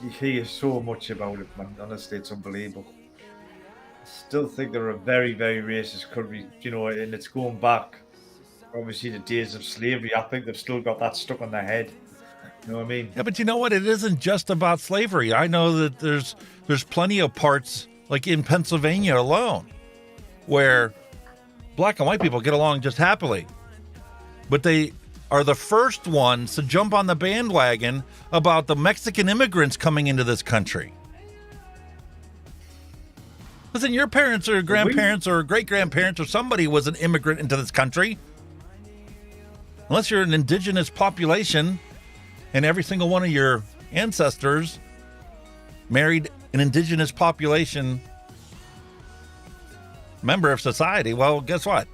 you hear so much about it, man. Honestly, it's unbelievable. I still think they're a very, very racist country, and it's going back, obviously, the days of slavery. I think they've still got that stuck on their head. You know what I mean? Yeah, but you know what? It isn't just about slavery. I know that there's plenty of parts, like in Pennsylvania alone, where black and white people get along just happily. But they are the first ones to jump on the bandwagon about the Mexican immigrants coming into this country. Listen, your parents or grandparents or great-grandparents or somebody was an immigrant into this country. Unless you're an indigenous population and every single one of your ancestors married an indigenous population member of society, well, guess what?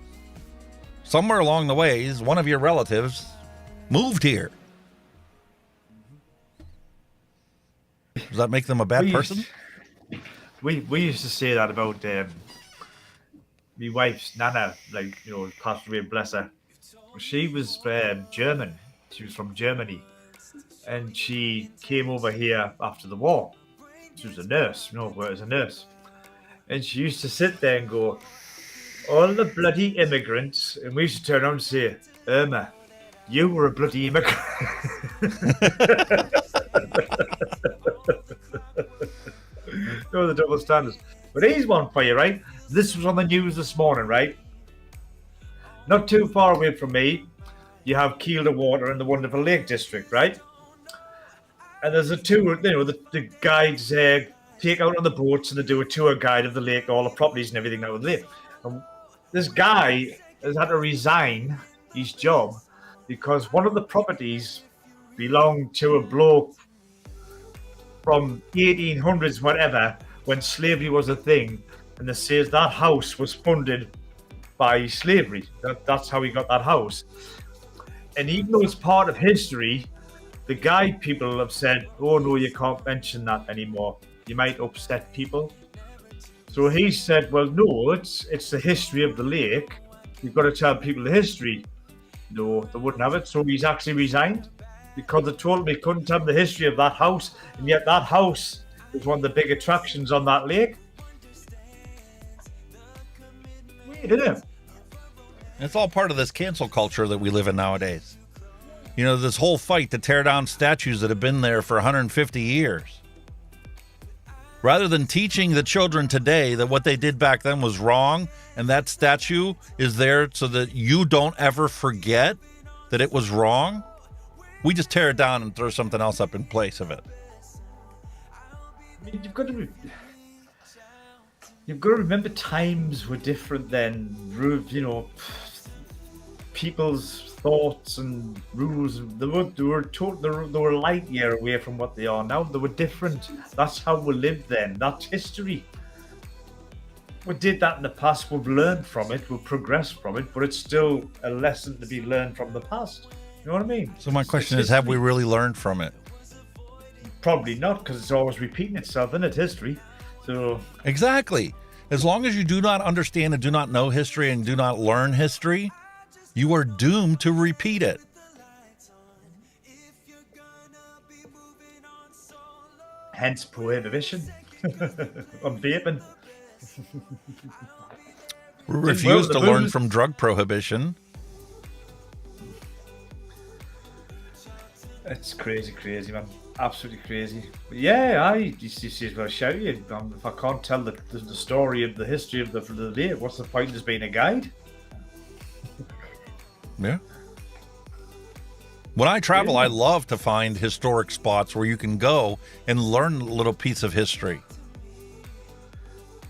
Somewhere along the ways, one of your relatives moved here. Does that make them a bad person? We used to say that about my wife's nana, passed away, bless her. She was German. She was from Germany. And she came over here after the war. She was a nurse, worked as a nurse. And she used to sit there and go, all the bloody immigrants, and we used to turn around and say, Irma, you were a bloody immigrant. The double standards. But here's one for you, right? This was on the news this morning, right? Not too far away from me, you have Kielder Water in the wonderful Lake District, right? And there's a tour, the guides take out on the boats and they do a tour guide of the lake, all the properties and everything out of the lake. And this guy has had to resign his job because one of the properties belonged to a bloke from 1800s, whatever, when slavery was a thing. And they says that house was funded by slavery. That's how he got that house. And even though it's part of history, the guide people have said, oh no, you can't mention that anymore. You might upset people. So he said, well, no, it's the history of the lake. You've got to tell people the history. No, they wouldn't have it. So he's actually resigned because they told him he couldn't have the history of that house. And yet that house is one of the big attractions on that lake. Weird, isn't it? It's all part of this cancel culture that we live in nowadays. This whole fight to tear down statues that have been there for 150 years. Rather than teaching the children today that what they did back then was wrong, and that statue is there so that you don't ever forget that it was wrong, we just tear it down and throw something else up in place of it. You've got to remember times were different then. people's thoughts and rules. They were light year away from what they are now. They were different. That's how we lived then. That's history. We did that in the past. We've learned from it. We've progressed from it. But it's still a lesson to be learned from the past. You know what I mean? So my question is, have we really learned from it? Probably not, because it's always repeating itself, isn't it? History. So exactly. As long as you do not understand and do not know history and do not learn history, you are doomed to repeat it. Hence prohibition on vaping. We refuse to learn from drug prohibition. It's crazy, man. Absolutely crazy. But yeah, you see as well shout you. If I can't tell the story of the history of the vape, what's the point in just being a guide? Yeah. When I travel, I love to find historic spots where you can go and learn a little piece of history.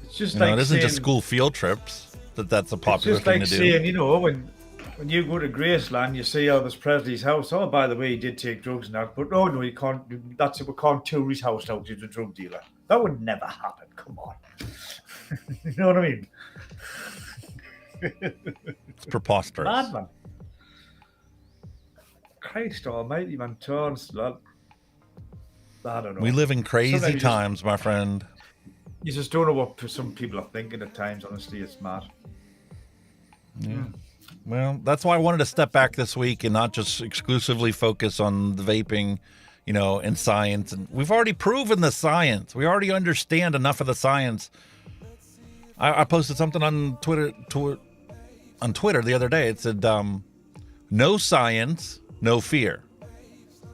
It's just it like isn't saying, just school field trips that's a popular it's just thing like to do. saying, you know, when you go to Graceland, you see Elvis Presley's house. Oh, by the way, he did take drugs and that, but no, you can't. That's it. We can't tour his house now because he's a drug dealer. That would never happen. Come on. You know what I mean? It's preposterous. Madman. Christ almighty, man. Turns, I don't know. We live in crazy Sometimes times, my friend. You just don't know what some people are thinking at times. Honestly, it's mad. Yeah. Well, that's why I wanted to step back this week and not just exclusively focus on the vaping, and science. And we've already proven the science. We already understand enough of the science. I posted something on Twitter the other day. It said, no science, no fear.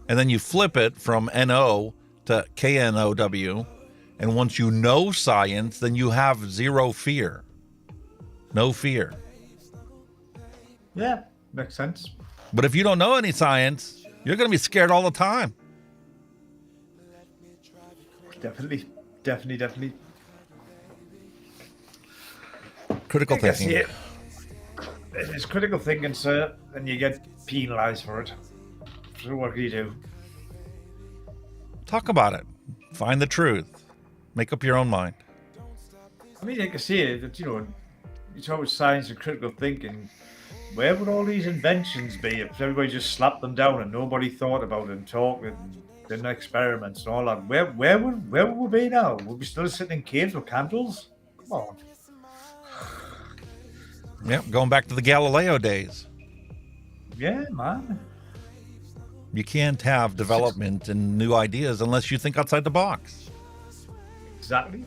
And then you flip it from NO to KNOW. And once you know science, then you have zero fear. No fear. Yeah, makes sense. But if you don't know any science, you're going to be scared all the time. Definitely. Critical thinking. It's critical thinking, sir, and you get penalised for it. So what do you do? Talk about it. Find the truth. Make up your own mind. I mean, like I say, that it's always science and critical thinking. Where would all these inventions be if everybody just slapped them down and nobody thought about it and talked and did experiments and all that? Where would we be now? Would we still sitting in caves with candles? Come on. Yep, going back to the Galileo days. Yeah, man. You can't have development and new ideas unless you think outside the box. Exactly.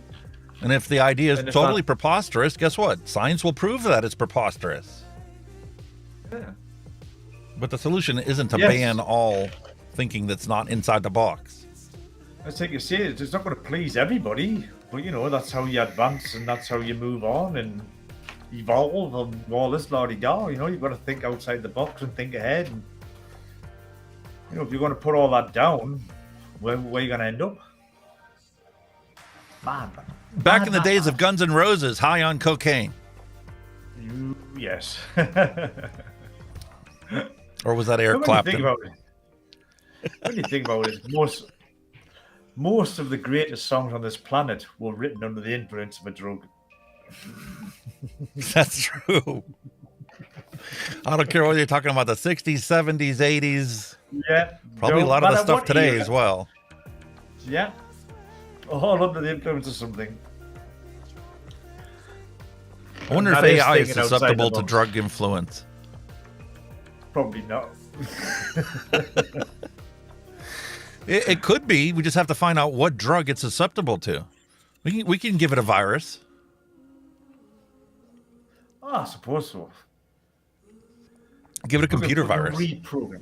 And if the idea is totally preposterous, guess what? Science will prove that it's preposterous. Yeah. But the solution isn't to ban all thinking that's not inside the box. I think you say it's not going to please everybody, but that's how you advance and that's how you move on and evolve and all this la-di-da. You've got to think outside the box and think ahead. And, if you're going to put all that down, where are you going to end up? Man. Back in the days of Guns N' Roses, high on cocaine. Yes. Or was that Eric Clapton? When you think about it, most of the greatest songs on this planet were written under the influence of a drug. That's true. I don't care whether you're talking about the 60s, 70s, 80s. Yeah. Probably a lot of the stuff today as well. Yeah. All under the influence of something. I wonder if AI is susceptible to drug influence. Probably not. It could be. We just have to find out what drug it's susceptible to. We can give it a virus. Oh, I suppose so. Give it a computer virus. Reprogram.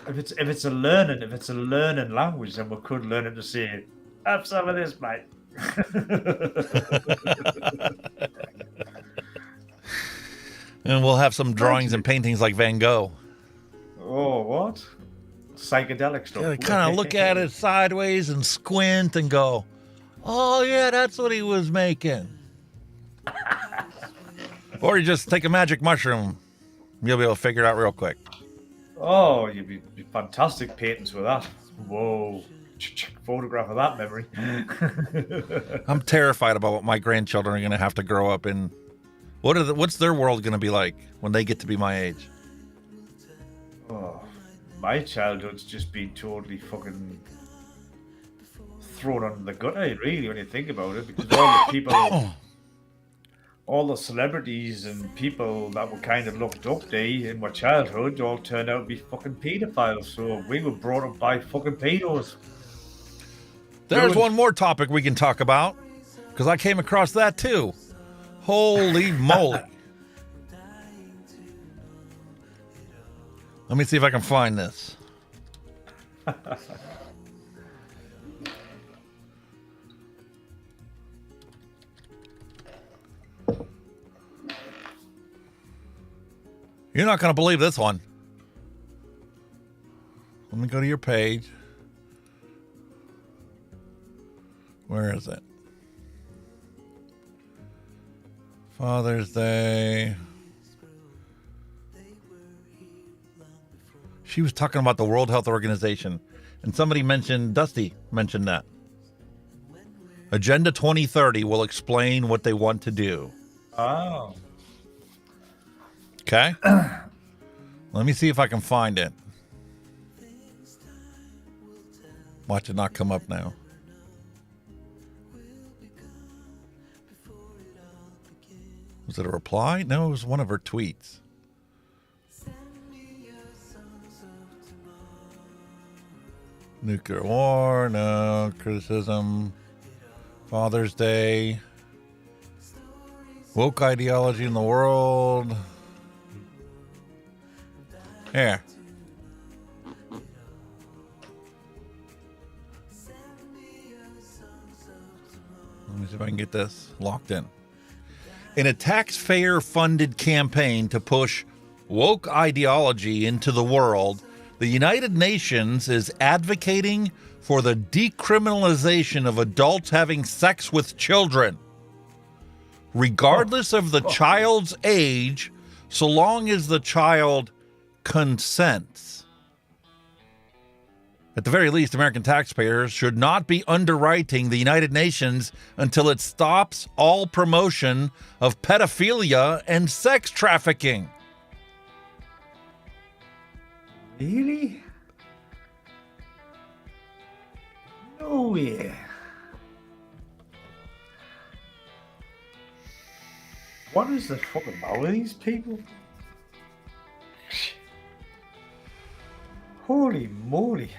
If it's a learning language, then we could learn it to say, "Have some of this, mate." And we'll have some drawings and paintings like Van Gogh. Oh, what? Psychedelic stuff. Yeah, kind of look at it sideways and squint and go, "Oh yeah, that's what he was making." Or you just take a magic mushroom, You'll be able to figure it out real quick. Oh, you'd be fantastic patents with that. Whoa. Photograph of that memory. I'm terrified about what my grandchildren are going to have to grow up in. What's their world going to be like when they get to be my age? Oh, my childhood's just been totally fucking thrown under the gutter, really, when you think about it, because all the people, all the celebrities and people that were kind of looked up to in my childhood all turned out to be fucking pedophiles. So we were brought up by fucking pedos. There's one more topic we can talk about, because I came across that too. Holy moly. Let me see if I can find this. You're not going to believe this one. Let me go to your page. Where is it? Father's Day. She was talking about the World Health Organization, and somebody mentioned, Dusty mentioned that. Agenda 2030 will explain what they want to do. Oh. Okay. Let me see if I can find it. Watch it not come up now. Was it a reply? No, it was one of her tweets. Nuclear war, no. Criticism. Father's Day. Woke ideology in the world. Here. Let me see if I can get this locked in. In a taxpayer-funded campaign to push woke ideology into the world, the United Nations is advocating for the decriminalization of adults having sex with children, regardless of the child's age, so long as the child consents. At the very least, American taxpayers should not be underwriting the United Nations until it stops all promotion of pedophilia and sex trafficking. Really? No way. What is the fucking matter with these people? Holy moly.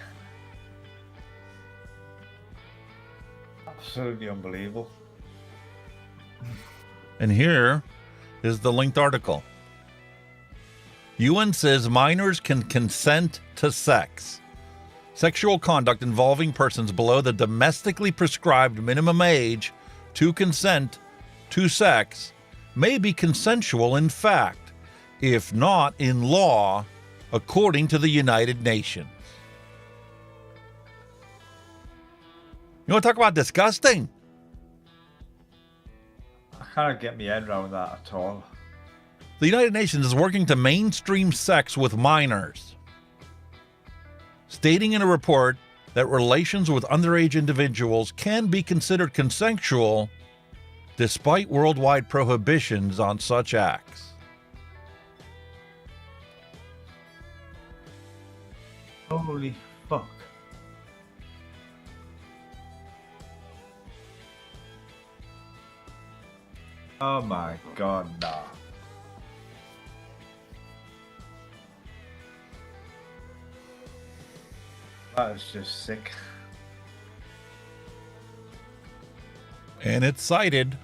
Absolutely unbelievable. And here is the linked article. UN says minors can consent to sex. Sexual conduct involving persons below the domestically prescribed minimum age to consent to sex may be consensual in fact, if not in law, according to the United Nations. You want to talk about disgusting? I can't get my head around that at all. The United Nations is working to mainstream sex with minors, stating in a report that relations with underage individuals can be considered consensual despite worldwide prohibitions on such acts. Holy fuck. Oh my god, nah. That is just sick. And it's cited.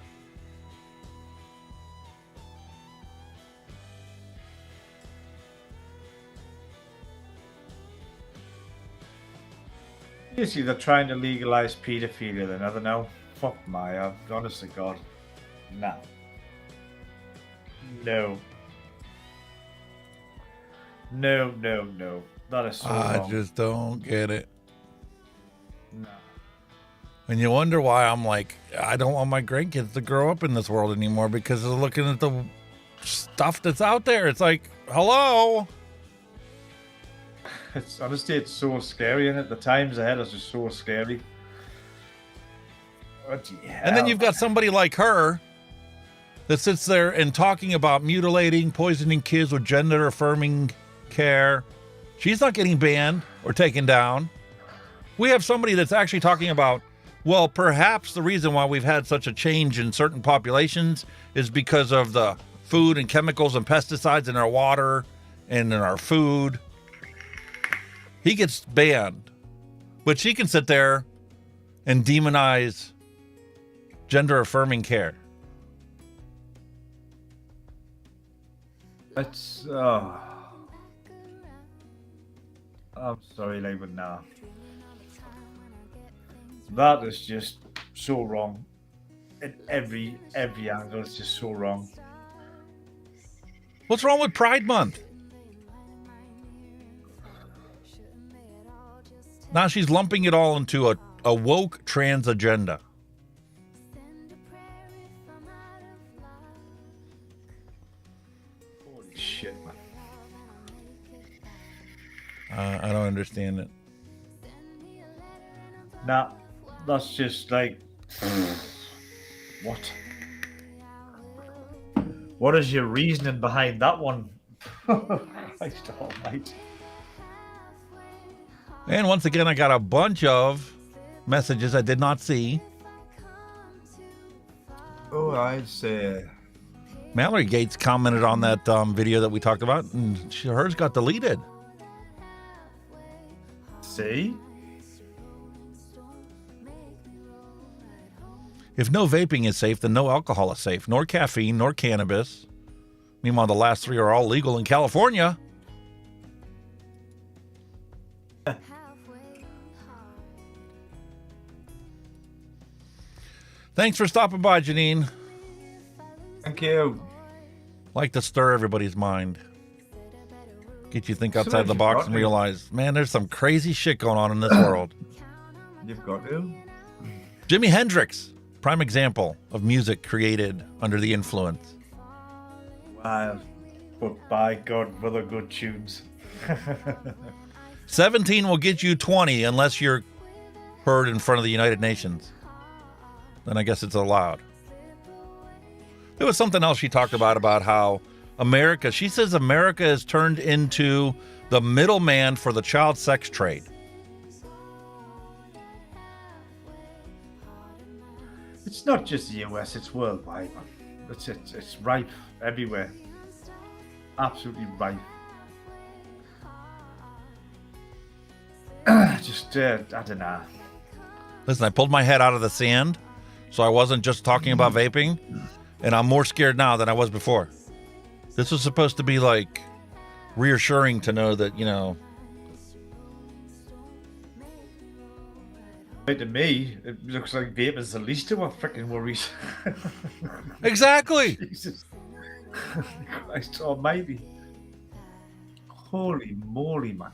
You see, they're trying to legalize pedophilia then, I don't know. Fuck my, honest to God. No. No. No, no, no. That is so I wrong. just don't get it. No. And you wonder why I'm like, I don't want my grandkids to grow up in this world anymore because they're looking at the stuff that's out there. It's like, hello. It's honestly, it's so scary, and the times ahead are just so scary. And then you've got somebody like her that sits there and talking about mutilating, poisoning kids with gender affirming care. She's not getting banned or taken down. We have somebody that's actually talking about, well, perhaps the reason why we've had such a change in certain populations is because of the food and chemicals and pesticides in our water and in our food. He gets banned, but she can sit there and demonize gender affirming care. It's I'm sorry, but nah. That is just so wrong. In every angle, it's just so wrong. What's wrong with Pride Month? Now she's lumping it all into a woke trans agenda. Holy shit, man. I don't understand it. Nah, that's just like, what? What is your reasoning behind that one? Christ almighty. And once again, I got a bunch of messages I did not see. Oh, I'd say Mallory Gates commented on that video that we talked about, and hers got deleted. See? If no vaping is safe, then no alcohol is safe, nor caffeine, nor cannabis. Meanwhile, the last three are all legal in California. Thanks for stopping by, Janine. Thank you. Like to stir everybody's mind. Get you think outside the box and realize, man, there's some crazy shit going on in this world. You've got to. Jimi Hendrix, prime example of music created under the influence. Wow. But by God, what are good tunes. 17 will get you 20 unless you're heard in front of the United Nations. Then I guess it's allowed. There was something else she talked about how America, she says America has turned into the middleman for the child sex trade. It's not just the US, it's worldwide. It's rife everywhere. Absolutely rife. Just, I don't know. Listen, I pulled my head out of the sand, so I wasn't just talking about vaping, and I'm more scared now than I was before. This was supposed to be like reassuring to know that, you know. To me, it looks like vaping's the least of our freaking worries. Exactly. Jesus. Christ almighty. Holy moly, man.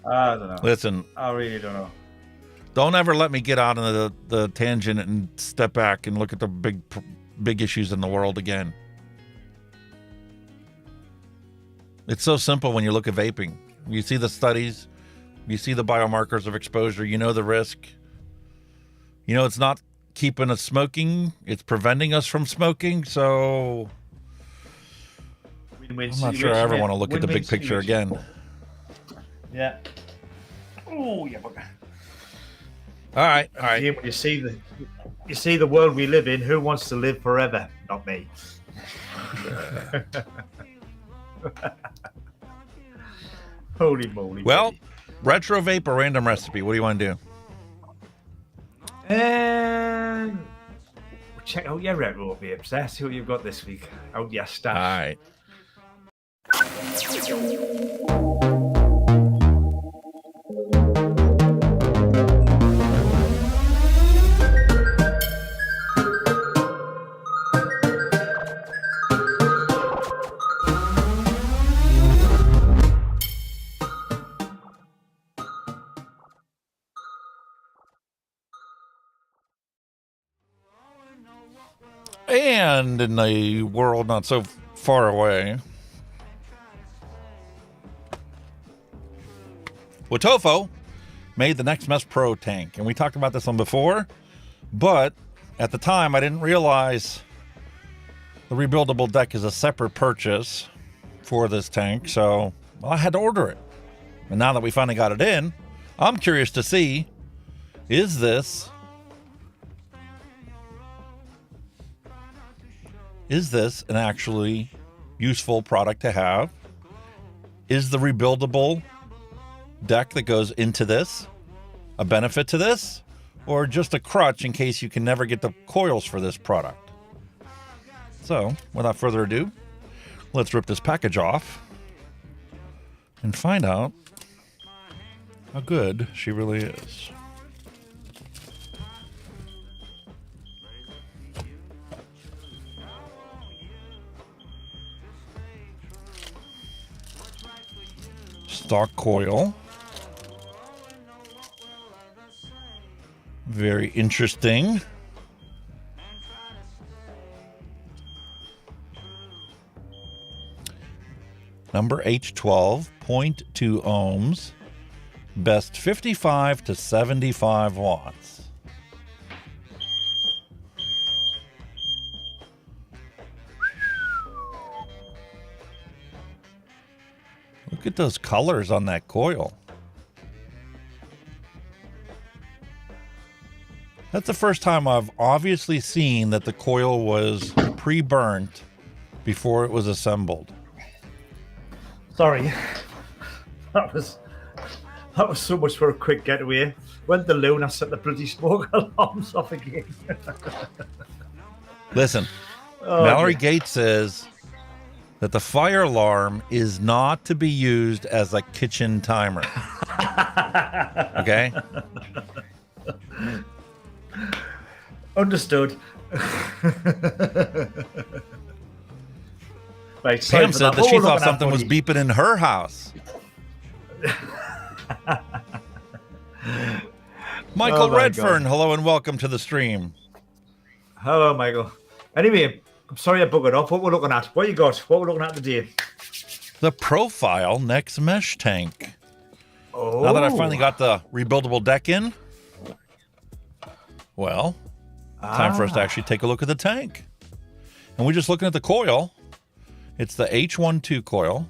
I don't know. Listen. I really don't know. Don't ever let me get out on the tangent and step back and look at the big issues in the world again. It's so simple when you look at vaping. You see the studies, you see the biomarkers of exposure, you know the risk. You know it's not keeping us smoking, it's preventing us from smoking, so I'm not sure I ever want to look at the big picture again. Yeah. Oh, yeah, bugger. All right. When you see the world we live in, who wants to live forever? Not me. Holy moly. Well, retro vape or random recipe? What do you want to do? And check out your retro vapes. Let's see what you've got this week. Out your stash. All right. And in a world not so far away, Watofo made the NexMesh Pro tank. And we talked about this one before, but at the time I didn't realize the rebuildable deck is a separate purchase for this tank. So I had to order it. And now that we finally got it in, I'm curious to see, is this an actually useful product to have? Is the rebuildable deck that goes into this a benefit to this, or just a crutch in case you can never get the coils for this product? So, without further ado, let's rip this package off and find out how good she really is. Stock coil. Very interesting. Number H12, 0.2 ohms. Best 55 to 75 watts. Look at those colors on that coil. That's the first time I've obviously seen that the coil was pre-burnt before it was assembled. Sorry. That was so much for a quick getaway. Went the loon, I set the bloody smoke alarms off again. Listen, Mallory Gates says that the fire alarm is not to be used as a kitchen timer. Okay? Understood. Right, Pam said that she thought something was beeping in her house. Michael Redfern, hello and welcome to the stream. Hello, Michael. Anyway, I'm sorry I buggered off. What we're looking at? What you got? What we're looking at today? The Profile NexMesh tank. Oh. Now that I finally got the rebuildable deck in, well, time for us to actually take a look at the tank. And we're just looking at the coil. It's the H12 coil.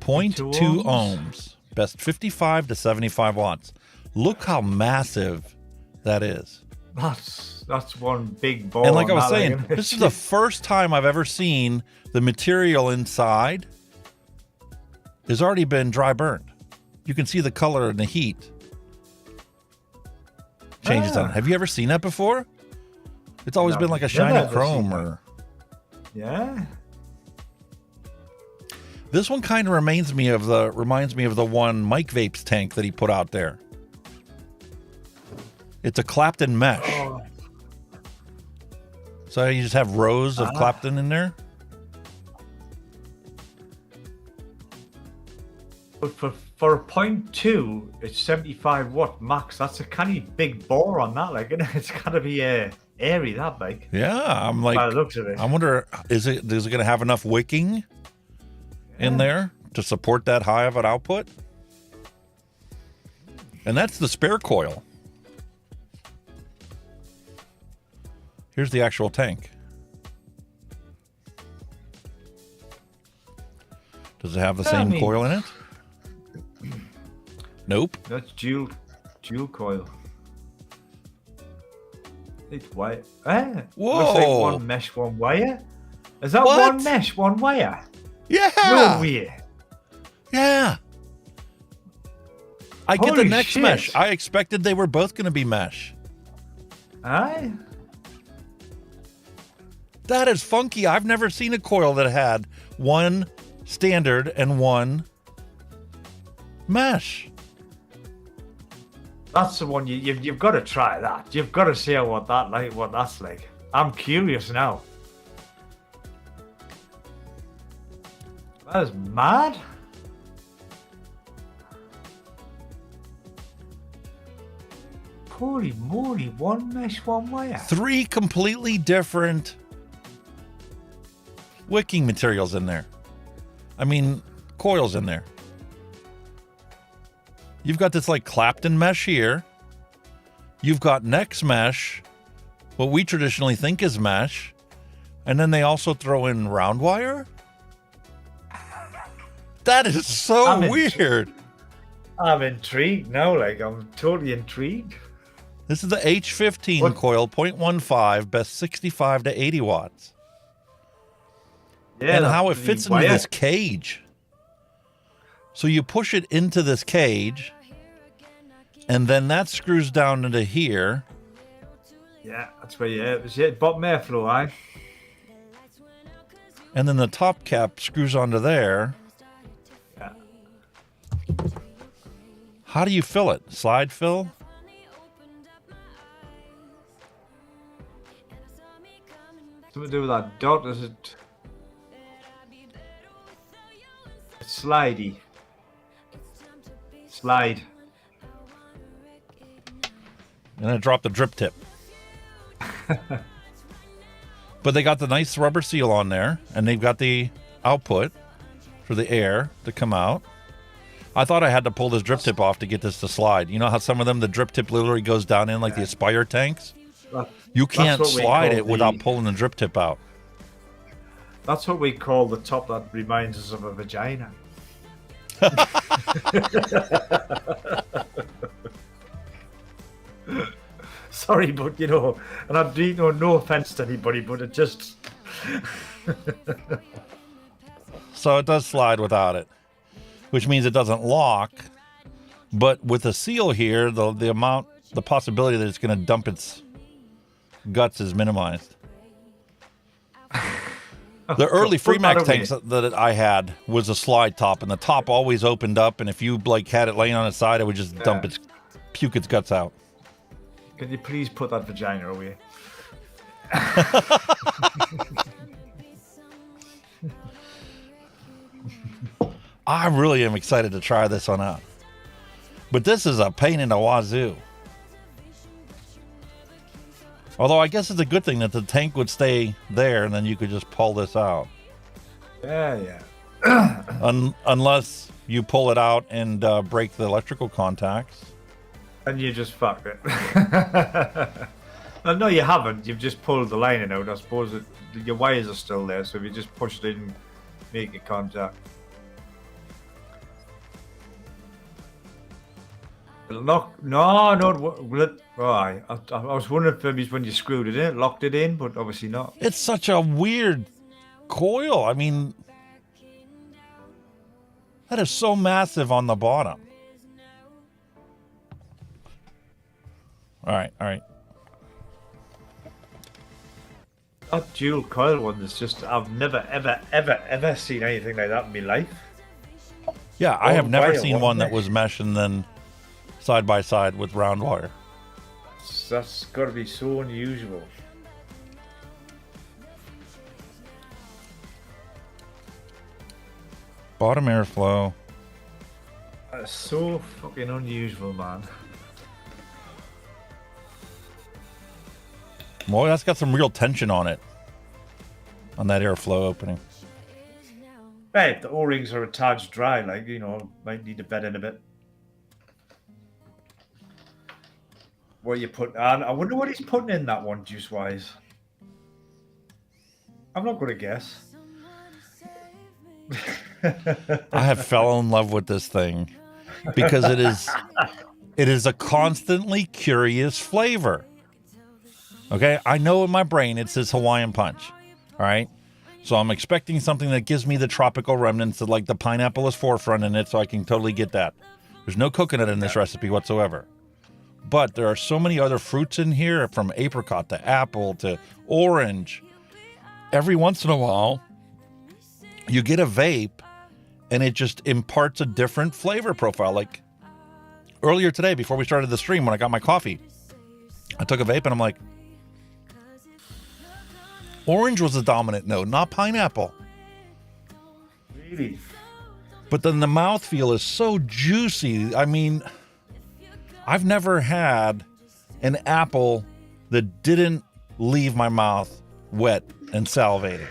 0.2 ohms. Best 55 to 75 watts. Look how massive that is. That's one big ball. And like I was saying, this is the first time I've ever seen the material inside has already been dry burned. You can see the color and the heat changes on it. Have you ever seen that before? It's always been like a shiny chrome or... Yeah. This one kind of reminds me of the one Mike Vapes tank that he put out there. It's a Clapton mesh. Oh. So you just have rows of Clapton in there? But for a 0.2, it's 75 watt max. That's a kind of big bore on that, like, isn't it? It's got to be airy, that big. Yeah, I'm like, by the looks of it. I wonder, is it going to have enough wicking in there to support that high of an output? And that's the spare coil. Here's the actual tank. Does it have the same coil in it? Nope. That's dual coil. It's white. Eh? Whoa. Looks like one mesh, one wire. Is that What? one mesh, one wire? Yeah. No way. Yeah. I get the Holy NexMesh. shit. I expected they were both going to be mesh. Aye. That is funky. I've never seen a coil that had one standard and one mesh. That's the one you've got to try that. You've got to see what that's like. I'm curious now. That is mad. Holy moly, one mesh, one wire. 3 completely different wicking materials in there. I mean, coils in there. You've got this like Clapton mesh here. You've got NexMesh, what we traditionally think is mesh. And then they also throw in round wire. That is so weird. I'm intrigued now. Like, I'm totally intrigued. This is the H15 coil, 0.15, best 65 to 80 watts. Yeah, and how it the fits into wire. this cage. So you push it into this cage, and then that screws down into here. Yeah, that's where bottom airflow, aye. And then the top cap screws onto there. Yeah. How do you fill it? Slide fill? Something to do with that dot, is it? Slidey. Slide. And it dropped the drip tip. But they got the nice rubber seal on there, and they've got the output for the air to come out. I thought I had to pull this drip tip off to get this to slide. You know how some of them, the drip tip literally goes down in like the Aspire tanks? You can't slide it without pulling the drip tip out. That's what we call the top that reminds us of a vagina. Sorry, but you know, and I do no offense to anybody, but it just. So it does slide without it, which means it doesn't lock. But with the seal here, the possibility that it's going to dump its guts is minimized. The early Freemax tanks that I had was a slide top, and the top always opened up, and if you like had it laying on its side, it would just puke its guts out. Can you please put that vagina away? I really am excited to try this one out. But this is a pain in the wazoo. Although I guess it's a good thing that the tank would stay there and then you could just pull this out. Yeah. Unless you pull it out and break the electrical contacts. And you just fucked it. No, you haven't. You've just pulled the lining out. I suppose your wires are still there, so if you just push it in, make a contact. Lock? No. I was wondering if maybe when you screwed it in, it locked it in, but obviously not. It's such a weird coil. I mean, that is so massive on the bottom. All right. That dual coil one is just, I've never, ever seen anything like that in my life. Yeah, I have never seen one that was mesh and then side by side with round wire. That's got to be so unusual. Bottom airflow. That's so fucking unusual, man. Boy, that's got some real tension on it. On that airflow opening. Right, the O-rings are a touch dry, like, you know, might need to bed in a bit. What you put on? I wonder what he's putting in that one, juice-wise. I'm not going to guess. I have fell in love with this thing because it is a constantly curious flavor. Okay, I know in my brain it says Hawaiian Punch. All right, so I'm expecting something that gives me the tropical remnants of like the pineapple is forefront in it, so I can totally get that. There's no coconut in this recipe whatsoever. But there are so many other fruits in here, from apricot to apple to orange. Every once in a while, you get a vape, and it just imparts a different flavor profile. Like earlier today, before we started the stream, when I got my coffee, I took a vape, and I'm like, orange was the dominant note, not pineapple. Really? But then the mouthfeel is so juicy. I mean, I've never had an apple that didn't leave my mouth wet and salivating.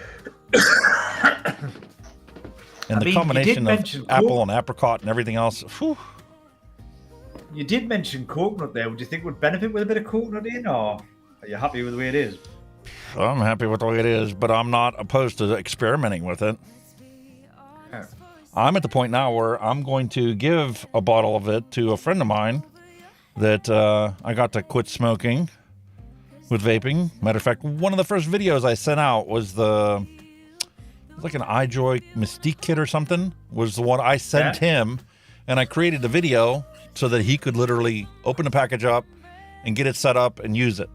And the combination of apple and apricot and everything else. Whew. You did mention coconut there. Would you think it would benefit with a bit of coconut in, or are you happy with the way it is? I'm happy with the way it is, but I'm not opposed to experimenting with it. Yeah. I'm at the point now where I'm going to give a bottle of it to a friend of mine that I got to quit smoking with vaping. Matter of fact, one of the first videos I sent out was like an iJoy Mystique kit or something, was the one I sent him, and I created the video so that he could literally open the package up and get it set up and use it.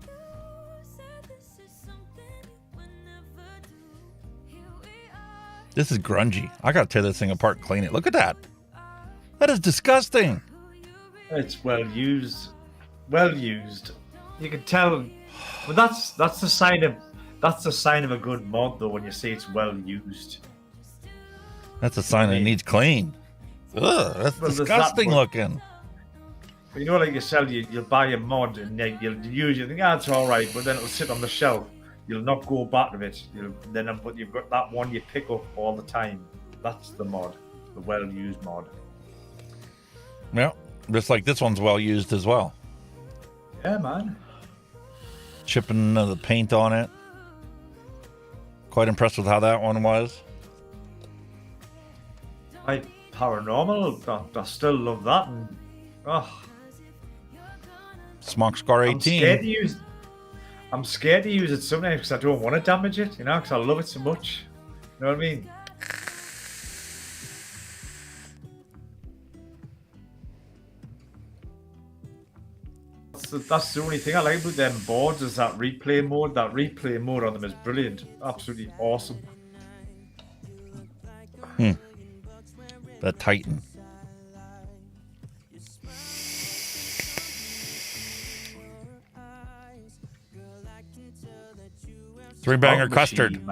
This is grungy. I gotta tear this thing apart and clean it. Look at that. That is disgusting. It's well used. Well used. You can tell. But that's the sign of a good mod, though, when you say it's well used. That's a sign that it needs clean. Ugh, that's disgusting looking. But you know, like yourself, you'll buy a mod and you'll use it. You think, it's all right, but then it'll sit on the shelf. You'll not go back to it. But you've got that one you pick up all the time. That's the mod, the well-used mod. Yeah, just like this one's well used as well. Yeah, man. Chipping the paint on it. Quite impressed with how that one was. Paranormal, I still love that. And, Smock Scar 18. I'm scared to use it sometimes because I don't want to damage it, because I love it so much. You know what I mean? That's the only thing I like about them boards is that replay mode. That replay mode on them is brilliant. Absolutely awesome. That Titan. Three banger custard. He's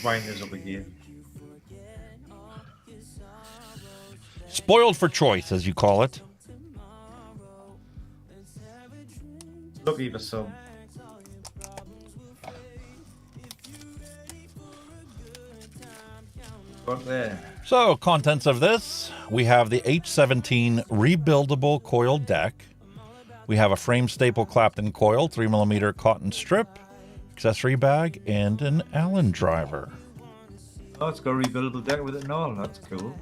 winding us up again. Spoiled for choice, as you call it. Lucky for some. What there? So, contents of this. We have the H17 rebuildable coil deck. We have a frame staple Clapton coil, 3mm cotton strip, accessory bag, and an Allen driver. Oh, it's got a rebuildable deck with it and all. That's cool.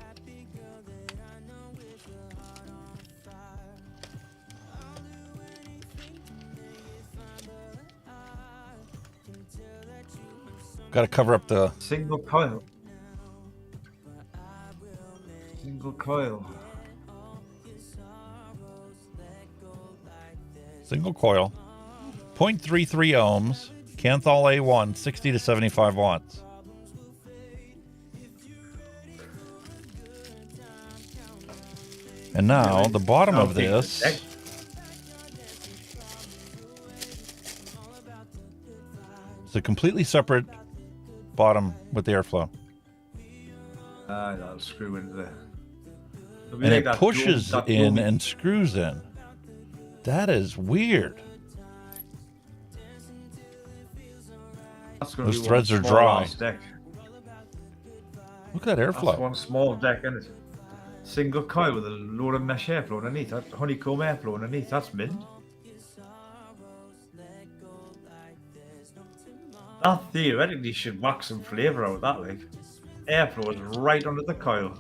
Got to cover up the single coil. Single coil. Single coil. 0.33 ohms. Canthal A1, 60 to 75 watts. And now the bottom of this is a completely separate bottom with airflow. That'll screw into there. And it pushes in and screws in. That is weird. Those threads are dry. Look at that airflow. That's one small deck, isn't it? Single coil with a load of mesh airflow underneath. That honeycomb airflow underneath. That's mint. That theoretically should wax some flavour out of that, like. Airflow is right under the coil.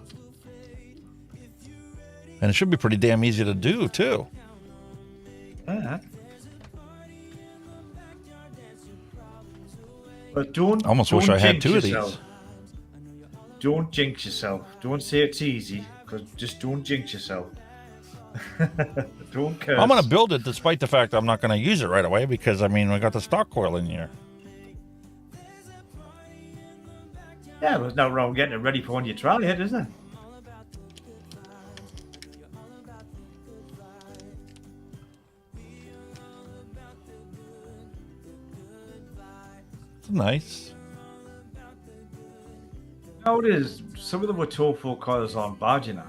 And it should be pretty damn easy to do, too. But don't. I almost wish I had two of these. Don't jinx yourself. Don't say it's easy, because just don't jinx yourself. Don't curse. I'm going to build it despite the fact I'm not going to use it right away because, I mean, we got the stock coil in here. Yeah, there's no wrong getting it ready for when you trial it, is there? It's nice. How it is, some of them were tofu coils on bad, you know.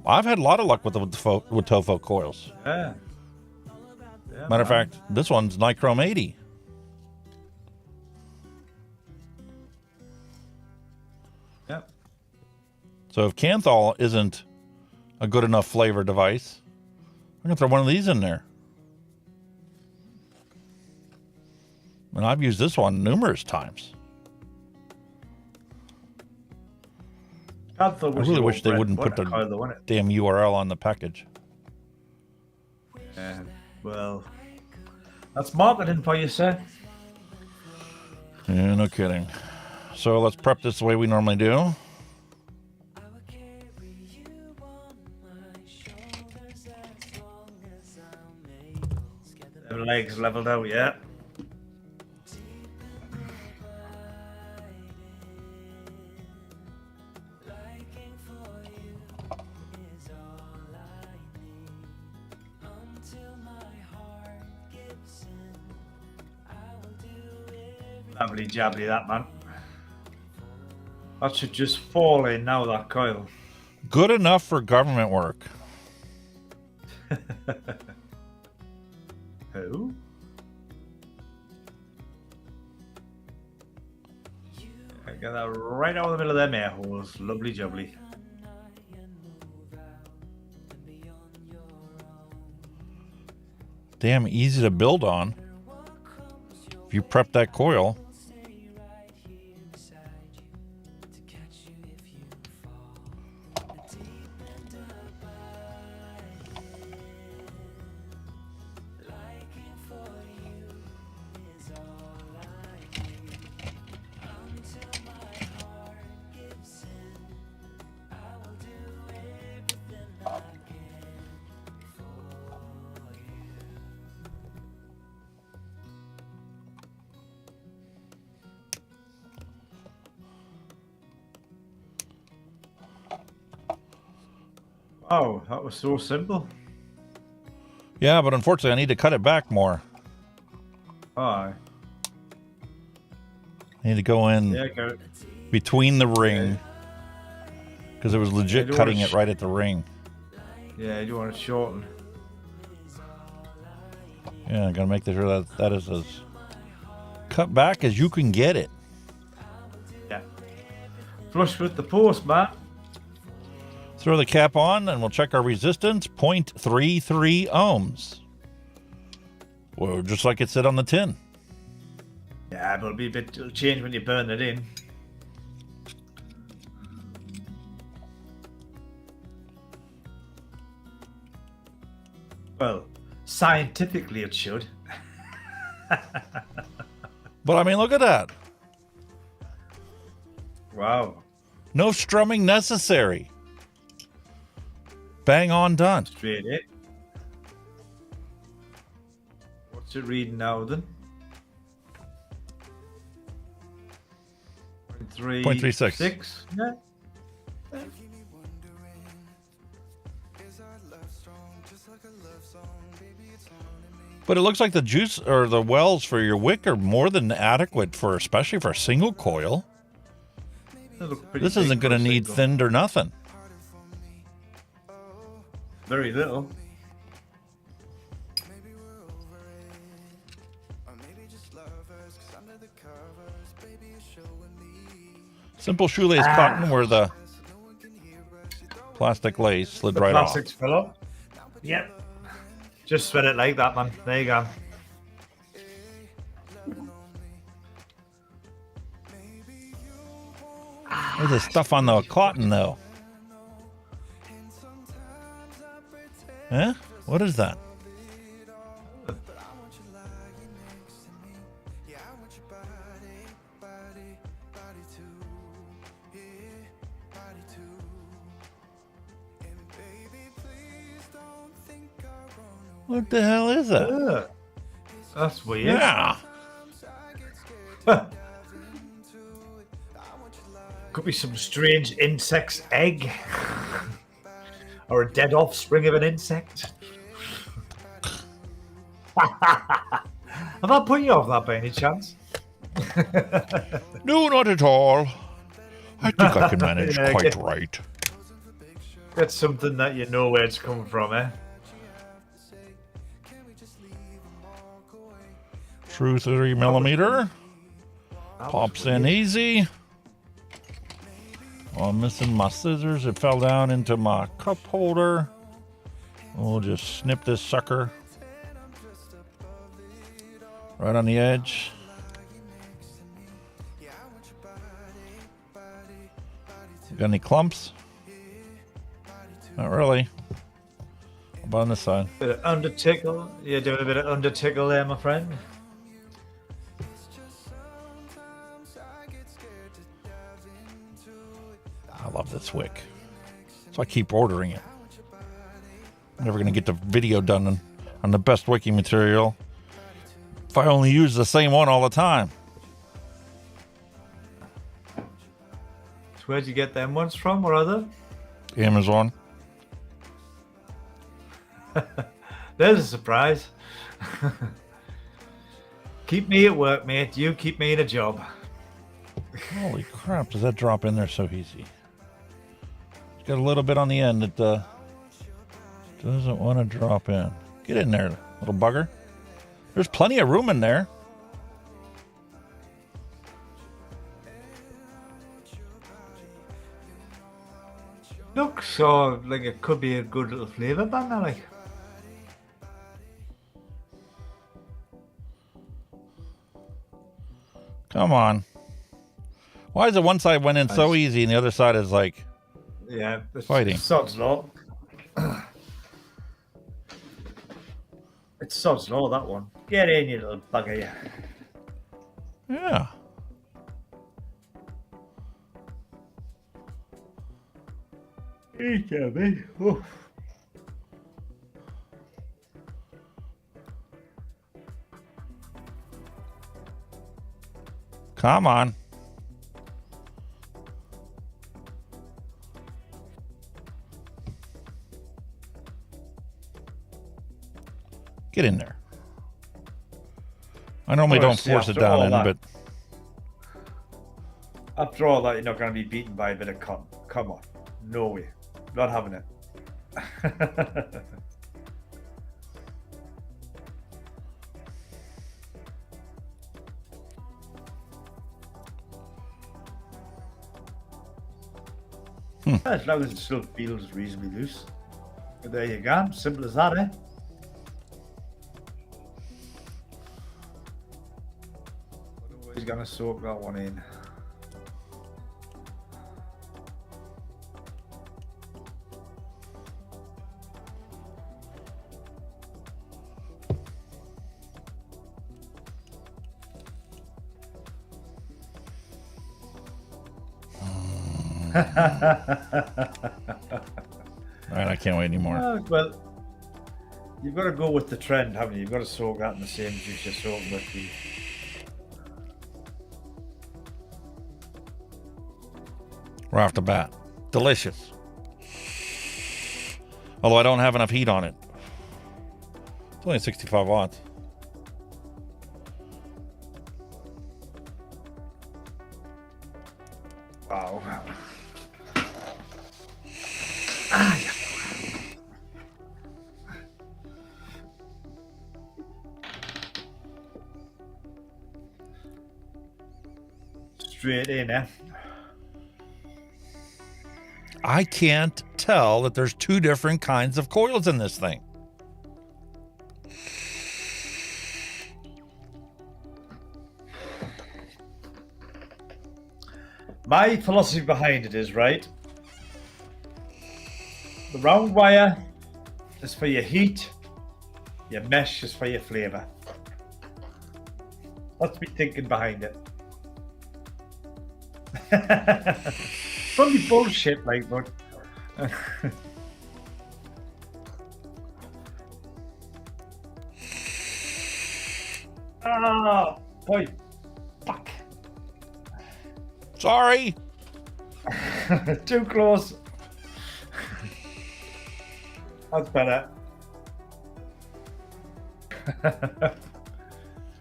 I've had a lot of luck with Tofo coils. Yeah. Matter of fact, this one's Nichrome 80. Yep. So if Canthol isn't a good enough flavor device, I'm going to throw one of these in there. And I've used this one numerous times. I really wish they wouldn't put the damn URL on the package. Yeah, well, that's marketing for you, sir. Yeah, no kidding. So let's prep this the way we normally do. The legs leveled out, yeah. Lovely jabbly, that man. That should just fall in now, that coil. Good enough for government work. Who? I got that right out of the middle of them air holes. Lovely jubbly. Damn easy to build on. If you prep that coil. Oh, that was so simple. Yeah, but unfortunately I need to cut it back more. Aye. I need to go in between the ring. Because it was legit cutting it right at the ring. Yeah, you want to shorten. Yeah, I gotta make sure that that is as cut back as you can get it. Yeah. Flush with the post, Matt. Throw the cap on and we'll check our resistance. 0.33 ohms. Well, just like it said on the tin. Yeah, but it'll change when you burn it in. Well, scientifically it should. But I mean, look at that. Wow. No strumming necessary. Bang on done. Straight in. What's it reading now then? 0.36. Yeah. But it looks like the juice or the wells for your wick are more than adequate for, especially for a single coil. This isn't going to need thinned or nothing. Very little. Simple shoelace cotton where the plastic lace slid right off. Plastics fell off. Yep. Just spread it like that, man. There you go. There's the stuff on the cotton, though. Huh? What is that? What the hell is that? That's weird. Yeah. Could be some strange insect's egg. Or a dead offspring of an insect. Have I put you off that by any chance? No, not at all. I think I can manage Yeah, quite okay. right. That's something that you know where it's coming from, eh? True 3mm. Pops in easy. Oh, I'm missing my scissors. It fell down into my cup holder. We'll just snip this sucker right on the edge. Got any clumps? Not really. How about on this side? Bit of under tickle. You're doing a bit of under tickle there, my friend. I love this wick. So I keep ordering it. I'm never going to get the video done on the best wicking material if I only use the same one all the time. So where'd you get them ones from, or other? Amazon. There's a surprise. Keep me at work, mate. You keep me in a job. Holy crap, does that drop in there so easy? It's got a little bit on the end that doesn't want to drop in. Get in there, little bugger. There's plenty of room in there. Looks so like it could be a good little flavour banger, like. Come on. Why is it one side went in so easy and the other side is like fighting? Sod's law. It's sod's law, that one. Get in, you little bugger, you. Yeah. Hey, Gabby. Oh. Come on. Get in there. I normally don't force it down in, but after all that, you're not going to be beaten by a bit of cotton. Come on. No way. Not having it. As long as it still feels reasonably loose. But there you go. Simple as that, eh? He's going to soak that one in. all right, I can't wait anymore. Well, you've got to go with the trend, haven't you? You've got to soak that in the same juice you're soaking with the. Right off the bat. Delicious. Although I don't have enough heat on it. It's only 65 watts. Wow. Straight in, eh? I can't tell that there's two different kinds of coils in this thing. My philosophy behind it is, right, the round wire is for your heat, your mesh is for your flavour. That's me thinking behind it. Probably bullshit, like, but. Ah, boy. Fuck. Sorry. Too close. That's better.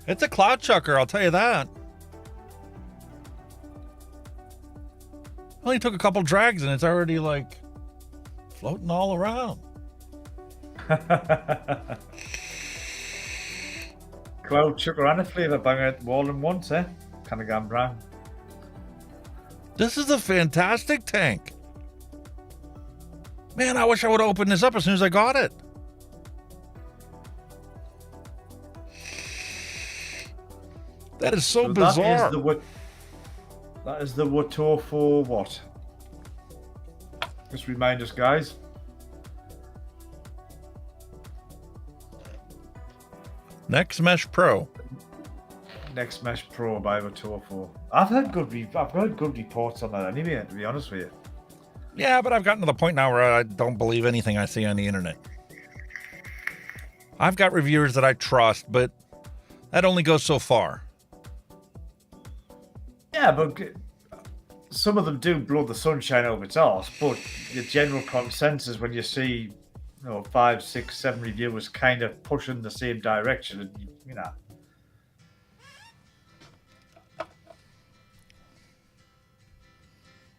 It's a cloud chucker, I'll tell you that. Only took a couple drags and it's already like floating all around. Cloud sugar and a flavour banger at all in once, eh? Kind of gone brown. This is a fantastic tank. Man, I wish I would have opened this up as soon as I got it. That is so bizarre. That is the Wato for what? Just remind us, guys. NexMesh Pro. NexMesh Pro by Wato for. I've heard good reports on that anyway, to be honest with you. Yeah, but I've gotten to the point now where I don't believe anything I see on the internet. I've got reviewers that I trust, but that only goes so far. Yeah, but some of them do blow the sunshine over its arse, but the general consensus when you see 5, 6, 7 reviewers kind of pushing the same direction, and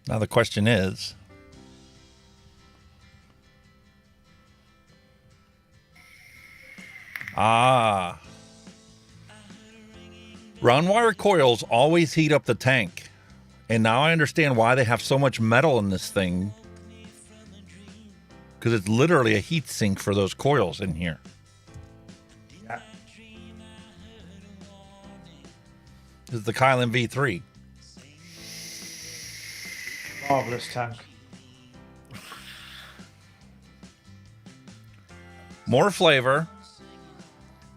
Now the question is, round wire coils always heat up the tank. And now I understand why they have so much metal in this thing. Because it's literally a heat sink for those coils in here. Yeah. This is the Chillin V3. Marvelous tank. More flavor.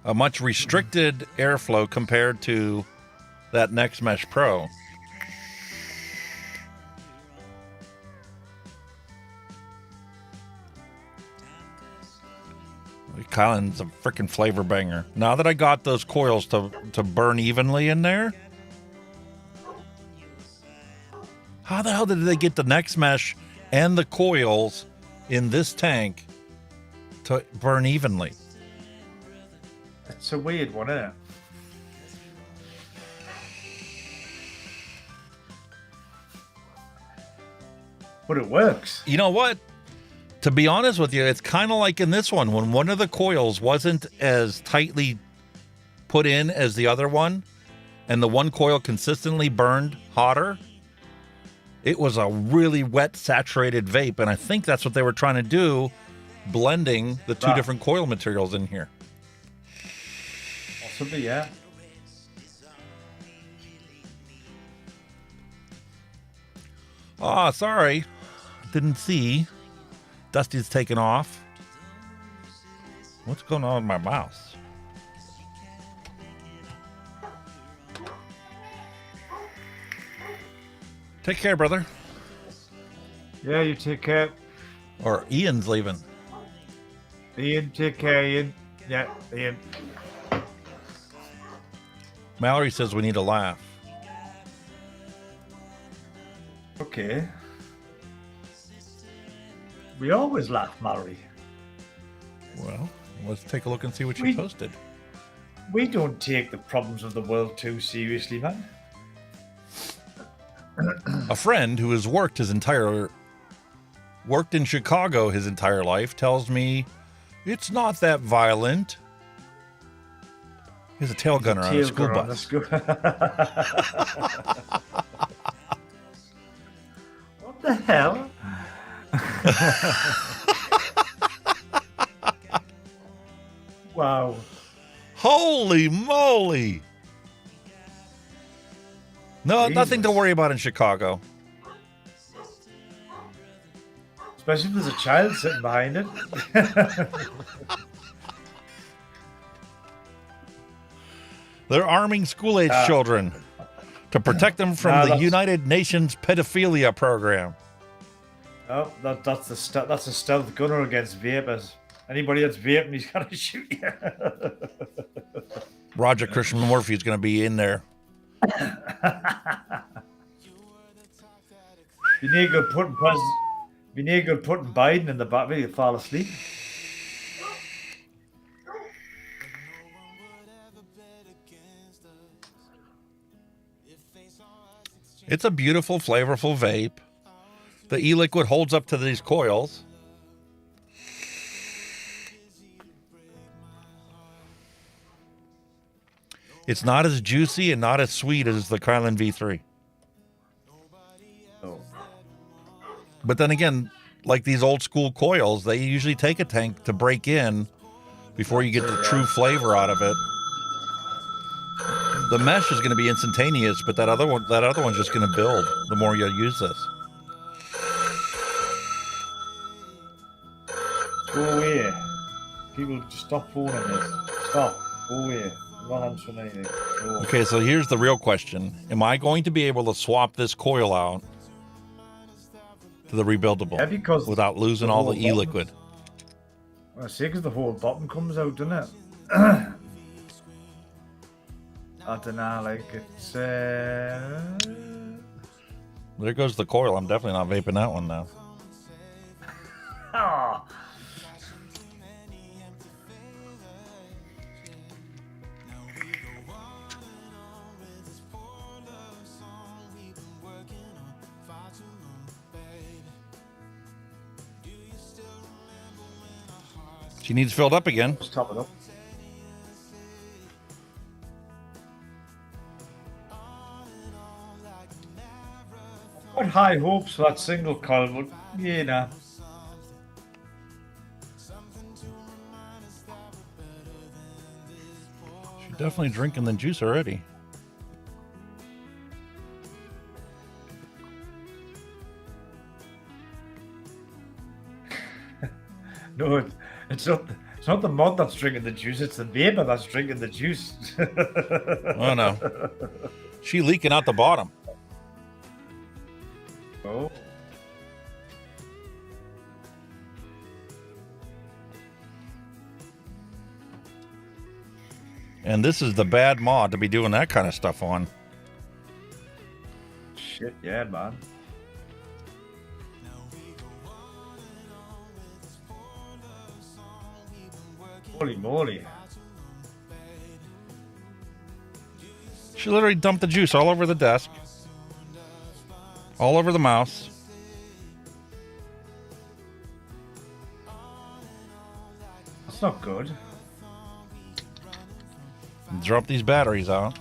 A much restricted airflow compared to that NexMesh Pro. Chillin's a freaking flavor banger. Now that I got those coils to burn evenly in there, how the hell did they get the NexMesh and the coils in this tank to burn evenly? It's a weird one, isn't it? But it works. You know what? To be honest with you, it's kind of like in this one, when one of the coils wasn't as tightly put in as the other one, and the one coil consistently burned hotter, it was a really wet, saturated vape, and I think that's what they were trying to do, blending the two different coil materials in here. Possibly, yeah. Oh, sorry. Didn't see. Dusty's taken off. What's going on with my mouse? Take care, brother. Yeah, you take care. Or Ian's leaving. Ian, take care, Ian. Yeah, Ian. Mallory says we need to laugh. Okay. We always laugh, Mallory. Well, let's take a look and see what you posted. We don't take the problems of the world too seriously, man. A friend who has worked in Chicago his entire life tells me it's not that violent. He's a tail gunner on a school bus. What the hell? Wow. Holy moly. No, Jesus. Nothing to worry about in Chicago. Especially if there's a child sitting behind it. They're arming school-age children to protect them from the United Nations pedophilia program. Oh, that's a stealth gunner against vapers. Anybody that's vaping, he's got to shoot you. Roger Christian Murphy is going to be in there. You need good putting Biden in the back. Maybe he'll fall asleep. It's a beautiful, flavorful vape. The e-liquid holds up to these coils. It's not as juicy and not as sweet as the Kylan V3. Oh. But then again, like these old school coils, they usually take a tank to break in before you get the true flavor out of it. The mesh is going to be instantaneous, but that other one's just going to build the more you use this. Go away. People just stop phoning this. Stop. Go away. I'm not answering anything. Go. Okay, so here's the real question. Am I going to be able to swap this coil out to the rebuildable without losing all the e-liquid? I see, because the whole bottom comes out, doesn't it? I don't know, like it's... There goes the coil. I'm definitely not vaping that one now. Oh. She needs filled up again. Let's top it up. I've got high hopes for that single coil, but yeah, nah. She's definitely drinking the juice already. No, it's not the mod that's drinking the juice, it's the vapor that's drinking the juice. Oh no. She leaking out the bottom. Oh. And this is the bad mod to be doing that kind of stuff on. Shit, yeah, man. Holy moly. She literally dumped the juice all over the desk. All over the mouse. That's not good. Drop these batteries out.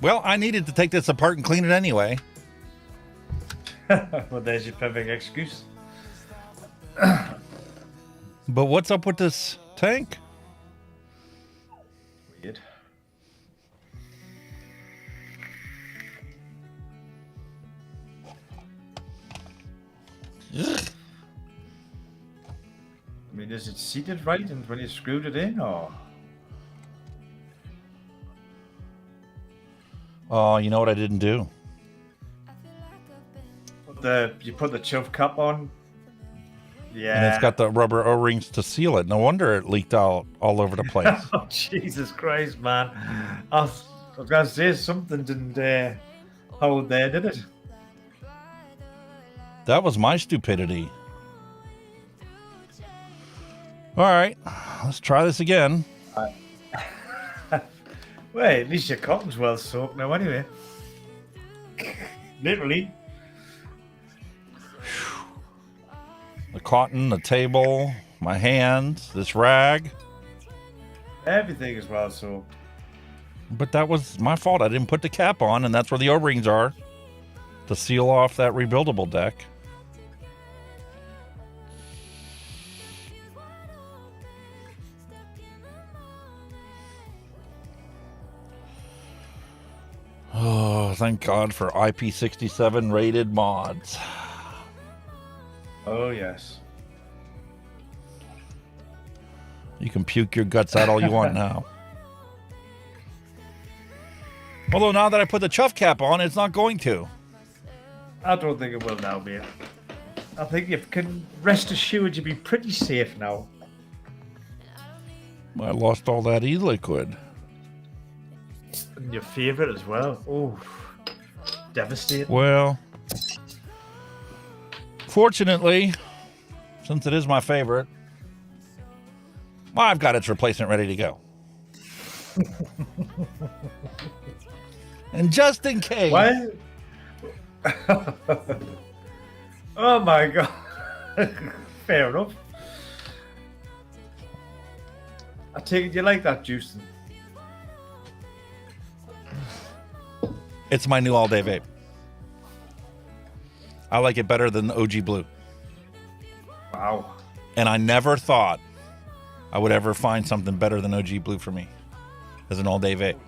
Well, I needed to take this apart and clean it anyway. Well, there's your perfect excuse. But what's up with this tank? Weird. Ugh. I mean, is it seated right and when you screwed it in, or? Oh, you know what I didn't do? You put the chuff cap on. Yeah. And it's got the rubber O-rings to seal it. No wonder it leaked out all over the place. Oh, Jesus Christ, man. I was going to say something didn't hold there, did it? That was my stupidity. All right, let's try this again. Well, at least your cotton's well soaked now anyway. Literally. The cotton, the table, my hands, this rag. Everything is well soaked. But that was my fault. I didn't put the cap on, and that's where the O-rings are to seal off that rebuildable deck. Oh, thank God for IP67 rated mods. Oh, yes. You can puke your guts out all you want now. Although now that I put the chuff cap on, it's not going to. I don't think it will now, mate. I think you can rest assured you'll be pretty safe now. I lost all that e-liquid. And your favourite as well. Oh, devastating. Well, fortunately, since it is my favorite, I've got its replacement ready to go. And just in case. What? Oh my God. Fair enough. I take it you like that juice. Then. It's my new all-day vape. I like it better than OG Blue. Wow. And I never thought I would ever find something better than OG Blue for me as an all-day vape.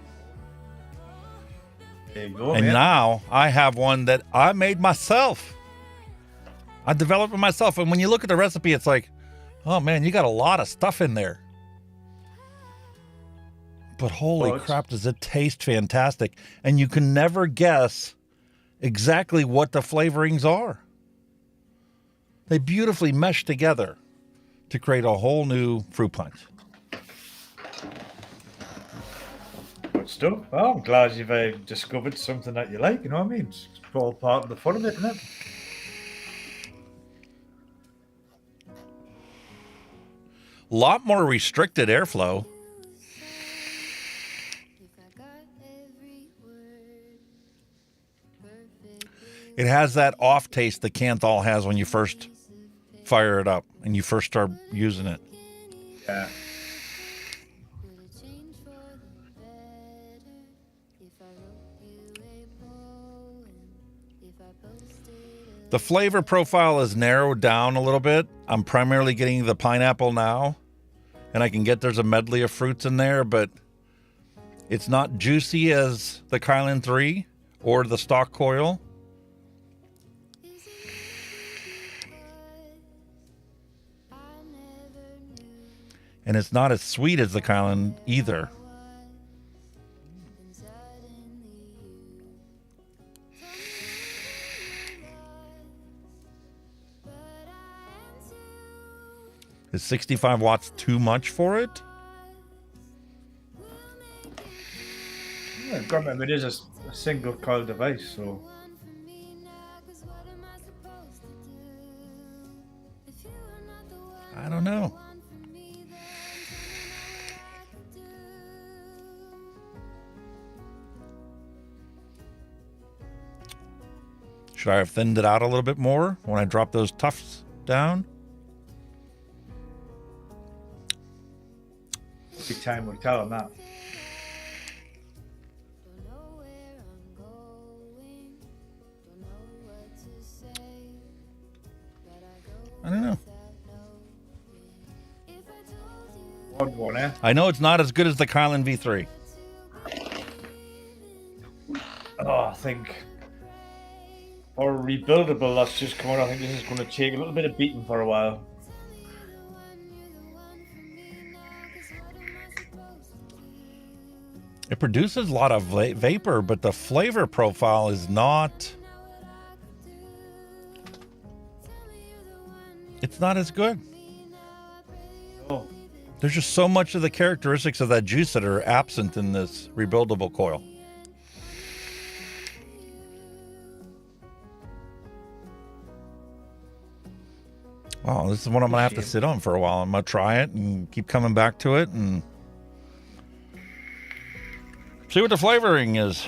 There you go, And man. now I have one that I made myself. I developed it myself. And when you look at the recipe, it's like, oh man, you got a lot of stuff in there. But holy crap, does it taste fantastic. And you can never guess exactly what the flavorings are. They beautifully mesh together to create a whole new fruit punch. Good stuff. Well, I'm glad you've discovered something that you like, you know what I mean? It's all part of the fun of it, isn't it? A lot more restricted airflow. It has that off taste that Canthal has when you first fire it up and you first start using it. Yeah. The flavor profile is narrowed down a little bit. I'm primarily getting the pineapple now, and I can get there's a medley of fruits in there, but it's not juicy as the Kylan 3 or the stock coil. And it's not as sweet as the Kylan either. Is 65 watts too much for it? Yeah, remember, it is a single coil device, so. I don't know. Should I have thinned it out a little bit more when I drop those tufts down? Big time will tell on that. I don't know. Odd one, eh? I know it's not as good as the Kylan V3. Oh, I think for a rebuildable that's just come out, I think this is going to take a little bit of beating for a while. It produces a lot of vapor, but the flavor profile is not... It's not as good. Oh. There's just so much of the characteristics of that juice that are absent in this rebuildable coil. Wow, this is what I'm going to have to sit on for a while. I'm going to try it and keep coming back to it and see what the flavoring is.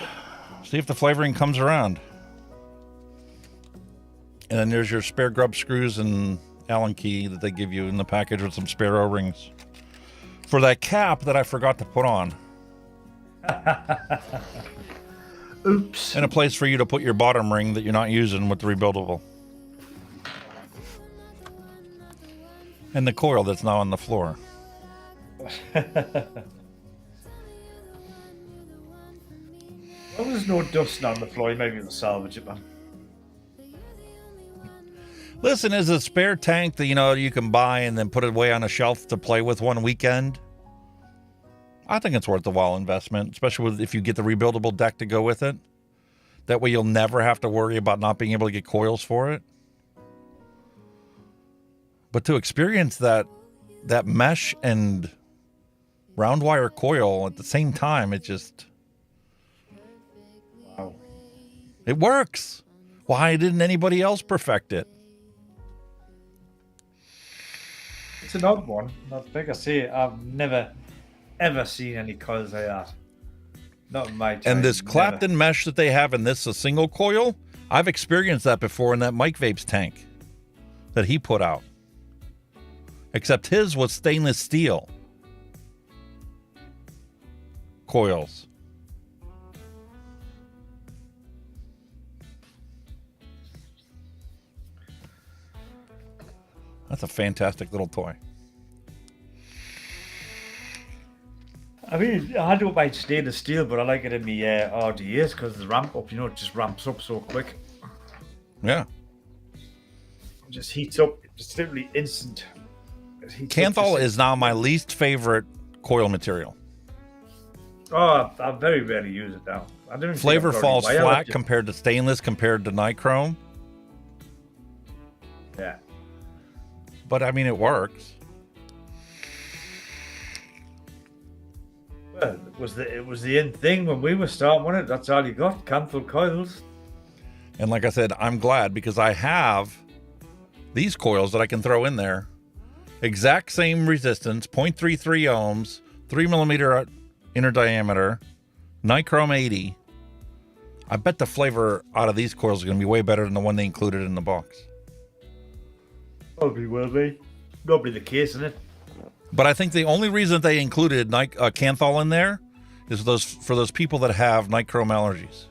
See if the flavoring comes around. And then there's your spare grub screws and Allen key that they give you in the package with some spare O-rings for that cap that I forgot to put on. Oops. And a place for you to put your bottom ring that you're not using with the rebuildable. And the coil that's now on the floor. Well, there's no dust on the floor. Maybe the salvage it, man. Listen, is a spare tank that you can buy and then put it away on a shelf to play with one weekend? I think it's worth the while investment, especially if you get the rebuildable deck to go with it. That way you'll never have to worry about not being able to get coils for it. But to experience that mesh and round wire coil at the same time, it just... Wow. It works. Why didn't anybody else perfect it? It's an odd one. Like I say, I've never, ever seen any coils like that. Not in my time. And this Clapton mesh that they have in this, a single coil, I've experienced that before in that Mike Vapes tank that he put out. Except his was stainless steel. coils. That's a fantastic little toy. I mean, I don't mind stainless steel, but I like it in the RDAs because the ramp up, it just ramps up so quick. Yeah. It just heats up. It's literally instant. Kanthal is now my least favorite coil material. Oh, I very rarely use it now. I don't Flavor falls flat compared to stainless, compared to nichrome. Yeah. But I mean, it works. Well, it was the in thing when we were starting on it. That's all you got, Kanthal coils. And like I said, I'm glad because I have these coils that I can throw in there. Exact same resistance, 0.33 ohms, 3 millimeter inner diameter, nichrome 80. I bet the flavor out of these coils is going to be way better than the one they included in the box. Probably will be. Probably the case, isn't it? But I think the only reason they included Kanthal in there is for those people that have nichrome allergies,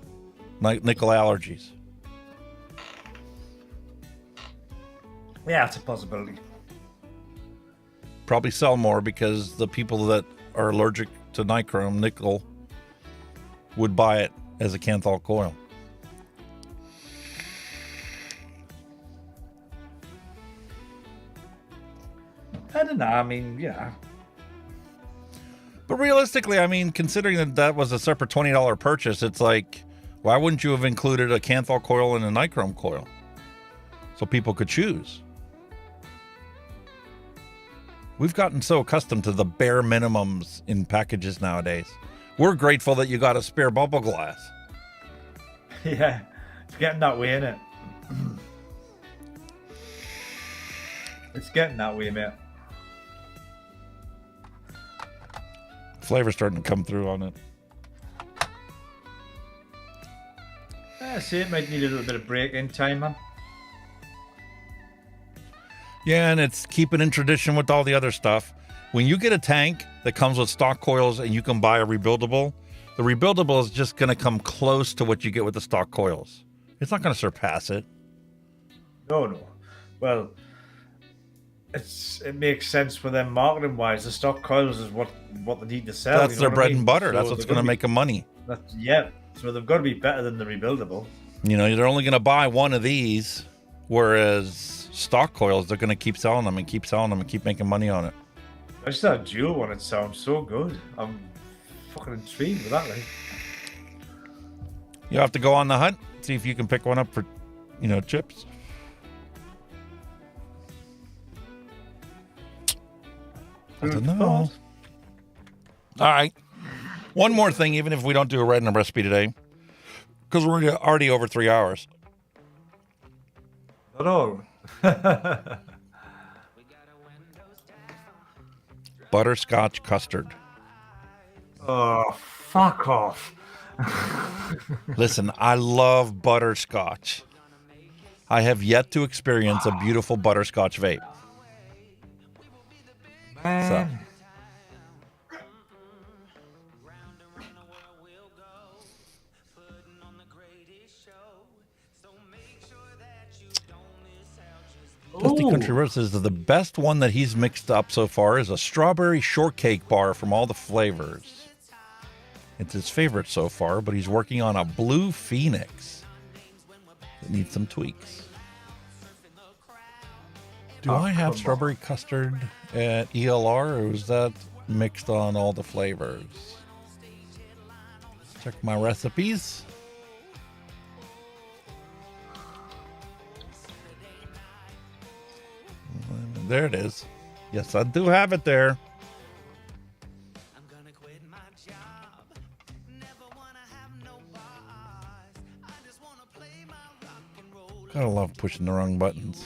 nickel allergies. Yeah, it's a possibility. Probably sell more because the people that are allergic to nickel would buy it as a Kanthal coil. I don't know. I mean, yeah. But realistically, I mean, considering that was a separate $20 purchase, it's like, why wouldn't you have included a Kanthal coil and a nichrome coil so people could choose? We've gotten so accustomed to the bare minimums in packages nowadays. We're grateful that you got a spare bubble glass. Yeah, it's getting that way, isn't it? It's getting that way, mate. Flavor's starting to come through on it. I see it might need a little bit of break-in time, man. Yeah, and it's keeping in tradition with all the other stuff. When you get a tank that comes with stock coils and you can buy a rebuildable, the rebuildable is just going to come close to what you get with the stock coils. It's not going to surpass it. No. Well, it makes sense for them marketing wise. The stock coils is what they need to sell. That's their bread and butter. That's what's going to make them money. Yeah, so they've got to be better than the rebuildable. You know, they're only going to buy one of these, whereas stock coils, they're going to keep selling them and keep selling them and keep making money on it. I just that dual one. It sounds so good. I'm fucking intrigued with that. Like. You have to go on the hunt, see if you can pick one up for, chips. I don't know. All right. One more thing, even if we don't do a random recipe today, because we're already over 3 hours. Not all. Butterscotch custard. Oh, fuck off. Listen, I love butterscotch. I have yet to experience a beautiful butterscotch vape. So. Dusty Country Road says that the best one that he's mixed up so far is a strawberry shortcake bar from all the flavors. It's his favorite so far, but he's working on a blue phoenix that needs some tweaks. Do I have strawberry custard at ELR, or is that mixed on all the flavors? Check my recipes. There it is. Yes, I do have it there. Gotta love pushing the wrong buttons.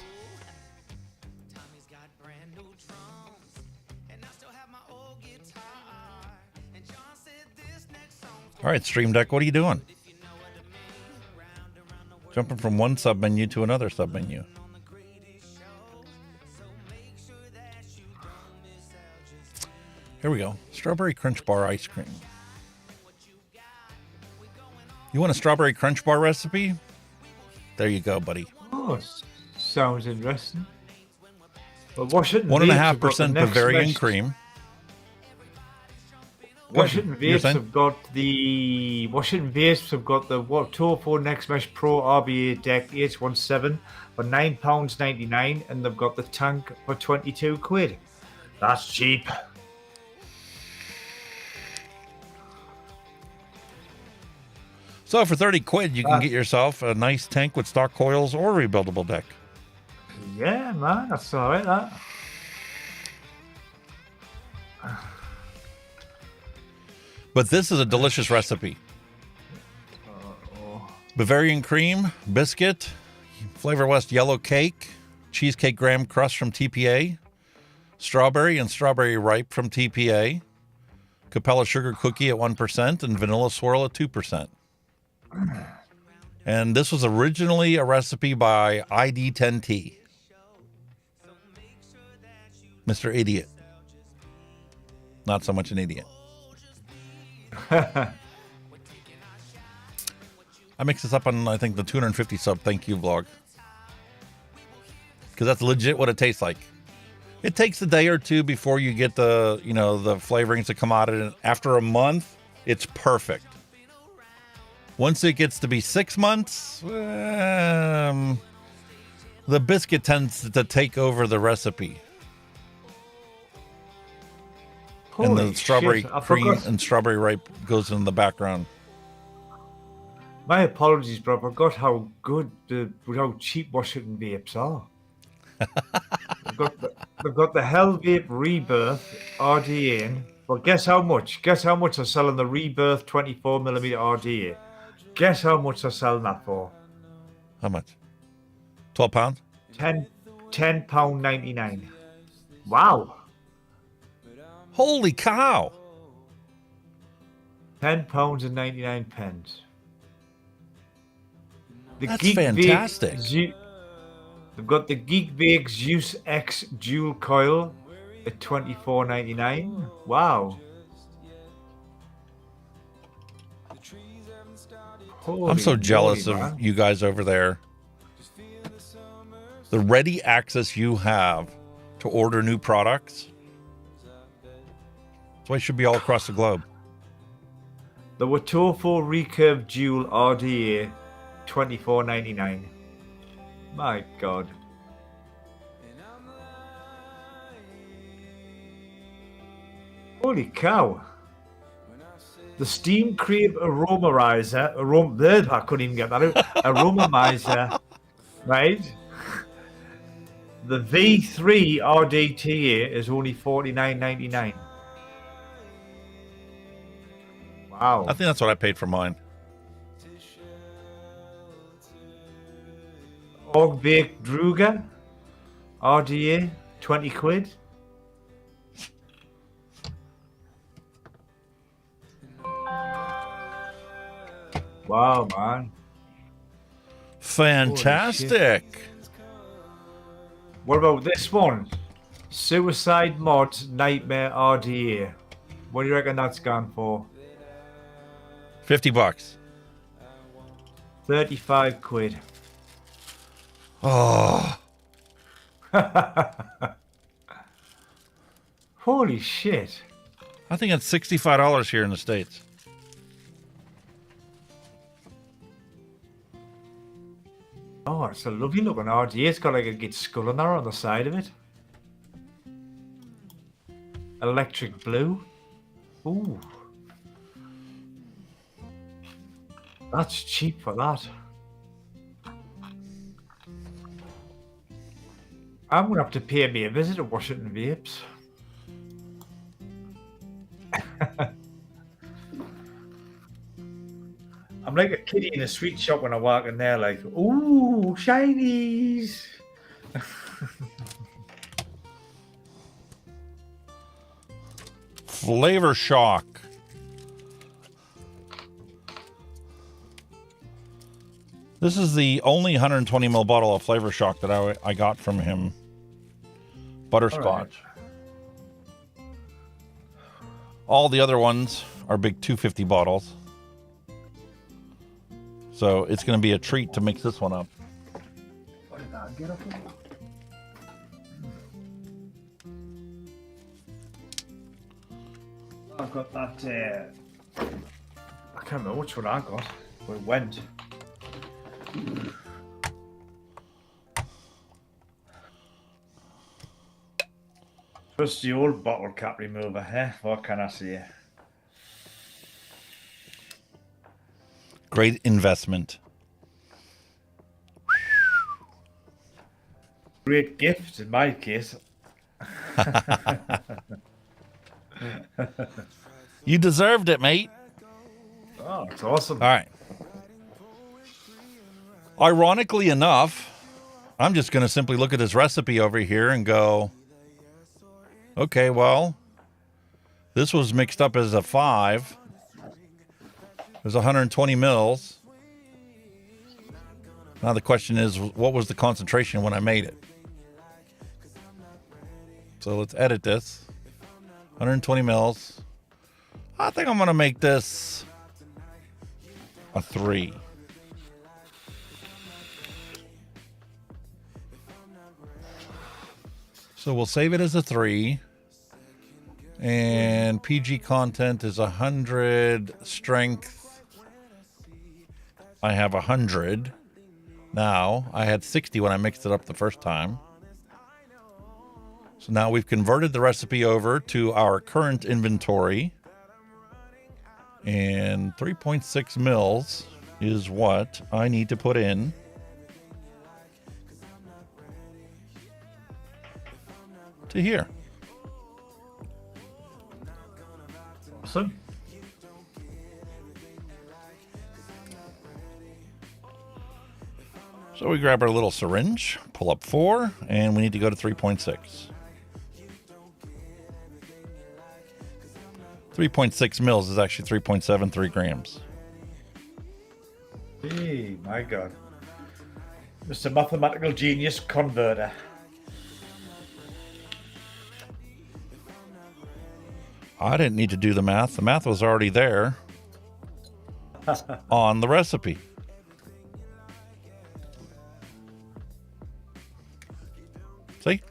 All right, Stream Deck, what are you doing? Jumping from one submenu to another submenu. Here we go. Strawberry Crunch Bar ice cream. You want a strawberry crunch bar recipe? There you go, buddy. Oh, sounds interesting. But Washington 1.5% Bavarian cream. Washington Vapes have got the Tofu NexMesh Pro RBA deck H17 for £9.99, and they've got the tank for £22. That's cheap. So for 30 quid, you can get yourself a nice tank with stock coils or rebuildable deck. Yeah, man, that's all right. That. But this is a delicious recipe. Bavarian cream, biscuit, Flavor West yellow cake, cheesecake graham crust from TPA, strawberry and strawberry ripe from TPA, Capella sugar cookie at 1%, and vanilla swirl at 2%. And this was originally a recipe by ID10T. Mr. Idiot. Not so much an idiot. I mixed this up on, I think, the 250 sub thank you vlog. Because that's legit what it tastes like. It takes a day or two before you get the, the flavorings to come out of it. After a month, it's perfect. Once it gets to be 6 months, the biscuit tends to take over the recipe. And the strawberry cream and strawberry ripe goes in the background. My apologies, but I forgot how how cheap Washington Vapes are. they've got the Hell Vape Rebirth RDA in. But guess how much? Guess how much they're selling the Rebirth 24mm RDA? Guess how much they're selling that for? How much? £12? £10.99. Wow. Holy cow. £10.99. That's fantastic. They've got the Geek Bake Zeus X Dual Coil at $24.99. Wow. I'm so jealous of you guys over there. The ready access you have to order new products. That's why it should be all across the globe. The Watofu Recurve Dual RDA, $24.99. My God. Holy cow. The Steam Cream Aromarizer, I couldn't even get that out. Aromamizer, right? The V3 RDTA is only $49.99. Wow. I think that's what I paid for mine. Og Baked Druga RDA, 20 quid. Wow, man. Fantastic. What about this one? Suicide Mod Nightmare RDA. What do you reckon that's gone for? $50. 35 quid. Oh. Holy shit. I think it's $65 here in the States. Oh, it's a lovely looking RDA. It's got like a good skull on there on the side of it. Electric blue. Ooh. That's cheap for that. I'm going to have to pay me a visit at Washington Vapes. I'm like a kitty in a sweet shop when I walk in there, like, ooh, shinies. Flavor Shock. This is the only 120 ml bottle of Flavor Shock that I got from him. Butterscotch. All the other ones are big 250 bottles. So it's going to be a treat to mix this one up. I've got that. I can't remember which one I got. Where it went. Just the old bottle cap remover, eh? What can I say? Great investment. Great gift in my case. You deserved it, mate. Oh, it's awesome. All right. Ironically enough, I'm just going to simply look at this recipe over here and go, okay, well, this was mixed up as a 5. There's 120 mils. Now the question is, what was the concentration when I made it? So let's edit this. 120 mils. I think I'm going to make this a 3. So we'll save it as a 3. And PG content is 100. Strength, I have 100. Now, I had 60 when I mixed it up the first time. So now we've converted the recipe over to our current inventory. And 3.6 mils is what I need to put in. To here. Awesome. So we grab our little syringe, pull up 4, and we need to go to 3.6. 3.6 mils is actually 3.73 grams. Hey, my God. Mr. Mathematical Genius Converter. I didn't need to do the math. The math was already there on the recipe. See?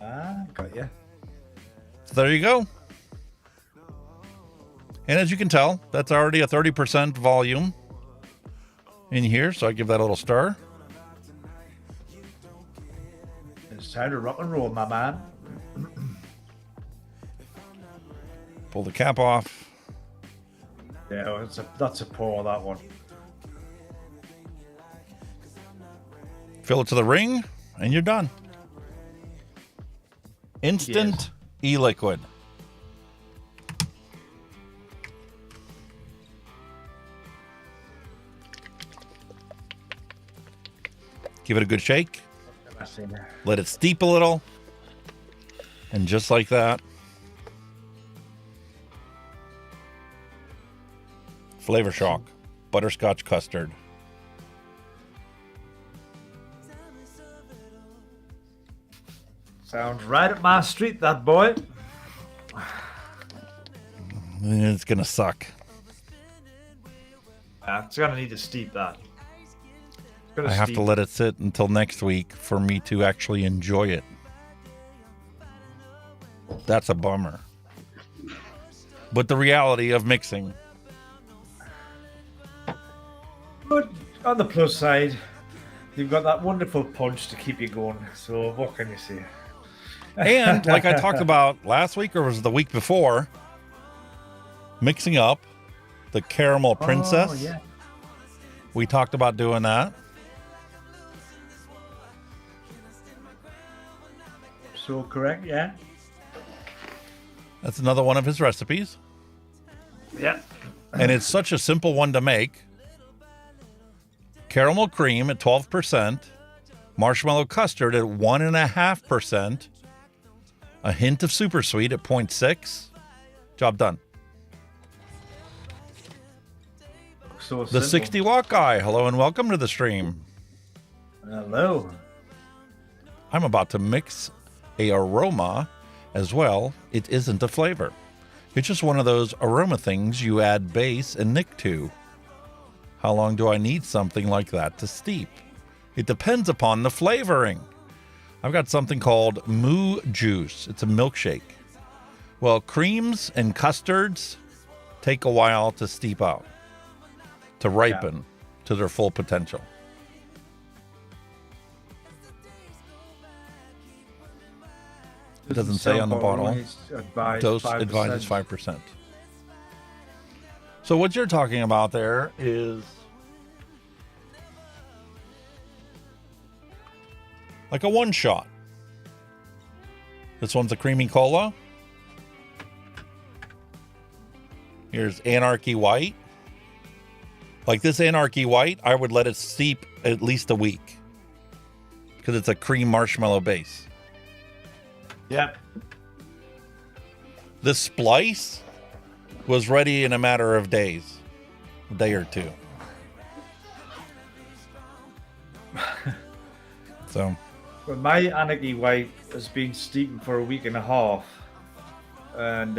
Ah, got you. So there you go. And as you can tell, that's already a 30% volume in here. So I give that a little stir. It's time to rock and roll, my man. Pull the cap off. Yeah, that's a pour, that one. Fill it to the ring, and you're done. Instant e-liquid. Give it a good shake. Let it steep a little. And just like that, Flavor Shock, butterscotch custard. Sounds right up my street, that boy. It's gonna suck. It's gonna need to steep that. I have to let it sit until next week for me to actually enjoy it. That's a bummer. But the reality of mixing. But on the plus side, you've got that wonderful punch to keep you going. So what can you say? And like I talked about last week, or was it the week before, mixing up the Caramel Princess. Oh, yeah. We talked about doing that. So correct, yeah. That's another one of his recipes. Yeah. And it's such a simple one to make. Caramel cream at 12%, marshmallow custard at 1.5%, a hint of super sweet at 0.6. Job done. So the 60 watt guy, hello and welcome to the stream. Hello. I'm about to mix a aroma as well. It isn't a flavor. It's just one of those aroma things you add bass and nick to. How long do I need something like that to steep? It depends upon the flavoring. I've got something called Moo Juice. It's a milkshake. Well, creams and custards take a while to steep out, to ripen to their full potential. It doesn't say on the bottle. Dose advises 5%. So what you're talking about there is like a one shot. This one's a creamy cola. Here's Anarchy White. Like this Anarchy White, I would let it steep at least a week because it's a cream marshmallow base. Yep. This Splice was ready in a matter of days, a day or two. So, well, my Anarchy White has been steeping for a week and a half, and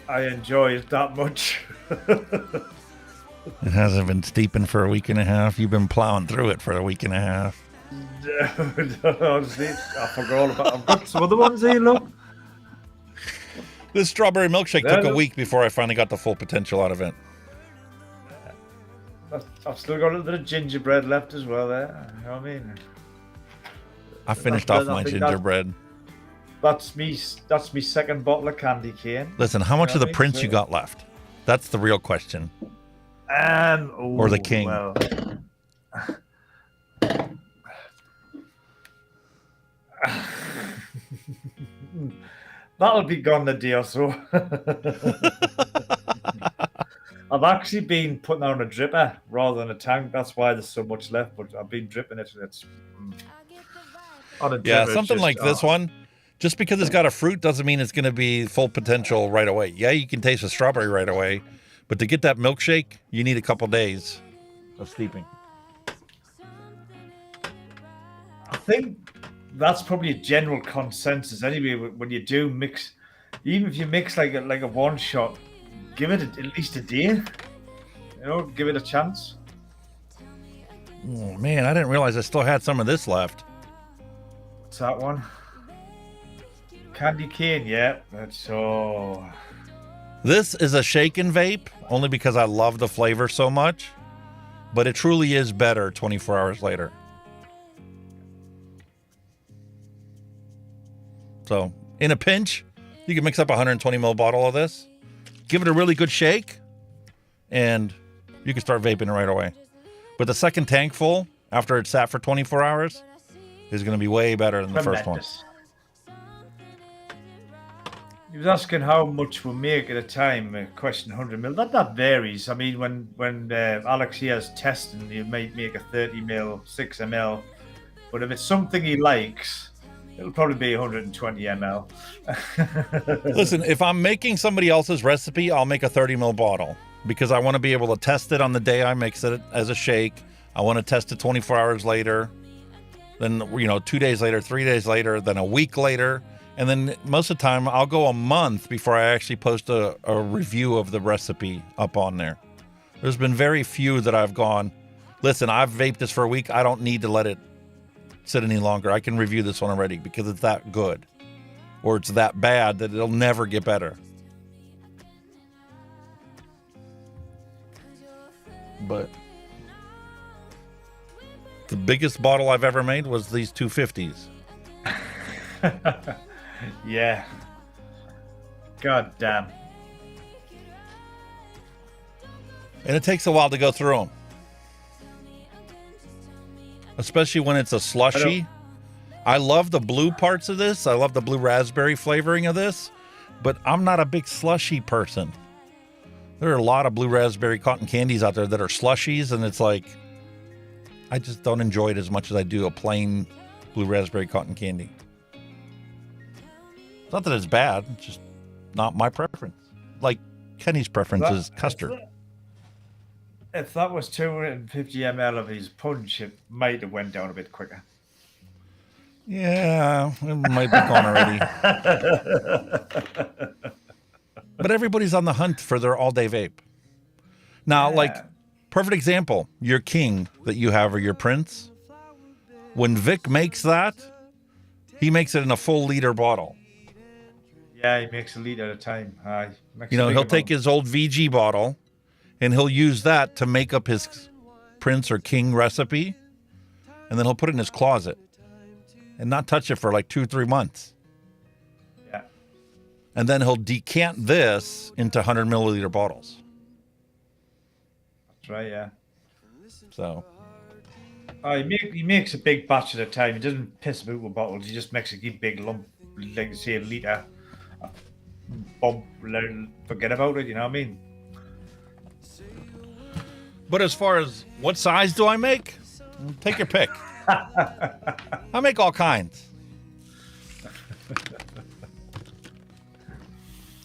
I enjoy it that much. It hasn't been steeping for a week and a half. You've been plowing through it for a week and a half. Honestly, I forgot all about. I've got some other ones here. Look, this strawberry milkshake took a week before I finally got the full potential out of it. I've still got a little bit of gingerbread left as well. There, you know what I mean. I finished off my gingerbread. That's me second bottle of candy cane. Listen, how much of the prince you got left? That's the real question. Or the king. Well, that'll be gone the day or so. I've actually been putting on a dripper rather than a tank. That's why there's so much left. But I've been dripping it. It's on a dripper, something like this one. Just because it's got a fruit doesn't mean it's going to be full potential right away. Yeah, you can taste the strawberry right away, but to get that milkshake, you need a couple days of steeping. I think that's probably a general consensus anyway. When you do mix, even if you mix like a one shot, give it at least a day. You know, give it a chance. Oh man, I didn't realize I still had some of this left. What's that one? Candy cane, yeah. That's all. This is a shaken vape, only because I love the flavor so much, but it truly is better 24 hours later. So, in a pinch, you can mix up a 120 ml bottle of this, give it a really good shake, and you can start vaping right away. But the second tank full, after it's sat for 24 hours, is going to be way better than the first one. He was asking how much we make at a time. Question 100 ml. That varies. I mean, when Alex here is testing, you might make a 30 ml, 6 ml. But if it's something he likes, it'll probably be 120 ml. Listen, if I'm making somebody else's recipe, I'll make a 30 ml bottle because I want to be able to test it on the day I mix it as a shake. I want to test it 24 hours later, then 2 days later, 3 days later, then a week later. And then most of the time, I'll go a month before I actually post a review of the recipe up on there. There's been very few that I've gone, listen, I've vaped this for a week. I don't need to let it sit any longer. I can review this one already because it's that good. Or it's that bad that it'll never get better. But the biggest bottle I've ever made was these 250s. Yeah. God damn. And it takes a while to go through them. Especially when it's a slushy. I love the blue parts of this. I love the blue raspberry flavoring of this. But I'm not a big slushy person. There are a lot of blue raspberry cotton candies out there that are slushies. And it's like, I just don't enjoy it as much as I do a plain blue raspberry cotton candy. It's not that it's bad, it's just not my preference. Like Kenny's preference is custard. If that was 250 ml of his punch, it might have went down a bit quicker. Yeah, it might be gone already. But everybody's on the hunt for their all-day vape. Now, like, perfect example, your King that you have or your Prince. When Vic makes that, he makes it in a full liter bottle. Yeah, he makes a liter at a time. You know, he'll take his old VG bottle and he'll use that to make up his Prince or King recipe. And then he'll put it in his closet and not touch it for like 2-3 months. Yeah. And then he'll decant this into 100 milliliter bottles. That's right, yeah. So. He makes a big batch at a time. He doesn't piss about with bottles. He just makes a big lump, like say a liter. Bump, forget about it. You know what I mean? But as far as what size do I make? Take your pick. I make all kinds.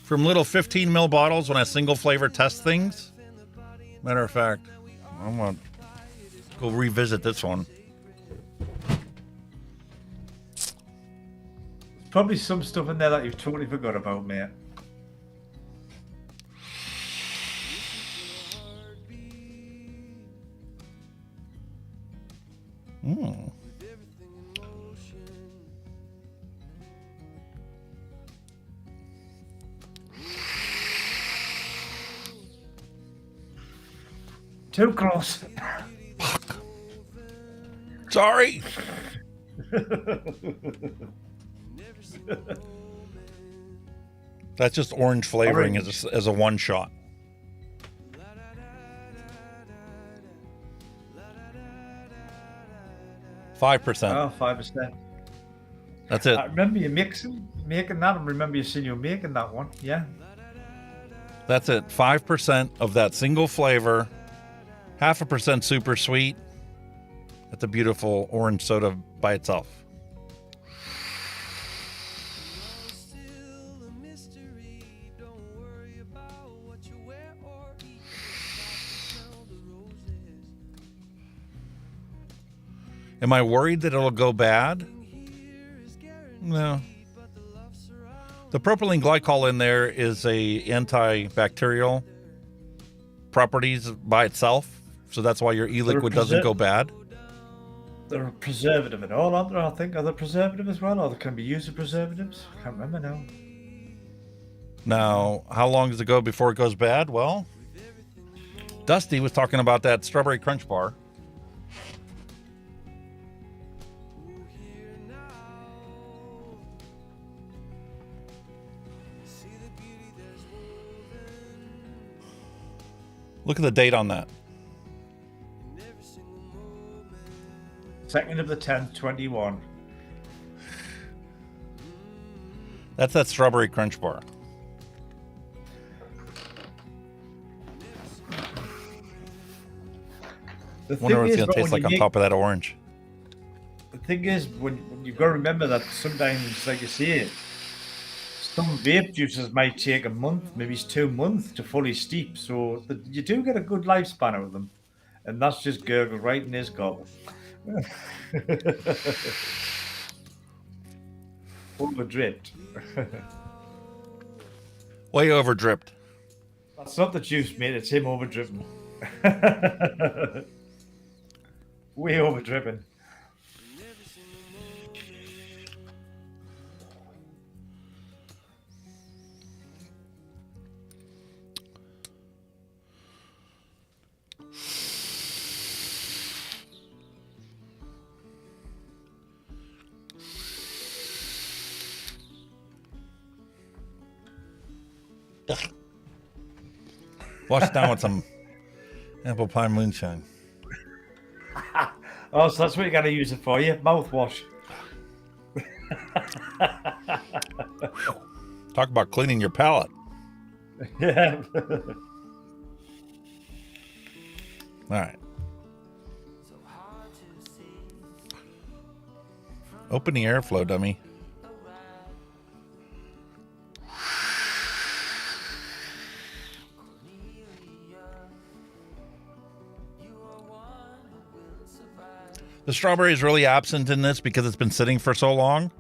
From little 15 ml bottles when I single flavor test things. Matter of fact, I'm going to go revisit this one. Probably some stuff in there that you've totally forgot about, mate. Mm. Too close. Sorry. That's just orange flavoring as a one shot. %. Oh, 5%. That's it. I remember you making that. I remember you saying you were making that one. Yeah. That's it. 5% of that single flavor. 0.5% super sweet. That's a beautiful orange soda by itself. Am I worried that it'll go bad? No. The propylene glycol in there is a antibacterial properties by itself, so that's why your e-liquid doesn't go bad. They're a preservative and all, aren't they? I think are they preservative as well, or they can be used as preservatives. Can't remember now. Now, how long does it go before it goes bad? Well, Dusty was talking about that strawberry crunch bar. Look at the date on that. 2nd of the 10th, 21. That's that strawberry crunch bar. Wonder what it's going to taste like on top of that orange. The thing is, when you've got to remember that sometimes, like you say, some vape juices might take a month, maybe it's 2 months to fully steep. So you do get a good lifespan out of them. And that's just gurgle right in his gobble. Overdripped. Way overdripped. That's not the juice, mate. It's him overdripping. Way overdripping. Wash it down with some apple pie moonshine. Oh, so that's what you got to use it for, you mouthwash. Talk about cleaning your palate. Yeah. All right. Open the airflow, dummy. The strawberry is really absent in this because it's been sitting for so long,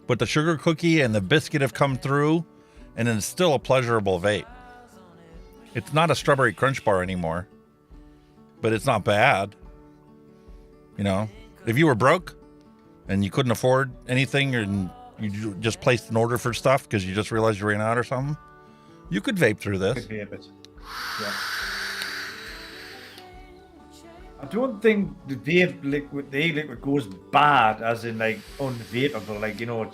but the sugar cookie and the biscuit have come through and it's still a pleasurable vape. It's not a strawberry crunch bar anymore, but it's not bad. You know, if you were broke and you couldn't afford anything and you just placed an order for stuff because you just realized you ran out or something, you could vape through this. Could be a bit. Yeah. I don't think the vape liquid, the e-liquid goes bad as in like unvapable. Like, you know,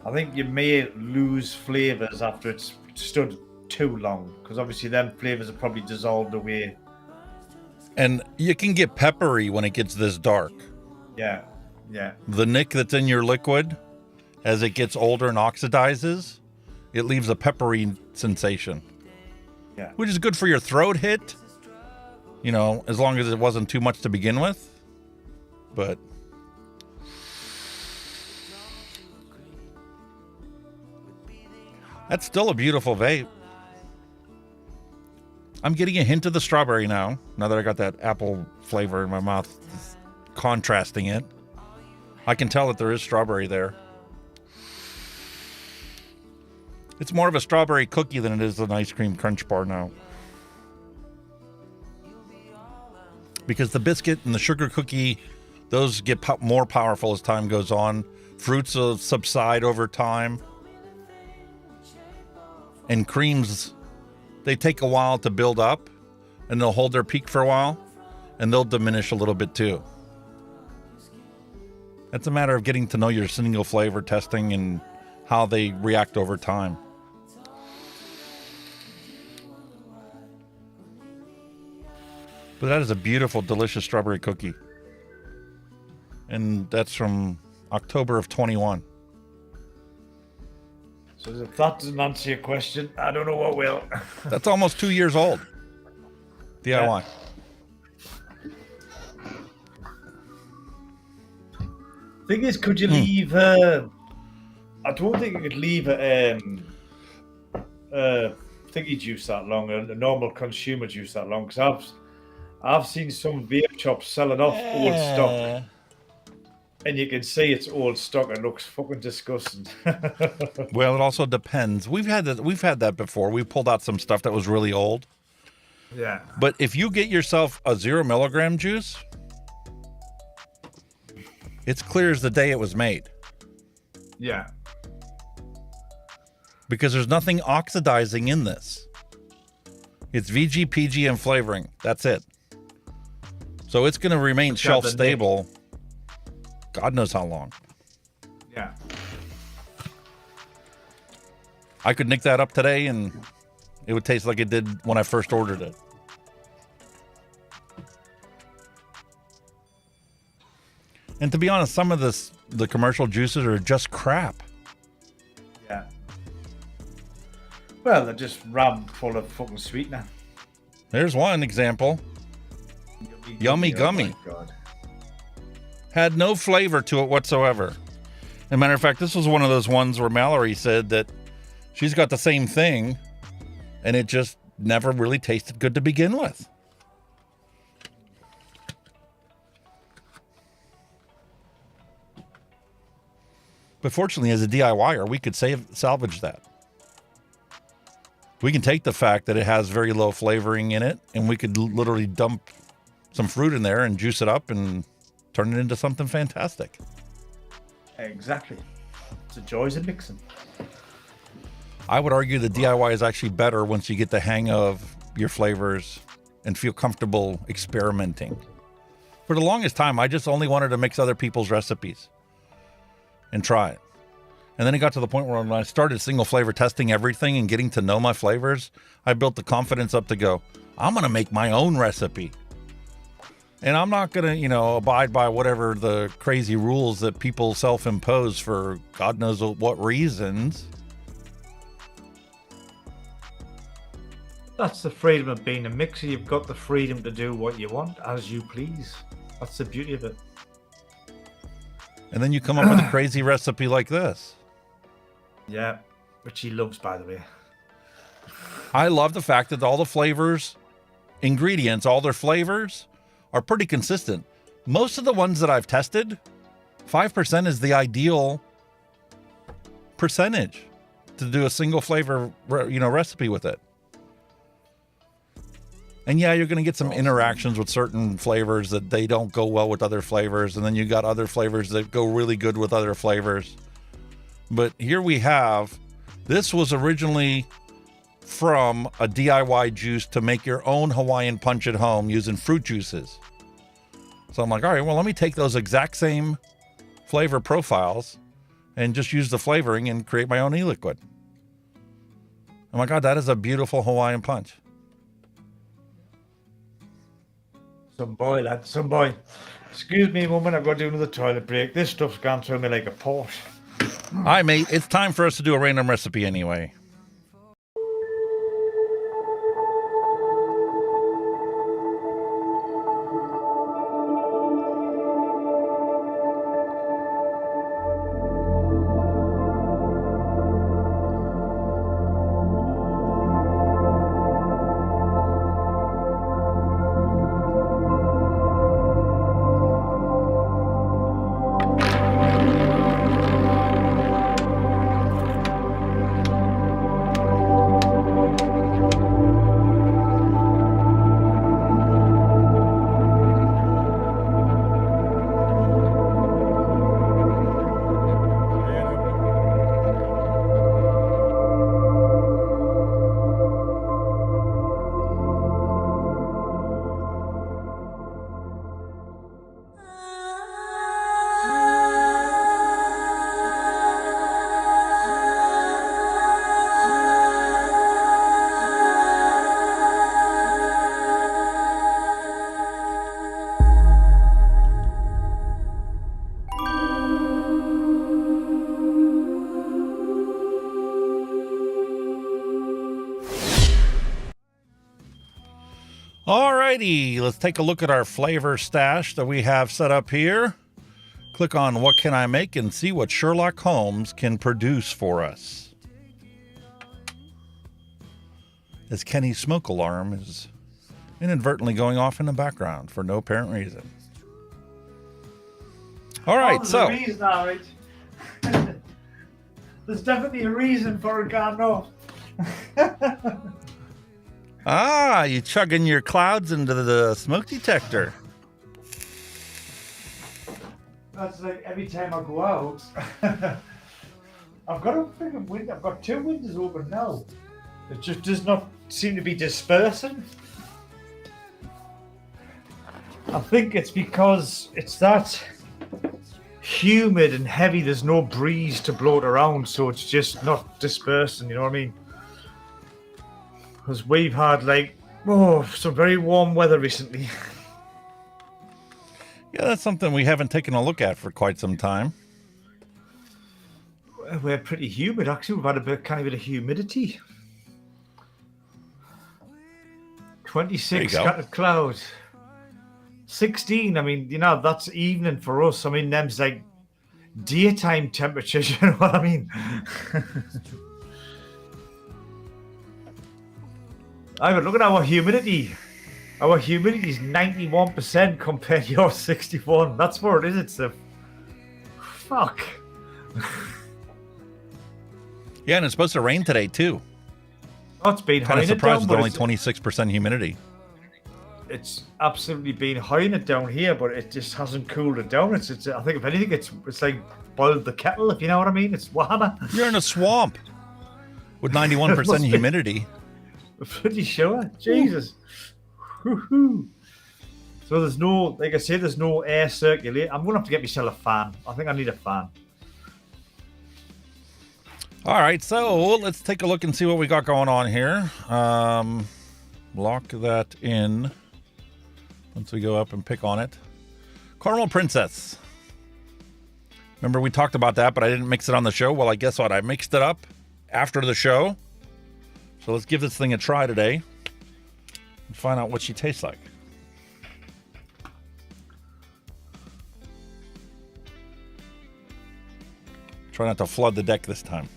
I think you may lose flavors after it's stood too long, because obviously then flavors are probably dissolved away. And you can get peppery when it gets this dark. Yeah, yeah. The nick that's in your liquid, as it gets older and oxidizes, it leaves a peppery sensation. Yeah. Which is good for your throat hit, you know, as long as it wasn't too much to begin with. But that's still a beautiful vape. I'm getting a hint of the strawberry now that I got that apple flavor in my mouth, contrasting it. I can tell that there is strawberry there. It's more of a strawberry cookie than it is an ice cream crunch bar now. Because the biscuit and the sugar cookie, those get more powerful as time goes on. Fruits will subside over time. And creams, they take a while to build up, and they'll hold their peak for a while, and they'll diminish a little bit too. It's a matter of getting to know your single flavor testing and how they react over time. But that is a beautiful, delicious strawberry cookie. And that's from October of 21. So if that doesn't answer your question, I don't know what will. That's almost 2 years old. DIY. Thing is, could you leave I don't think you could leave a thingy juice that long, a normal consumer juice that long, because I've seen some vape shops selling off old stock, and you can see it's old stock. It looks fucking disgusting. Well, it also depends. We've had that before. We pulled out some stuff that was really old. Yeah. But if you get yourself a 0 milligram juice, it's clear as the day it was made. Yeah. Because there's nothing oxidizing in this. It's VG, PG, and flavoring. That's it. So it's going to remain shelf stable. God knows how long. Yeah. I could nick that up today and it would taste like it did when I first ordered it. And to be honest, some of the commercial juices are just crap. Yeah. Well, they're just rammed full of fucking sweetener. There's one example. Yummy Gummy. Oh my God. Had no flavor to it whatsoever. As a matter of fact, this was one of those ones where Mallory said that she's got the same thing and it just never really tasted good to begin with. But fortunately, as a DIYer, we could salvage that. We can take the fact that it has very low flavoring in it, and we could literally dump some fruit in there and juice it up and turn it into something fantastic. Exactly. It's the joys of mixing. I would argue the DIY is actually better once you get the hang of your flavors and feel comfortable experimenting. For the longest time, I just only wanted to mix other people's recipes and try it. And then it got to the point where when I started single flavor testing everything and getting to know my flavors, I built the confidence up to go, I'm going to make my own recipe. And I'm not going to, abide by whatever the crazy rules that people self-impose for God knows what reasons. That's the freedom of being a mixer. You've got the freedom to do what you want as you please. That's the beauty of it. And then you come up with a crazy recipe like this. Yeah, which he loves, by the way. I love the fact that all the flavors, ingredients, all their flavors are pretty consistent. Most of the ones that I've tested, 5% is the ideal percentage to do a single flavor, recipe with it. And yeah, you're going to get some interactions with certain flavors that they don't go well with other flavors. And then you got other flavors that go really good with other flavors. But here we have, this was originally from a DIY juice to make your own Hawaiian punch at home using fruit juices. So I'm like, all right, well, let me take those exact same flavor profiles and just use the flavoring and create my own e-liquid. Oh my God, that is a beautiful Hawaiian punch. Some boy, lad, some boy. Excuse me a moment, I've got to do another toilet break. This stuff's gone through me like a pot. All right, mate, it's time for us to do a random recipe anyway. Alrighty, let's take a look at our flavor stash that we have set up here. Click on what can I make and see what Sherlock Holmes can produce for us. As Kenny's smoke alarm is inadvertently going off in the background for no apparent reason. All right, there's a reason, all right. There's definitely a reason for it gone off. Ah, you chugging your clouds into the smoke detector. That's like every time I go out. I've got a freaking window. I've got 2 windows open now. It just does not seem to be dispersing. I think it's because it's that humid and heavy. There's no breeze to blow it around, so it's just not dispersing. You know what I mean? Because we've had some very warm weather recently. Yeah, that's something we haven't taken a look at for quite some time. We're pretty humid, actually. We've had a bit of humidity. 26 scattered clouds. 16, I mean, that's evening for us. I mean, them's like daytime temperatures, you know what I mean? I mean, look at our humidity. Our humidity is 91% compared to your 61. That's where it is. It's a fuck. Yeah, and it's supposed to rain today too. Oh, it's been kind of surprised down, with only 26% humidity. It's absolutely been high it down here, but it just hasn't cooled it down. It's I think if anything, it's like boiled the kettle, if you know what I mean. It's warmer. You're in a swamp with 91% humidity. I'm pretty sure. Jesus. Woo-hoo. So there's no, like I say, there's no air circulate. I'm going to have to get myself a fan. I think I need a fan. All right, so let's take a look and see what we got going on here. Lock that in once we go up and pick on it. Caramel Princess. Remember we talked about that, but I didn't mix it on the show. Well, I guess what? I mixed it up after the show. So let's give this thing a try today and find out what she tastes like. Try not to flood the deck this time.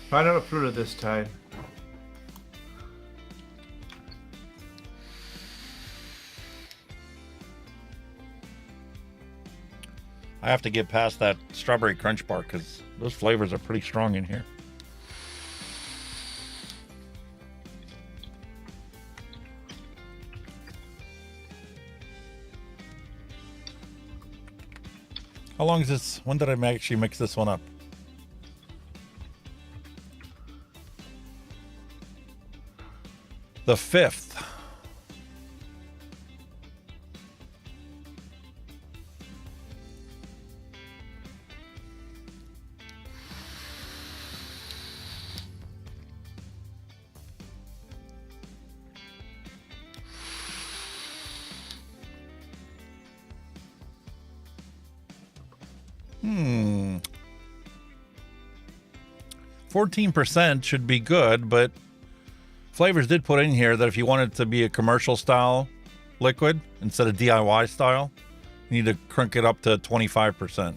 Try not to flood it this time. I have to get past that strawberry crunch bar because those flavors are pretty strong in here. How long is this? When did I actually mix this one up? The 5th. Hmm. 14% should be good, but Flavrz did put in here that if you want it to be a commercial style liquid instead of DIY style, you need to crank it up to 25%,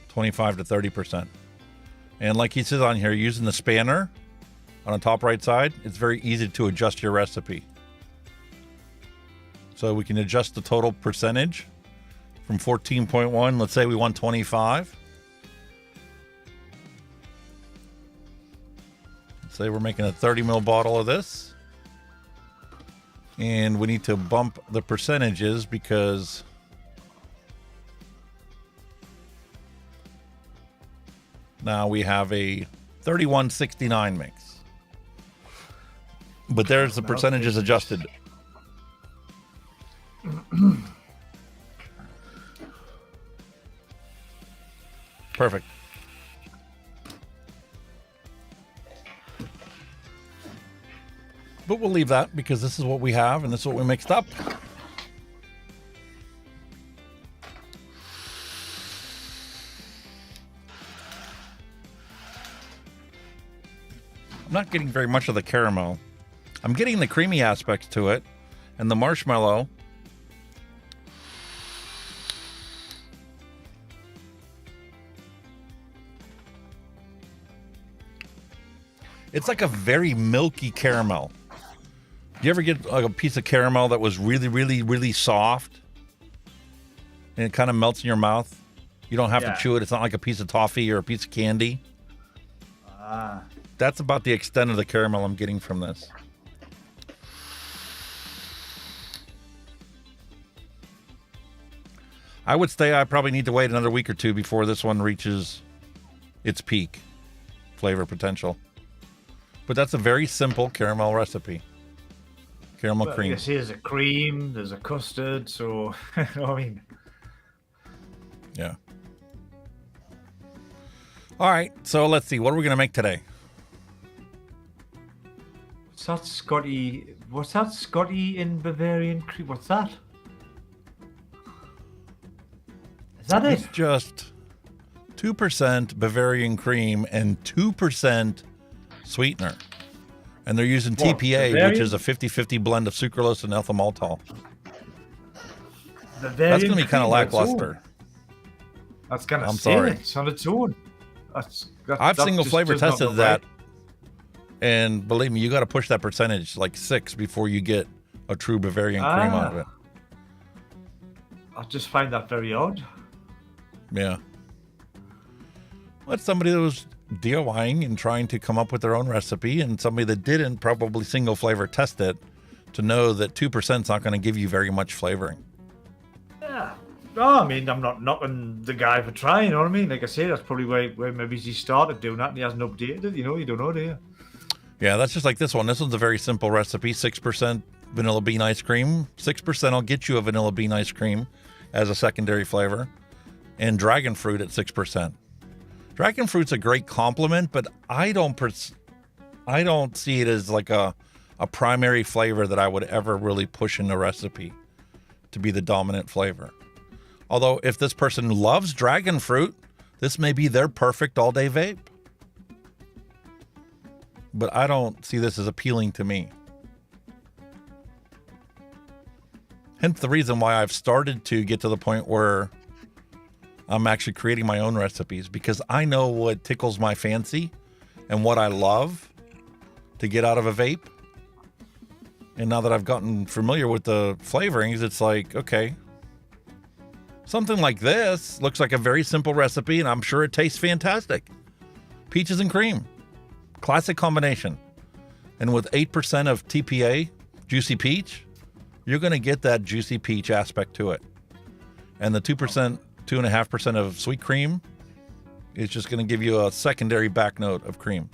25 to 30%. And like he says on here, using the spanner on the top right side, it's very easy to adjust your recipe. So we can adjust the total percentage from 14.1. Let's say we want 25. Let's say we're making a 30 ml bottle of this. And we need to bump the percentages because now we have a 3169 mix. But there's the percentages adjusted. Perfect. But we'll leave that because this is what we have and this is what we mixed up. I'm not getting very much of the caramel. I'm getting the creamy aspects to it and the marshmallow. It's like a very milky caramel. You ever get like a piece of caramel that was really, really, really soft and it kind of melts in your mouth? You don't have to chew it. It's not like a piece of toffee or a piece of candy. That's about the extent of the caramel I'm getting from this. I would say I probably need to wait another week or two before this one reaches its peak flavor potential. But that's a very simple caramel recipe. Caramel cream. You see, there's a cream, there's a custard, so you know what I mean. Yeah. All right, so let's see. What are we gonna make today? What's that, Scotty? What's that, Scotty in Bavarian cream? What's that? Is that It's just 2% Bavarian cream and 2% sweetener. And they're using What, TPA, Bavarian? which is a 50-50 blend of sucralose and ethyl maltol. Bavarian That's going to be kind of cream on its lackluster. own. That's gonna I'm say sorry. it's on its own. I've single flavor does not tested look that. right. And believe me, you got to push that percentage like 6 before you get a true Bavarian cream out of it. I just find that very odd. Yeah. Well, it's somebody that was DIYing and trying to come up with their own recipe, and somebody that didn't probably single flavor test it to know that 2% is not going to give you very much flavoring. Yeah. No, I mean, I'm not knocking the guy for trying, you know what I mean? Like I say, that's probably where maybe he started doing that and he hasn't updated it, you know? You don't know, do you? Yeah, that's just like this one. This one's a very simple recipe. 6% vanilla bean ice cream. 6% will get you a vanilla bean ice cream as a secondary flavor. And dragon fruit at 6%. Dragon fruit's a great compliment, but I don't see it as like a primary flavor that I would ever really push in a recipe to be the dominant flavor. Although if this person loves dragon fruit, this may be their perfect all-day vape. But I don't see this as appealing to me. Hence the reason why I've started to get to the point where I'm actually creating my own recipes, because I know what tickles my fancy and what I love to get out of a vape. And now that I've gotten familiar with the flavorings, it's like, okay, Something like this looks like a very simple recipe, and I'm sure it tastes fantastic. Peaches and cream. Classic combination. And with 8% of TPA, juicy peach, you're going to get that juicy peach aspect to it. And the 2%, 2.5% of sweet cream is just going to give you a secondary back note of cream.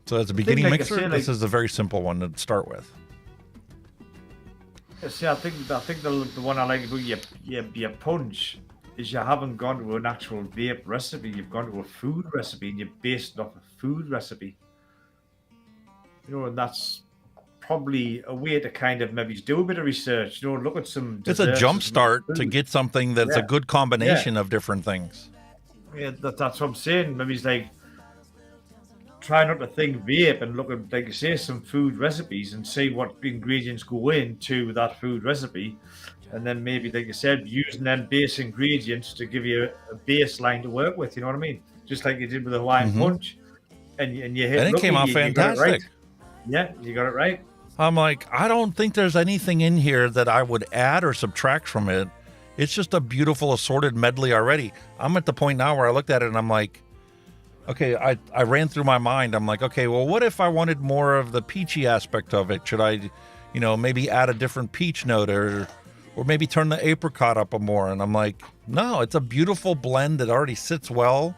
So as a beginning mixer, this is a very simple one to start with. See, I think the one I like about your punch is you haven't gone to an actual vape recipe. You've gone to a food recipe, and you're based it off a food recipe. You know, and that's probably a way to kind of maybe do a bit of research. You know, look at some. It's a jump start to get something that's a good combination of different things. Yeah, that's what I'm saying. Maybe it's like try not to think vape and look at, like you say, some food recipes and see what ingredients go into that food recipe, and then maybe, like you said, using them base ingredients to give you a baseline to work with. You know what I mean? Just like you did with the Hawaiian punch, and you hit. And it came out fantastic. Yeah, you got it right. I'm like, I don't think there's anything in here that I would add or subtract from it. It's just a beautiful assorted medley already. I'm at the point now where I looked at it and I'm like, okay, I ran through my mind. I'm like, okay, well, what if I wanted more of the peachy aspect of it? Should I, maybe add a different peach note or maybe turn the apricot up a more? And I'm like, no, it's a beautiful blend that already sits well.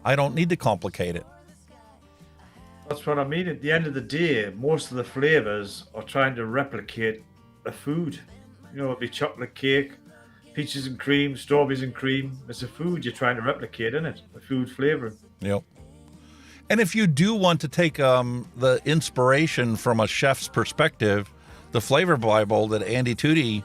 I don't need to complicate it. That's what I mean. At the end of the day, most of the flavors are trying to replicate a food. You know, it'd be chocolate cake, peaches and cream, strawberries and cream. It's a food you're trying to replicate, isn't it? A food flavor. Yep. And if you do want to take the inspiration from a chef's perspective, the Flavor Bible that Addy Tooney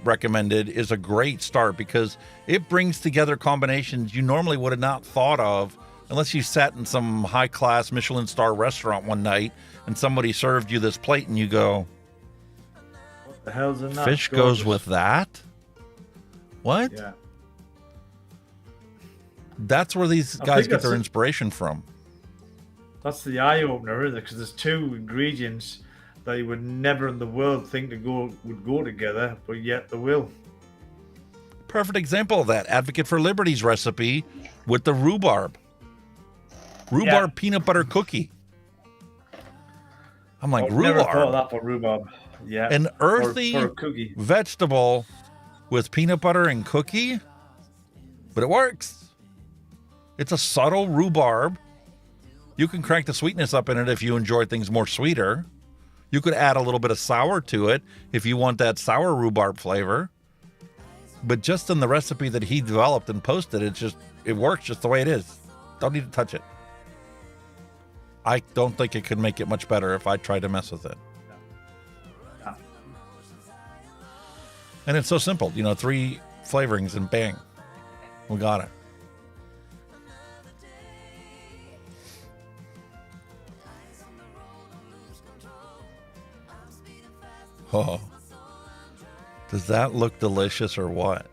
recommended is a great start because it brings together combinations you normally would have not thought of unless you sat in some high-class Michelin star restaurant one night and somebody served you this plate and you go, what the hell's in that? Fish goes with that? What? Yeah. That's where these guys get their inspiration from. That's the eye-opener, isn't it? Because there's two ingredients that you would never in the world think would go together, but yet they will. Perfect example of that. Advocate for Liberty's recipe with the rhubarb. Rhubarb peanut butter cookie. I'm like, rhubarb. Never thought of that for rhubarb. Yeah. An earthy for a cookie. vegetable with peanut butter and cookie, but it works. It's a subtle rhubarb. You can crank the sweetness up in it if you enjoy things more sweeter. You could add a little bit of sour to it if you want that sour rhubarb flavor. But just in the recipe that he developed and posted, it works just the way it is. Don't need to touch it. I don't think it could make it much better if I tried to mess with it. Yeah. And it's so simple, 3 flavorings and bang, we got it. Oh, does that look delicious or what?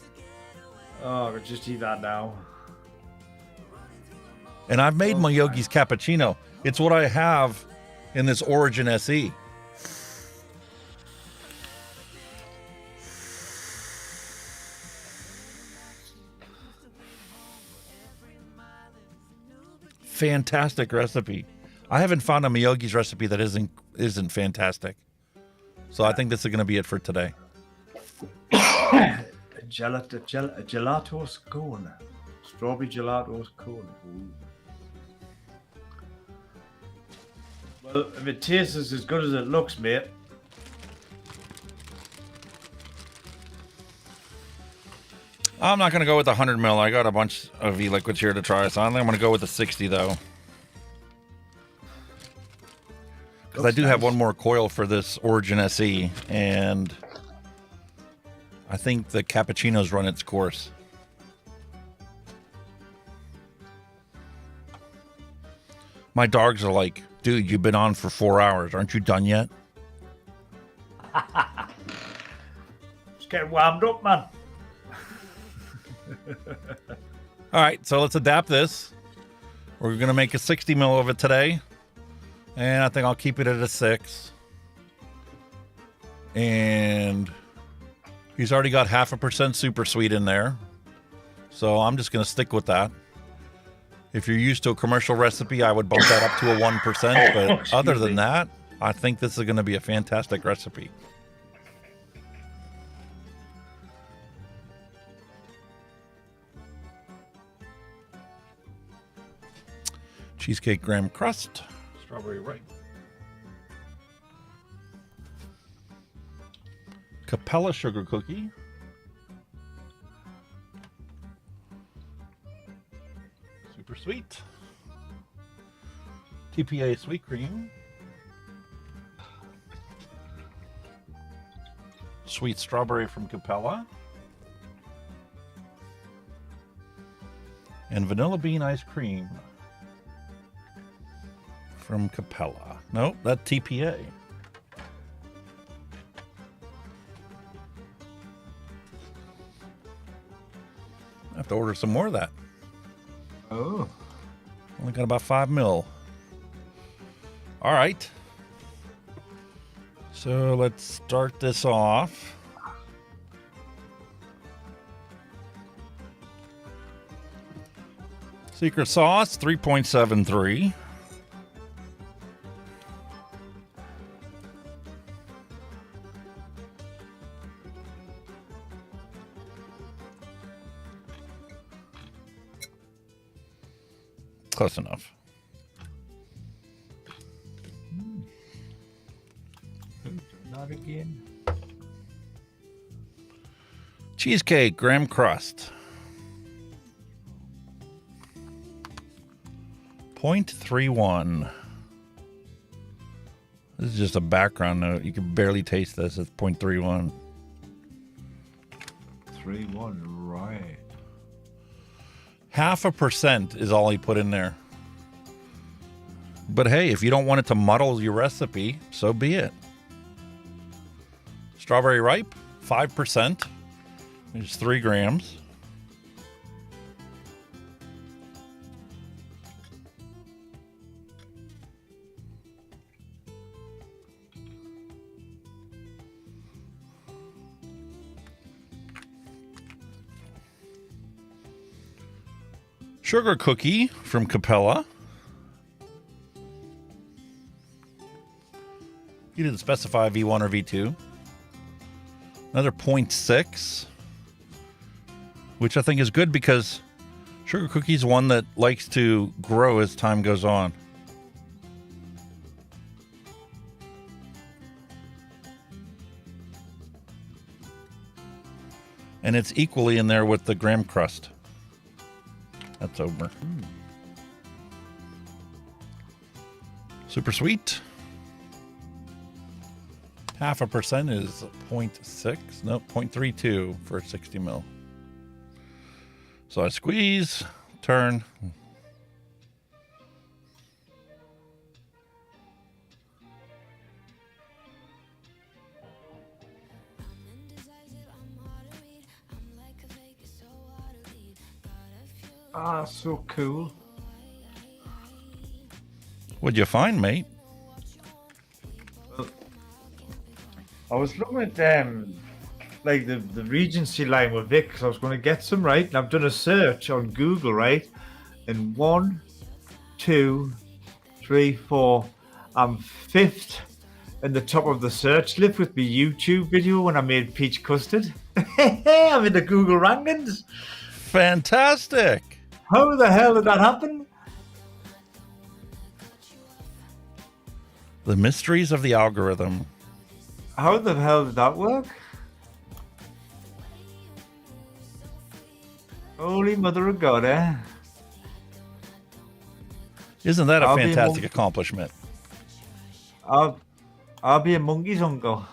Oh, I could just eat that now. And I've made my Yogi's cappuccino. It's what I have in this Origin SE. Fantastic recipe. I haven't found a Miyogi's recipe that isn't fantastic. So I think this is going to be it for today. a gelato scone. Strawberry gelato scone. Ooh. Well, if it tastes as good as it looks, mate. I'm not going to go with the 100 ml. I got a bunch of e-liquids here to try. So I think I'm going to go with the 60 though. Because I do have one more coil for this Origin SE. And I think the cappuccino's run its course. My dogs are like, dude, you've been on for 4 hours. Aren't you done yet? Just get warmed up, man. All right, so let's adapt this. We're going to make a 60 ml of it today. And I think I'll keep it at a 6. And he's already got 0.5% super sweet in there. So I'm just going to stick with that. If you're used to a commercial recipe, I would bump that up to a 1%. But other than that, I think this is going to be a fantastic recipe. Cheesecake graham crust, strawberry ripe. Capella sugar cookie. Super sweet. TPA sweet cream. Sweet strawberry from Capella. And vanilla bean ice cream from Capella. Nope, that's TPA. I have to order some more of that. Oh. Only got about 5 ml. All right. So let's start this off. Secret sauce, 3.73. Close enough. Not again. Cheesecake graham crust. 0.31. This is just a background note. You can barely taste this. It's 0.31. 3-1, right. 0.5% is all he put in there. But hey, if you don't want it to muddle your recipe, so be it. Strawberry ripe, 5%. It's 3 grams. Sugar cookie from Capella. You didn't specify V1 or V2. Another 0.6, which I think is good because sugar cookie is one that likes to grow as time goes on. And it's equally in there with the graham crust. That's over. Super sweet. 0.5% is 0.6. No, 0.32 for 60 ml. So I squeeze, turn. Ah, so cool. What'd you find, mate? I was looking at like the Regency line with Vic because I was going to get some, right? And I've done a search on Google, right? And 1, 2, 3, 4. I'm 5th in the top of the search list with my YouTube video when I made peach custard. I'm in the Google rankings. Fantastic. How the hell did that happen? The mysteries of the algorithm. How the hell did that work? Holy mother of God, eh? Isn't that a fantastic accomplishment? I'll be a monkey's uncle.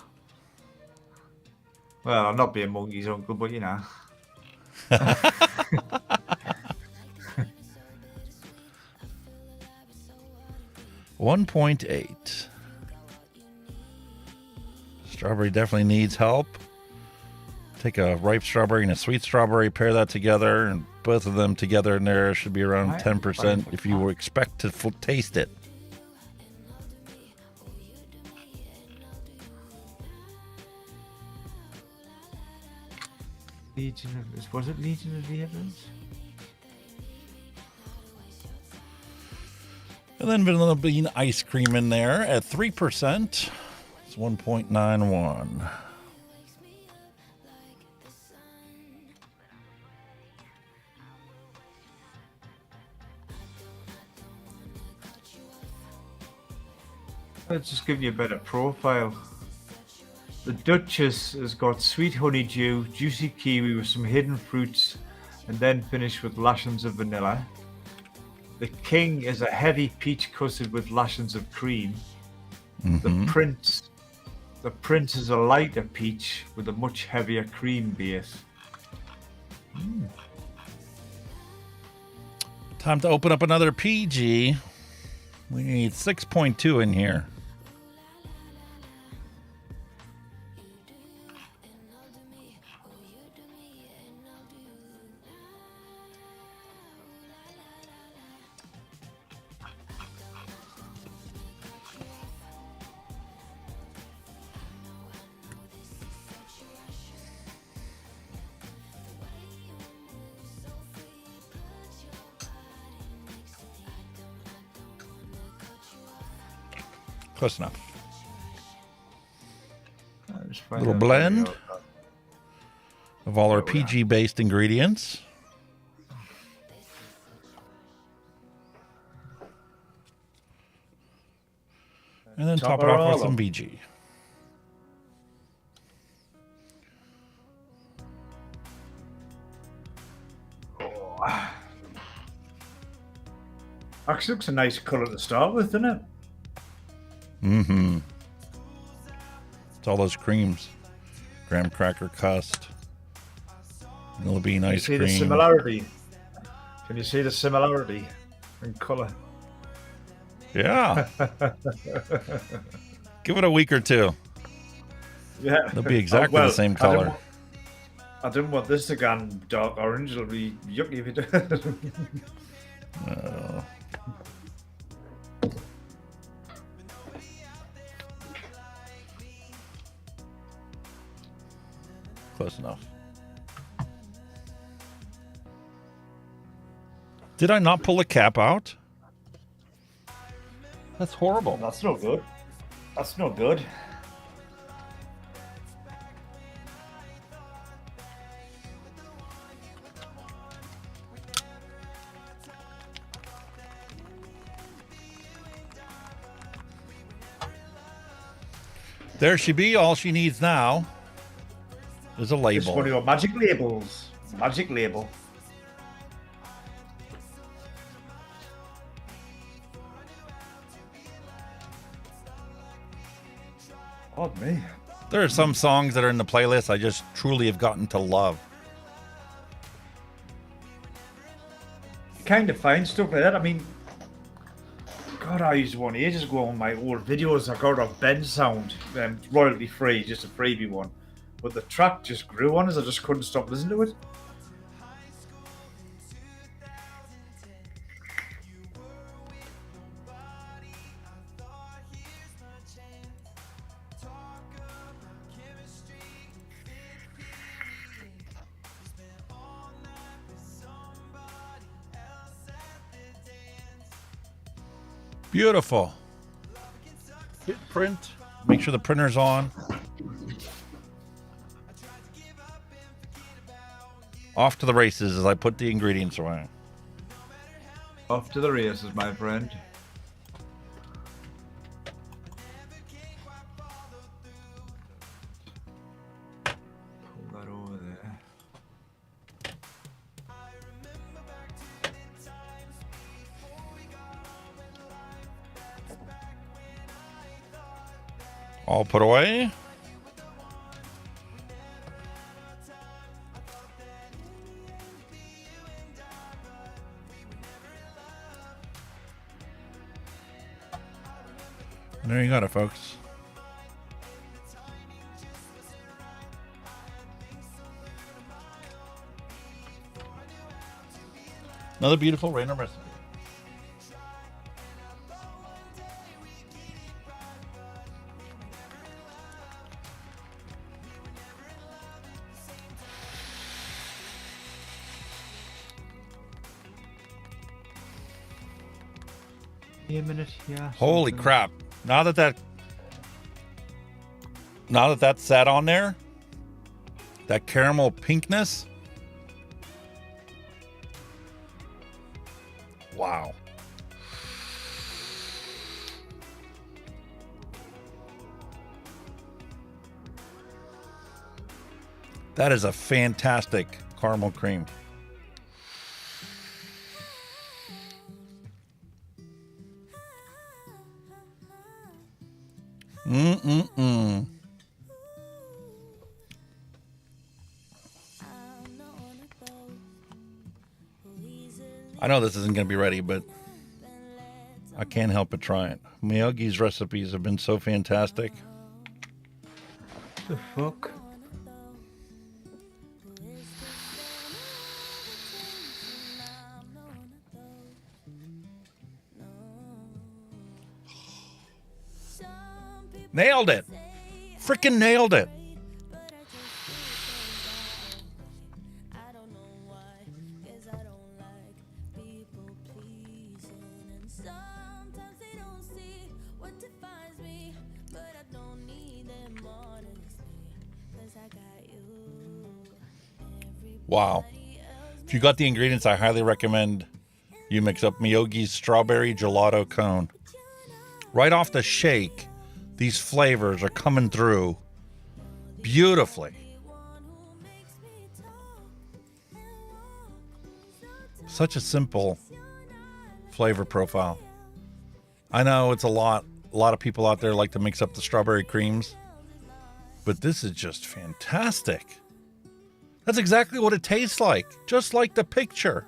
Well, I'll not be a monkey's uncle, but you know. 1.8. Strawberry definitely needs help. Take a ripe strawberry and a sweet strawberry, pair that together, and both of them together in there should be around 10% if you expect to taste it. Was it Legion of the Evans? And then vanilla bean ice cream in there at 3%. It's 1.91. Let's just give you a better profile. The Duchess has got sweet honeydew, juicy kiwi with some hidden fruits, and then finished with lashings of vanilla. The King is a heavy peach custard with lashings of cream. The Prince is a lighter peach with a much heavier cream base. Time to open up another PG. We need 6.2 in here. Close enough. Little blend of all our PG-based ingredients. And then top it off with some BG. Actually looks a nice colour to start with, doesn't it? Mm-hmm. It's all those creams. Graham cracker cust. Vanilla bean ice cream. Can you see the similarity? Can you see the similarity in colour? Yeah. Give it a week or two. Yeah. They'll be exactly the same color. I didn't want this to go dark orange. It'll be yucky if it does. Close enough. Did I not pull a cap out? That's horrible. That's no good. That's no good. There she be. All she needs now is a label. It's one of your magic labels. Magic label. Pardon me. There are some songs that are in the playlist I just truly have gotten to love. You kind of find stuff like that. I mean, God, I used one ages ago on my old videos. I got a Ben sound, royalty free, just a freebie one. But the track just grew on us. I just couldn't stop listening to it. Beautiful. Hit print. Make sure the printer's on. Off to the races as I put the ingredients away. Off to the races, my friend. Pull that over there. All put away. And there you got it, folks. Another beautiful random recipe. a minute, yeah. Holy something. crap. Now that that's sat on there, that caramel pinkness. Wow. That is a fantastic caramel cream. Mm-mm-mm. I know this isn't going to be ready, but I can't help but try it. Miyogi's recipes have been so fantastic. The fuck? Nailed it. Freaking nailed it. Wow. If you got the ingredients, I highly recommend you mix up Miyogi's strawberry gelato cone. Right off the shake, these flavors are coming through beautifully. Such a simple flavor profile. I know it's a lot of people out there like to mix up the strawberry creams, but this is just fantastic. That's exactly what it tastes like, just like the picture.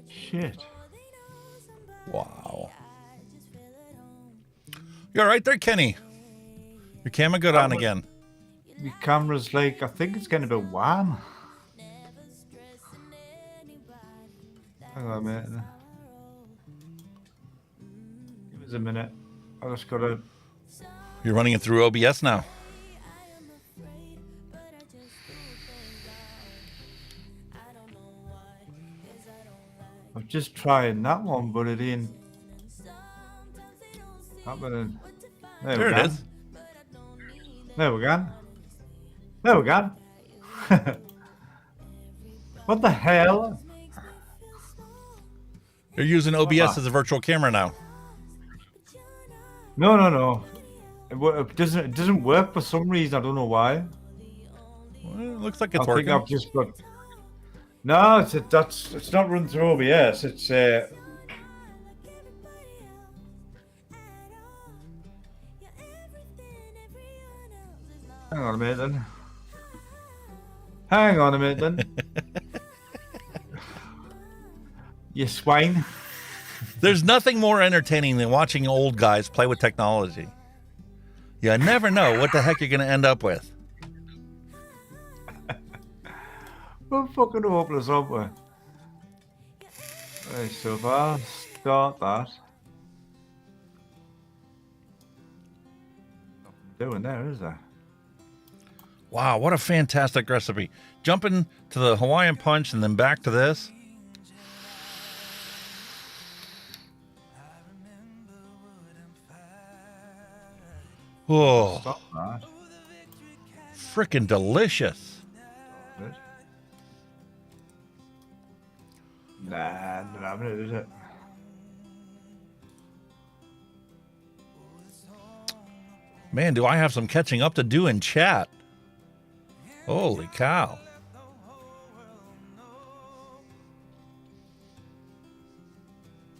Shit. Wow. You all right there, Kenny? Your camera got on again. Your camera's like, I think it's getting a bit warm. Hang on a minute. Give us a minute. I just gotta... You're running it through OBS now. I'm just trying that one, but it ain't happening. There it is. There we go. There we go. What the hell? You're using OBS as a virtual camera now. No. It doesn't work for some reason. I don't know why. Well, it looks like it's I working. think I've just got. No, it's not run through OBS. It's Hang on a minute then. Hang on a minute then. You swine. There's nothing more entertaining than watching old guys play with technology. You never know what the heck you're going to end up with. What fucking hopeless up with? Right, so if I start that. Nothing doing there, is there? Wow, what a fantastic recipe. Jumping to the Hawaiian Punch and then back to this. Oh, Stop that. Freaking delicious. Nah, not having it, is it? Man, do I have some catching up to do in chat. Holy cow.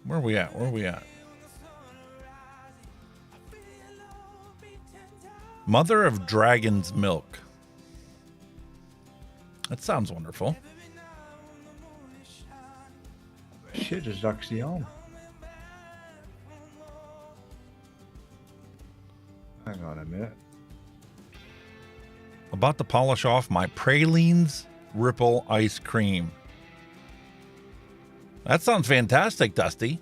Where are we at? Where are we at? Mother of Dragon's Milk. That sounds wonderful. Shit is actually on. Hang on a minute. About to polish off my Pralines Ripple Ice Cream. That sounds fantastic, Dusty.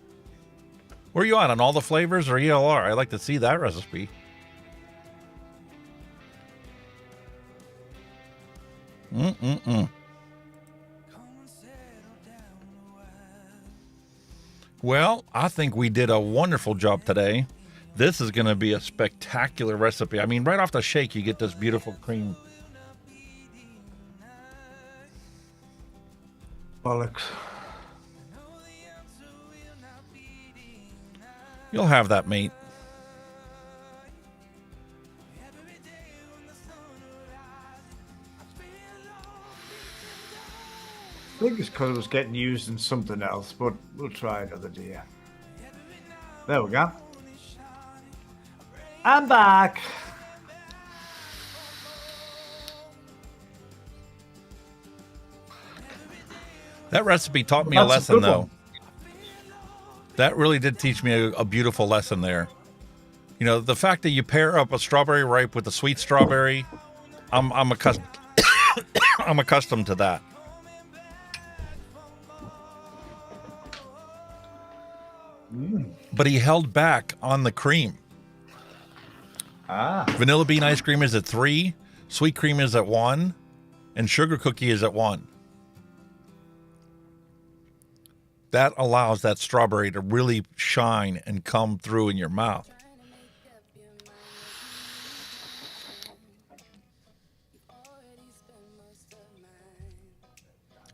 Where are you at on all the flavors or ELR? I'd like to see that recipe. Mm-mm. Well, I think we did a wonderful job today. This is going to be a spectacular recipe. I mean, right off the shake, you get this beautiful cream. Bollocks. You'll have that, mate. I think it's because it was getting used in something else, but we'll try another day. There we go. I'm back. That recipe taught me That's a a lesson, good though. one. That really did teach me a beautiful lesson there. You know, the fact that you pair up a strawberry ripe with a sweet strawberry, I'm accustomed I'm accustomed to that. But he held back on the cream. Vanilla bean ice cream is at 3, sweet cream is at 1, and sugar cookie is at 1. That allows that strawberry to really shine and come through in your mouth.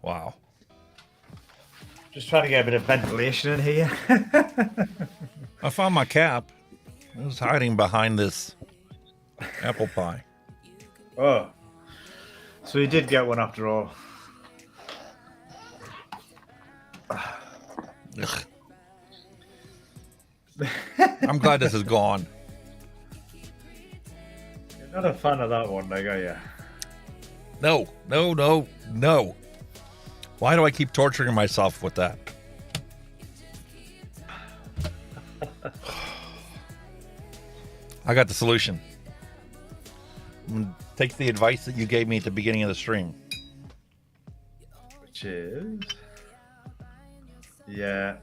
Wow. Just trying to get a bit of ventilation in here. I found my cap. It was hiding behind this apple pie. Oh. So you did get one after all. Ugh. I'm glad this is gone. You're not a fan of that one, like, are you? No. Why do I keep torturing myself with that? I got the solution. Take the advice that you gave me at the beginning of the stream. Which is... Yeah.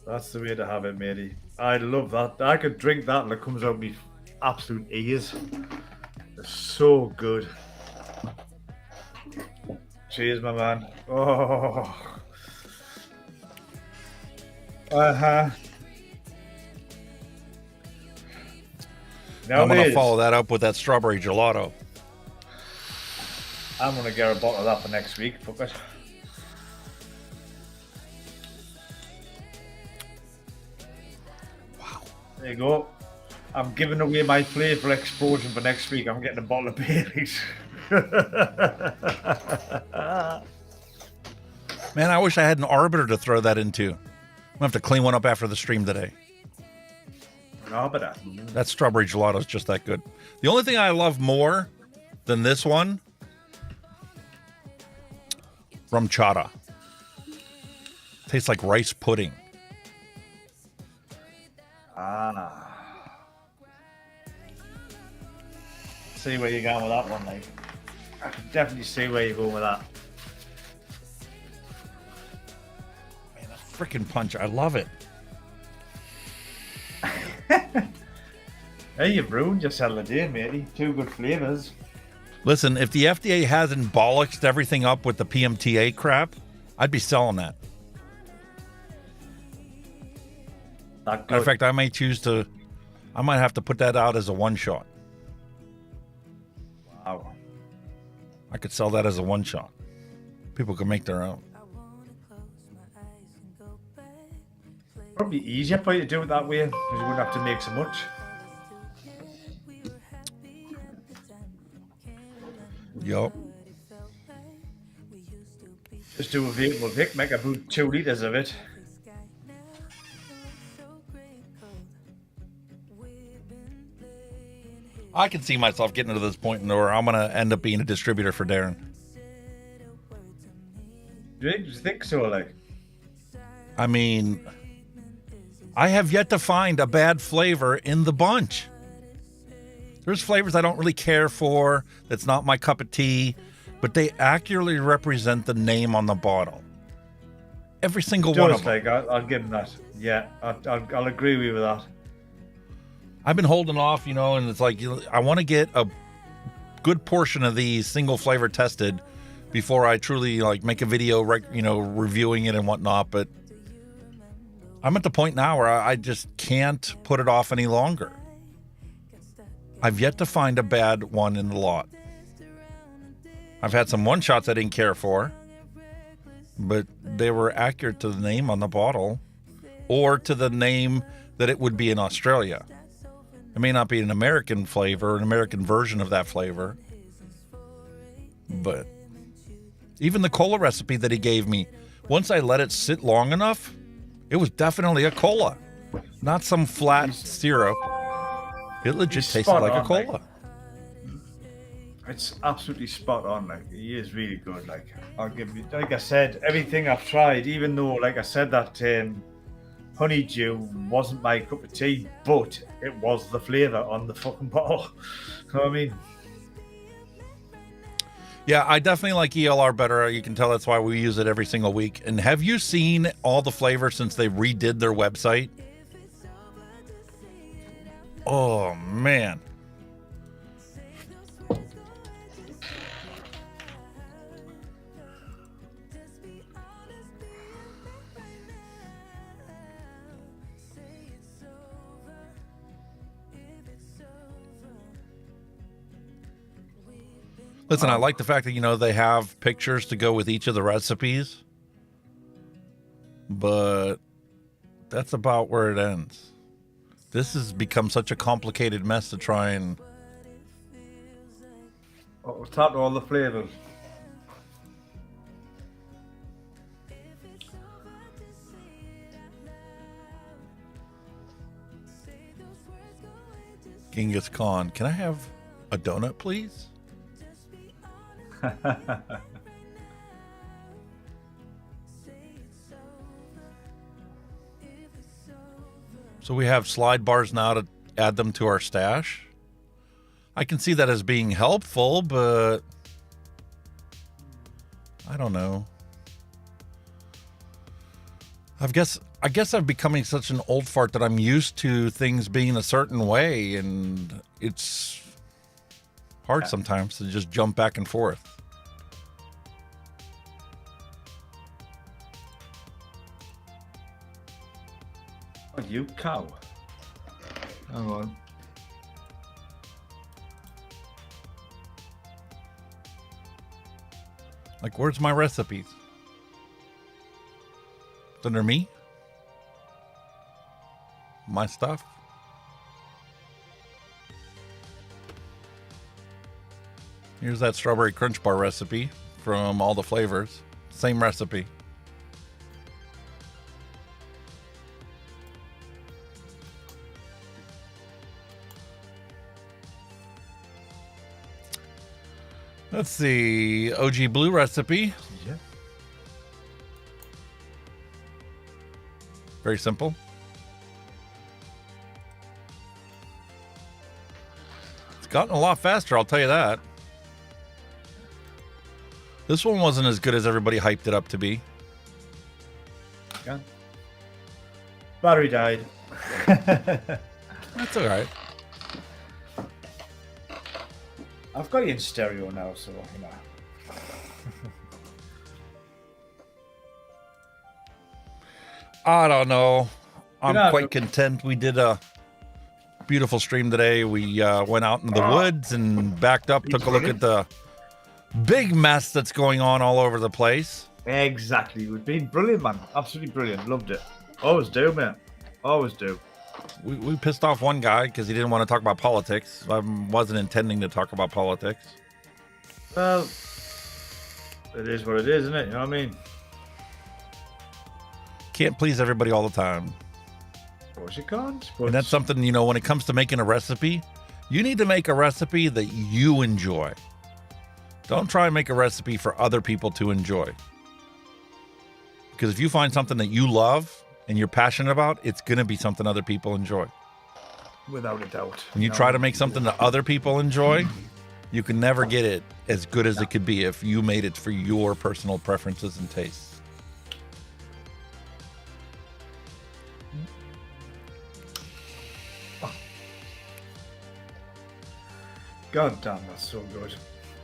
That's the way to have it, matey. I love that. I could drink that and it comes out me absolute ears. It's so good. Cheers, my man. Oh. Uh-huh. I'm going to follow that up with that strawberry gelato. I'm going to get a bottle of that for next week. Fuck it. Wow. There you go. I'm giving away my flavour explosion for next week. I'm getting a bottle of Baileys. Man, I wish I had an arbiter to throw that into. I'm going to have to clean one up after the stream today. An arbiter? That strawberry gelato is just that good. The only thing I love more than this one, rum chata. Tastes like rice pudding. Ah. See where you're going with that one, like. I can definitely see where you're going with that. Man, that freaking punch. I love it. Hey, you've ruined yourself a day, matey. 2 good flavours. Listen, if the FDA hasn't bollocksed everything up with the PMTA crap, I'd be selling that. Not good. Matter of fact, I might have to put that out as a one-shot. Wow. I could sell that as a one-shot. People can make their own. Probably easier for you to do it that way, because you wouldn't have to make so much. Yup. Just do a vegetable pick, make about 2 litres of it. I can see myself getting to this point where I'm going to end up being a distributor for Darren. Do you think so, like? I mean, I have yet to find a bad flavor in the bunch. There's flavors I don't really care for. That's not my cup of tea, but they accurately represent the name on the bottle. Every single one of them. Like, I'll give him that. Yeah, I'll agree with you with that. I've been holding off, and it's like I want to get a good portion of these single flavor tested before I truly like make a video, reviewing it and whatnot. But I'm at the point now where I just can't put it off any longer. I've yet to find a bad one in the lot. I've had some one shots I didn't care for, but they were accurate to the name on the bottle or to the name that it would be in Australia. It may not be an American flavor, an American version of that flavor, but even the cola recipe that he gave me, once I let it sit long enough, it was definitely a cola, not some flat syrup. It legit tasted like a cola. Like, it's absolutely spot on. Like, he is really good. Like, I'll give you, like I said, everything I've tried, even though, like I said, that honeydew wasn't my cup of tea, but it was the flavour on the fucking bottle. You know what I mean? Yeah, I definitely like ELR better. You can tell that's why we use it every single week. And have you seen all the flavors since they redid their website? Oh, man. Listen, I like the fact that, they have pictures to go with each of the recipes, but that's about where it ends. This has become such a complicated mess to try and... Oh, tap all the flavours. Genghis Khan, can I have a donut, please? So we have slide bars now to add them to our stash. I can see that as being helpful, but I don't know. I guess I'm becoming such an old fart that I'm used to things being a certain way, and it's hard sometimes to just jump back and forth. Oh, you cow. Hang on. Like, where's my recipes? It's under me? My stuff? Here's that strawberry crunch bar recipe from all the flavors. Same recipe. Let's see, OG Blue recipe. Yeah. Very simple. It's gotten a lot faster, I'll tell you that. This one wasn't as good as everybody hyped it up to be. Yeah. Battery died. That's all right. I've got you in stereo now, so I don't know. I'm quite content. We did a beautiful stream today. We went out into the woods and backed up, took a look at the big mess that's going on all over the place. Exactly. It would be brilliant, man. Absolutely brilliant. Loved it. Always do, man. Always do. We pissed off one guy because he didn't want to talk about politics. I wasn't intending to talk about politics. Well, it is what it is, isn't it? You know what I mean? Can't please everybody all the time. Of course you can't. And that's something, when it comes to making a recipe, you need to make a recipe that you enjoy. Don't try and make a recipe for other people to enjoy. Because if you find something that you love and you're passionate about, it's going to be something other people enjoy. Without a doubt. When you try to make something that other people enjoy, you can never get it as good as it could be if you made it for your personal preferences and tastes. God damn, that's so good.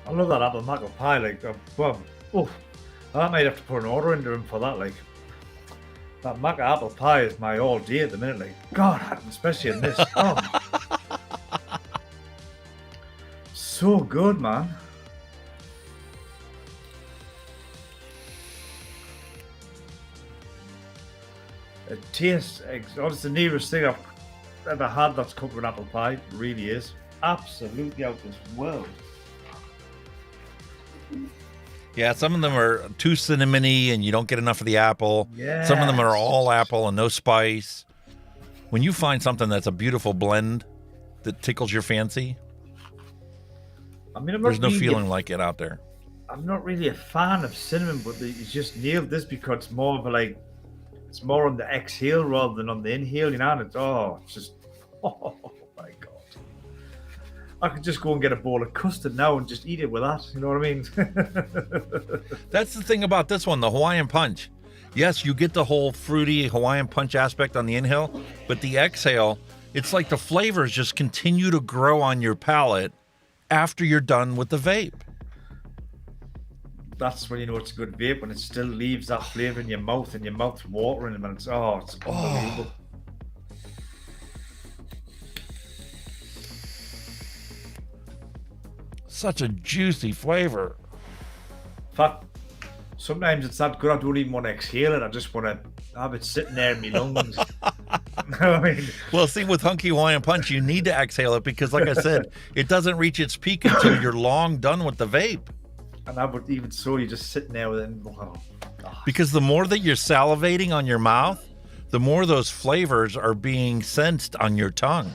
I love that apple maple pie. Like, well, oh, I might have to put an order into him for that. Like, that mac apple pie is my all day at the minute. Like, God, especially in this. Oh, so good, man. It tastes. It's the nearest thing I've ever had that's cooked with apple pie. It really is. Absolutely out this world. Yeah, some of them are too cinnamony and you don't get enough of the apple. Yeah. Some of them are all apple and no spice. When you find something that's a beautiful blend that tickles your fancy, I mean, there's no feeling like it out there. I'm not really a fan of cinnamon, but you just nailed this because it's more of a like, it's more on the exhale rather than on the inhale, you know. And it's just, oh my God. I could just go and get a bowl of custard now and just eat it with that. You know what I mean? That's the thing about this one, the Hawaiian Punch. Yes, you get the whole fruity Hawaiian Punch aspect on the inhale, but the exhale, it's like the flavors just continue to grow on your palate after you're done with the vape. That's when you know it's a good vape, when it still leaves that flavor in your mouth and your mouth's watering, and it's unbelievable. Such a juicy flavor. In fact, sometimes it's that good I don't even want to exhale it. I just want to have it sitting there in my lungs. I mean, well, see, with Hunky Hawaiian Punch, you need to exhale it because, like I said, it doesn't reach its peak until you're long done with the vape. And I would even so, you're just sitting there with it. Because the more that you're salivating on your mouth, the more those flavors are being sensed on your tongue.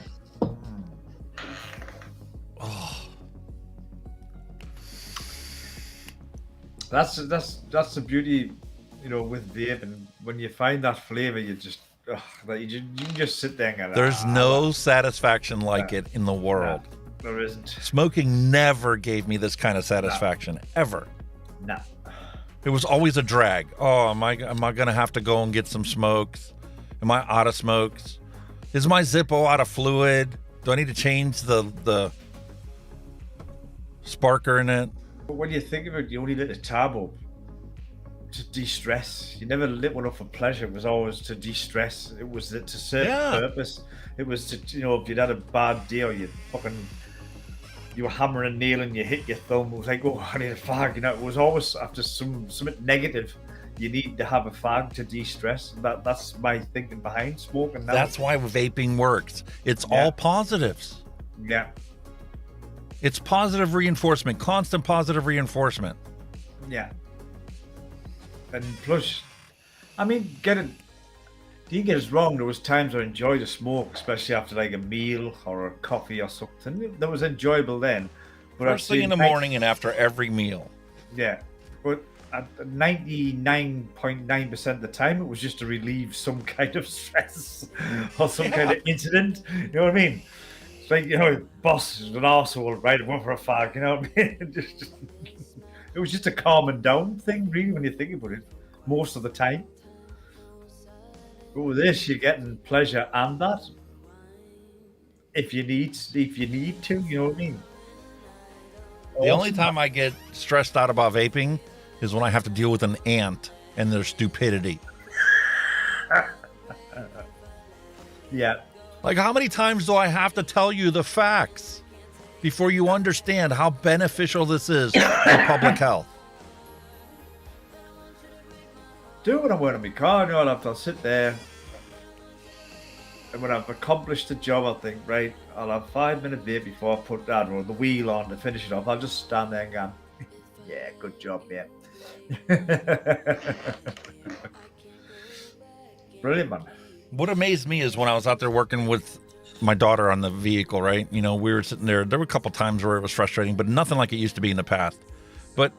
That's the beauty, you know, with vape, and when you find that flavor, you just like you just sit there and go, there's no satisfaction like it in the world. No, there isn't. Smoking never gave me this kind of satisfaction ever. No. It was always a drag. Oh, am I gonna have to go and get some smokes? Am I out of smokes? Is my Zippo out of fluid? Do I need to change the sparker in it? But when you think of it, you only lit a tab up to de-stress. You never lit one up for pleasure. It was always to de-stress. It was to serve a purpose. It was to, you know, if you'd had a bad day or you were hammering a nail and you hit your thumb, it was like, oh, I need a fag. You know, it was always after something negative. You need to have a fag to de-stress. That's my thinking behind smoking now. That's why vaping works. It's all positives. Yeah. It's positive reinforcement, constant positive reinforcement. Yeah. And plus, I mean, didn't get us wrong. There was times I enjoyed a smoke, especially after like a meal or a coffee or something. That was enjoyable then. But First thing in the morning and after every meal. Yeah. But at 99.9% of the time, it was just to relieve some kind of stress or some kind of incident. You know what I mean? It's like, you know, boss is an arsehole, right? Went for a fag, you know what I mean? It was just a calming down thing, really, when you think about it, most of the time. But with this, you're getting pleasure and that. If you need to, you know what I mean? The only time I get stressed out about vaping is when I have to deal with an ant and their stupidity. Yeah. Like, how many times do I have to tell you the facts before you understand how beneficial this is for public health? Do when I'm wearing my car, you know, I'll sit there, and when I've accomplished the job, I'll think, right, I'll have 5 minute vape before I put that or the wheel on to finish it off. I'll just stand there and go, yeah, good job, mate. Brilliant, man. What amazed me is when I was out there working with my daughter on the vehicle, right? You know, we were sitting there. There were a couple times where it was frustrating, but nothing like it used to be in the past. But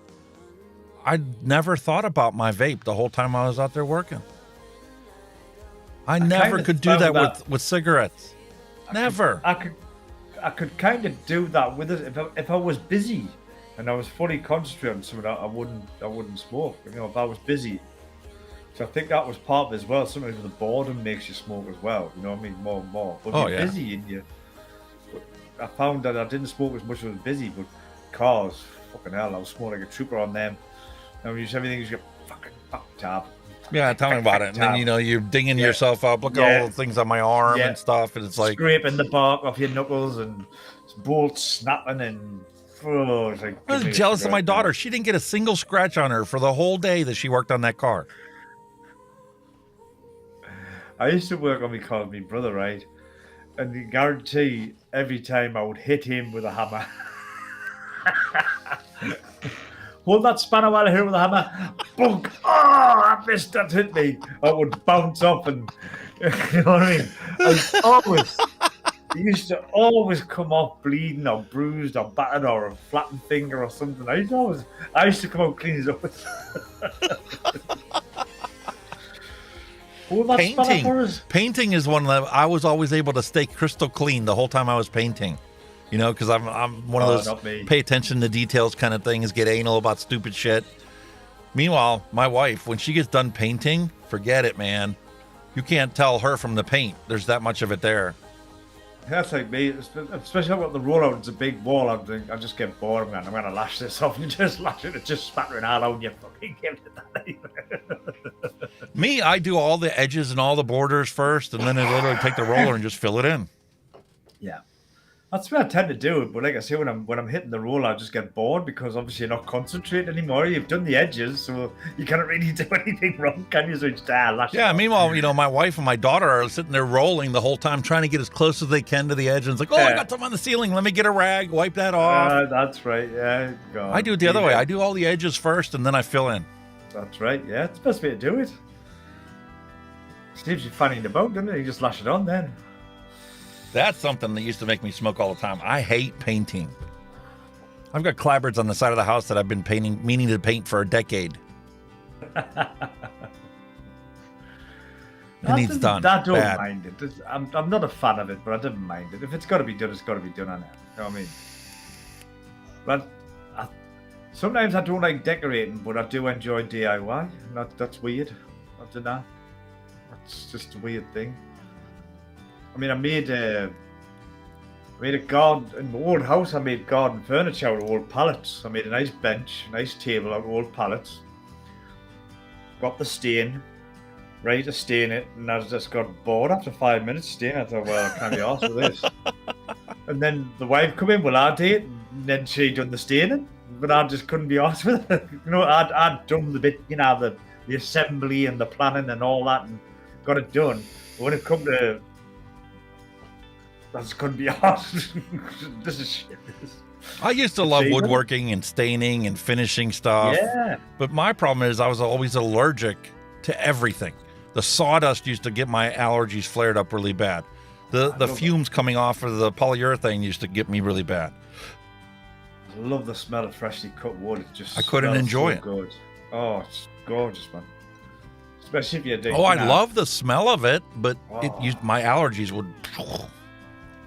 I never thought about my vape the whole time I was out there working. I never could do that with cigarettes. Never. I could kind of do that with it if I was busy and I was fully concentrated on something. I wouldn't smoke. You know, if I was busy. So I think that was part of it as well. Sometimes the boredom makes you smoke as well. You know what I mean? More and more. But if you're busy and I found that I didn't smoke as much as I was busy, but cars, fucking hell, I was smoking like a trooper on them. And when you just everything, you just get fucking tab. Yeah, tell me about it. And then, you know, you're dinging yourself up. Look at all the things on my arm and stuff. And it's like scraping the bark off your knuckles and bolts snapping and. Oh, it's like, I was jealous of my daughter. She didn't get a single scratch on her for the whole day that she worked on that car. I used to work on my car with my brother, right? And you guarantee every time I would hit him with a hammer. Hold that spanner while I hit him with a hammer. Bunk! Oh, I missed that, hit me. I would bounce off and, you know what I mean? He used to always come off bleeding or bruised or battered or a flattened finger or something. I used to come out clean as always. Painting is one that I was always able to stay crystal clean the whole time I was painting. You know, because I'm one of those pay attention to details kind of things, get anal about stupid shit. Meanwhile, my wife, when she gets done painting, forget it, man. You can't tell her from the paint. There's that much of it there. That's like me, especially when the rollout, it's a big wall. I just get bored. I'm going to lash this off. You just lash it, it's just spattering all out. You fucking give it that. Me, I do all the edges and all the borders first, and then I literally take the roller and just fill it in. Yeah. That's what I tend to do, but like I say, when I'm hitting the roller, I just get bored because obviously you're not concentrating anymore. You've done the edges, so you can't really do anything wrong, can you? So you just lash it off. Meanwhile, you know, my wife and my daughter are sitting there rolling the whole time, trying to get as close as they can to the edge. And it's like, I got something on the ceiling. Let me get a rag, wipe that off. That's right. Yeah. God. I do it the other way. I do all the edges first, and then I fill in. That's right. Yeah, it's the best way to do it. Saves you fanning about, doesn't it? You just lash it on then. That's something that used to make me smoke all the time. I hate painting. I've got clapboards on the side of the house that I've been meaning to paint for a decade. It needs done. I don't mind it. I'm not a fan of it, but I don't mind it. If it's got to be done, it's got to be done on it. You know what I mean? But sometimes I don't like decorating, but I do enjoy DIY. That's weird. I don't know. That's just a weird thing. I mean, I made a garden in my old house. I made garden furniture out of old pallets. I made a nice bench, a nice table out of old pallets. Got the stain, ready to stain it, and I just got bored after 5 minutes staining. I thought, well, I can't be arsed with this. And then the wife come in, well, I did, and then she done the staining, but I just couldn't be arsed with it. You know, I'd done the bit, you know, the assembly and the planning and all that, and got it done. But when it come to that's going to be arsed. This is shit. I used to love woodworking and staining and finishing stuff. Yeah. But my problem is I was always allergic to everything. The sawdust used to get my allergies flared up really bad. The fumes coming off of the polyurethane used to get me really bad. I love the smell of freshly cut wood. I couldn't enjoy it. Good. Oh, it's gorgeous, man. Especially if you're doing. Oh, I love the smell of it, but my allergies would.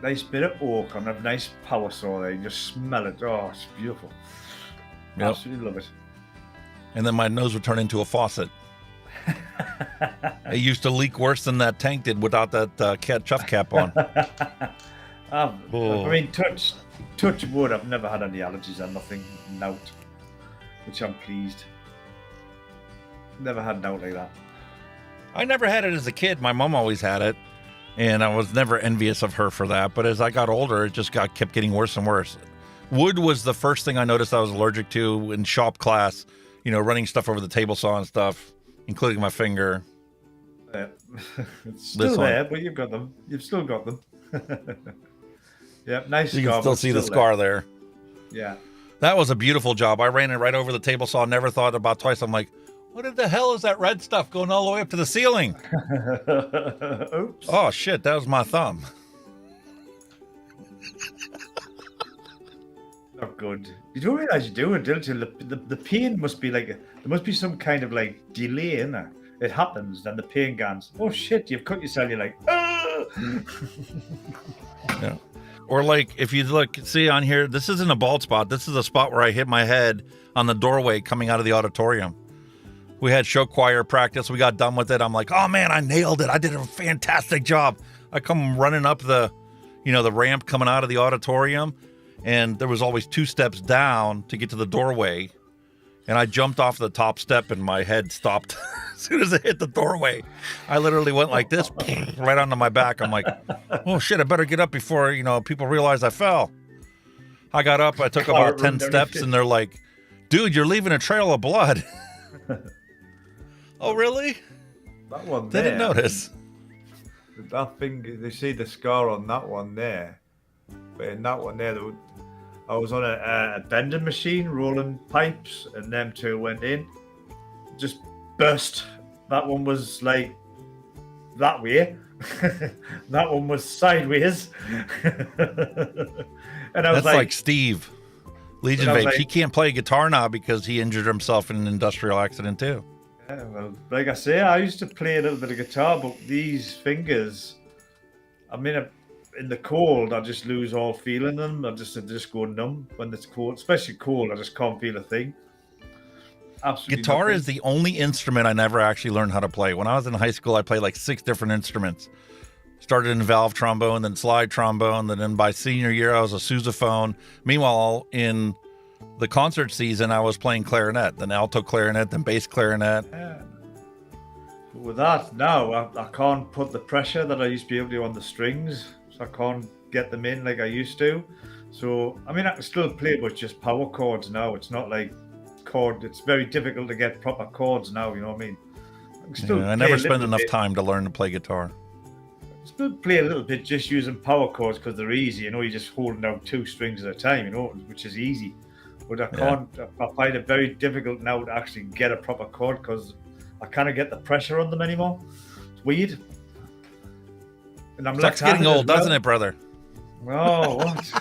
Nice bit of oak on a nice power saw there. You just smell it. Oh, it's beautiful. Yep. Absolutely love it. And then my nose would turn into a faucet. It used to leak worse than that tank did without that chuff cap on. I mean, touch wood. I've never had any allergies or nothing out, which I'm pleased. Never had an out like that. I never had it as a kid. My mom always had it. And I was never envious of her for that. But as I got older, it just kept getting worse and worse. Wood was the first thing I noticed I was allergic to in shop class. You know, running stuff over the table saw and stuff, including my finger. It's still there, but you've got them. You've still got them. Yeah, nice. You can still see the scar there. Yeah. That was a beautiful job. I ran it right over the table saw. Never thought about twice. I'm like, what in the hell is that red stuff going all the way up to the ceiling? Oops. Oh, shit. That was my thumb. Not good. You don't realize you do it, don't you? The pain must be like, there must be some kind of like delay in there. It happens, then the pain goes, oh shit, you've cut yourself. You're like, ah! Yeah. Or like, if you look, see on here, this isn't a bald spot. This is a spot where I hit my head on the doorway coming out of the auditorium. We had show choir practice. We got done with it. I'm like, oh man, I nailed it. I did a fantastic job. I come running up the, the ramp coming out of the auditorium, and there was always 2 steps down to get to the doorway. And I jumped off the top step and my head stopped as soon as it hit the doorway. I literally went like this, right onto my back. I'm like, oh shit, I better get up before, people realize I fell. I got up, I took about 10 steps, and they're like, dude, you're leaving a trail of blood. Oh, really? That one there. Didn't notice. That thing, they see the scar on that one there. But in that one there, I was on a bending machine, rolling pipes, and them 2 went in. Just burst. That one was like that way. That one was sideways. And I was That's like Steve, Legion Vapes. Like, he can't play guitar now because he injured himself in an industrial accident too. Yeah, well, like I say, I used to play a little bit of guitar, but these fingers, in the cold, I just lose all feeling them. I just go numb when it's cold, especially cold. I just can't feel a thing. Absolutely. Guitar nothing. is the only instrument I never actually learned how to play. When I was in high school, I played like 6 different instruments. Started in valve trombone, then slide trombone, then by senior year I was a sousaphone. Meanwhile, in the concert season, I was playing clarinet, then alto clarinet, then bass clarinet. Yeah. But with that, now I can't put the pressure that I used to be able to on the strings, so I can't get them in like I used to. So, I can still play with just power chords now. It's not like it's very difficult to get proper chords now, you know what I mean? I never spent enough time to learn to play guitar. Still play a little bit just using power chords because they're easy. You're just holding down 2 strings at a time, which is easy. But I can't. I find it very difficult now to actually get a proper chord because I can't get the pressure on them anymore. It's weird. And I'm Sucks getting old, doesn't it, brother? Oh, what?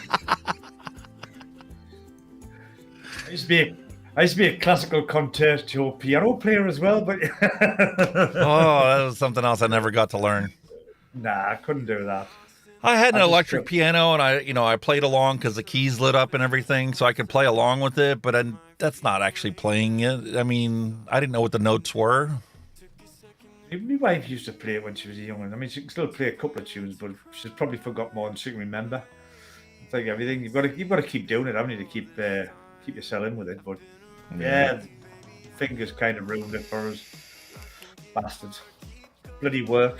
I used to be a classical concerto piano player as well, but that was something else I never got to learn. Nah, I couldn't do that. I had an electric piano, and I played along because the keys lit up and everything, so I could play along with it. But that's not actually playing it. I didn't know what the notes were. My wife used to play it when she was young. She can still play a couple of tunes, but she's probably forgot more than she can remember. It's like everything. You've got to keep doing it, haven't you, to keep yourself in with it. But yeah, fingers kind of ruined it for us. Bastards. Bloody work.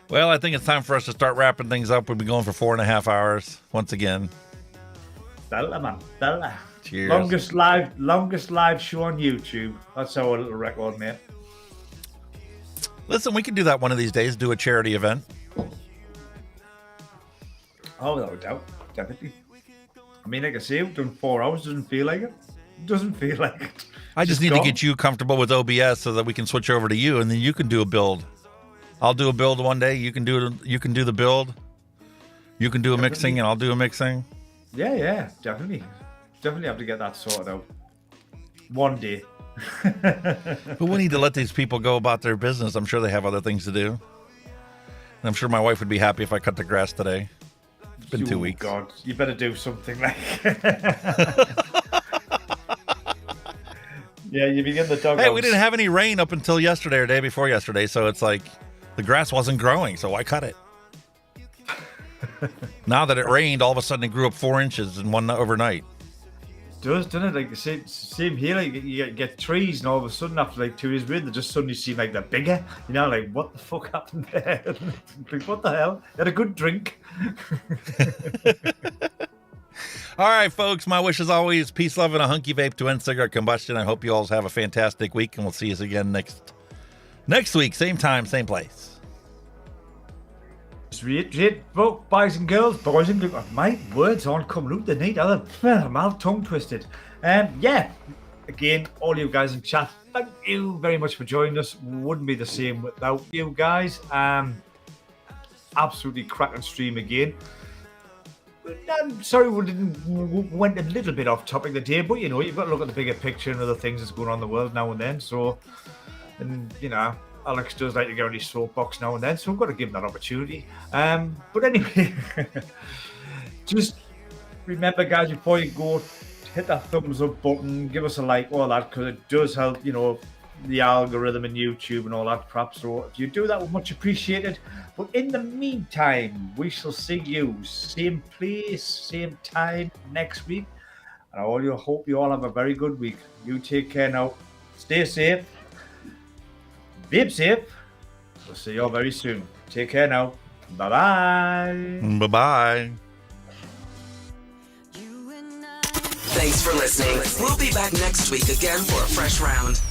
Well, I think it's time for us to start wrapping things up. We'll be going for 4.5 hours once again. Stella, man. Stella. Cheers. Longest live show on YouTube. That's our little record, mate. Listen, we can do that one of these days, do a charity event. Oh, without a doubt. Definitely. Like I say, we've done 4 hours. Doesn't feel like it. Doesn't feel like it. I just need to get you comfortable with OBS so that we can switch over to you, and then you can do a build. I'll do a build one day. You can do the build. You can do a mixing, and I'll do a mixing. Yeah, definitely. Definitely have to get that sorted out. One day. But we need to let these people go about their business. I'm sure they have other things to do. And I'm sure my wife would be happy if I cut the grass today. It's been 2 weeks. God, you better do something like. Yeah, you begin the dog. Hey, we didn't have any rain up until yesterday or day before yesterday, so it's like the grass wasn't growing, so why cut it? Now that it rained, all of a sudden it grew up 4 inches in one overnight. It does, doesn't it? Like the same here. Like you get trees, and all of a sudden after like 2 years rain, they just suddenly seem like they're bigger. Like what the fuck happened there? Like what the hell? Had a good drink. All right, folks, my wish is always peace, love, and a hunky vape to end cigarette combustion. I hope you all have a fantastic week, and we'll see you again next week, same time, same place. Just reiterate, boys and girls, my words aren't coming out. They need other. I'm all tongue twisted. Yeah, again, all you guys in chat, thank you very much for joining us. Wouldn't be the same without you guys. Absolutely cracking stream again. I'm sorry we went a little bit off topic today, but you've got to look at the bigger picture and other things that's going on in the world now and then. So, and Alex does like to get on his soapbox now and then, so we've got to give him that opportunity. But anyway, just remember, guys, before you go, hit that thumbs up button, give us a like, all that, because it does help, the algorithm and YouTube and all that crap. So if you do that, we're much appreciated. But in the meantime, we shall see you same place, same time next week. And I hope you all have a very good week. You take care now. Stay safe. Vape safe. We'll see you all very soon. Take care now. Bye-bye. Bye-bye. Thanks for listening. We'll be back next week again for a fresh round.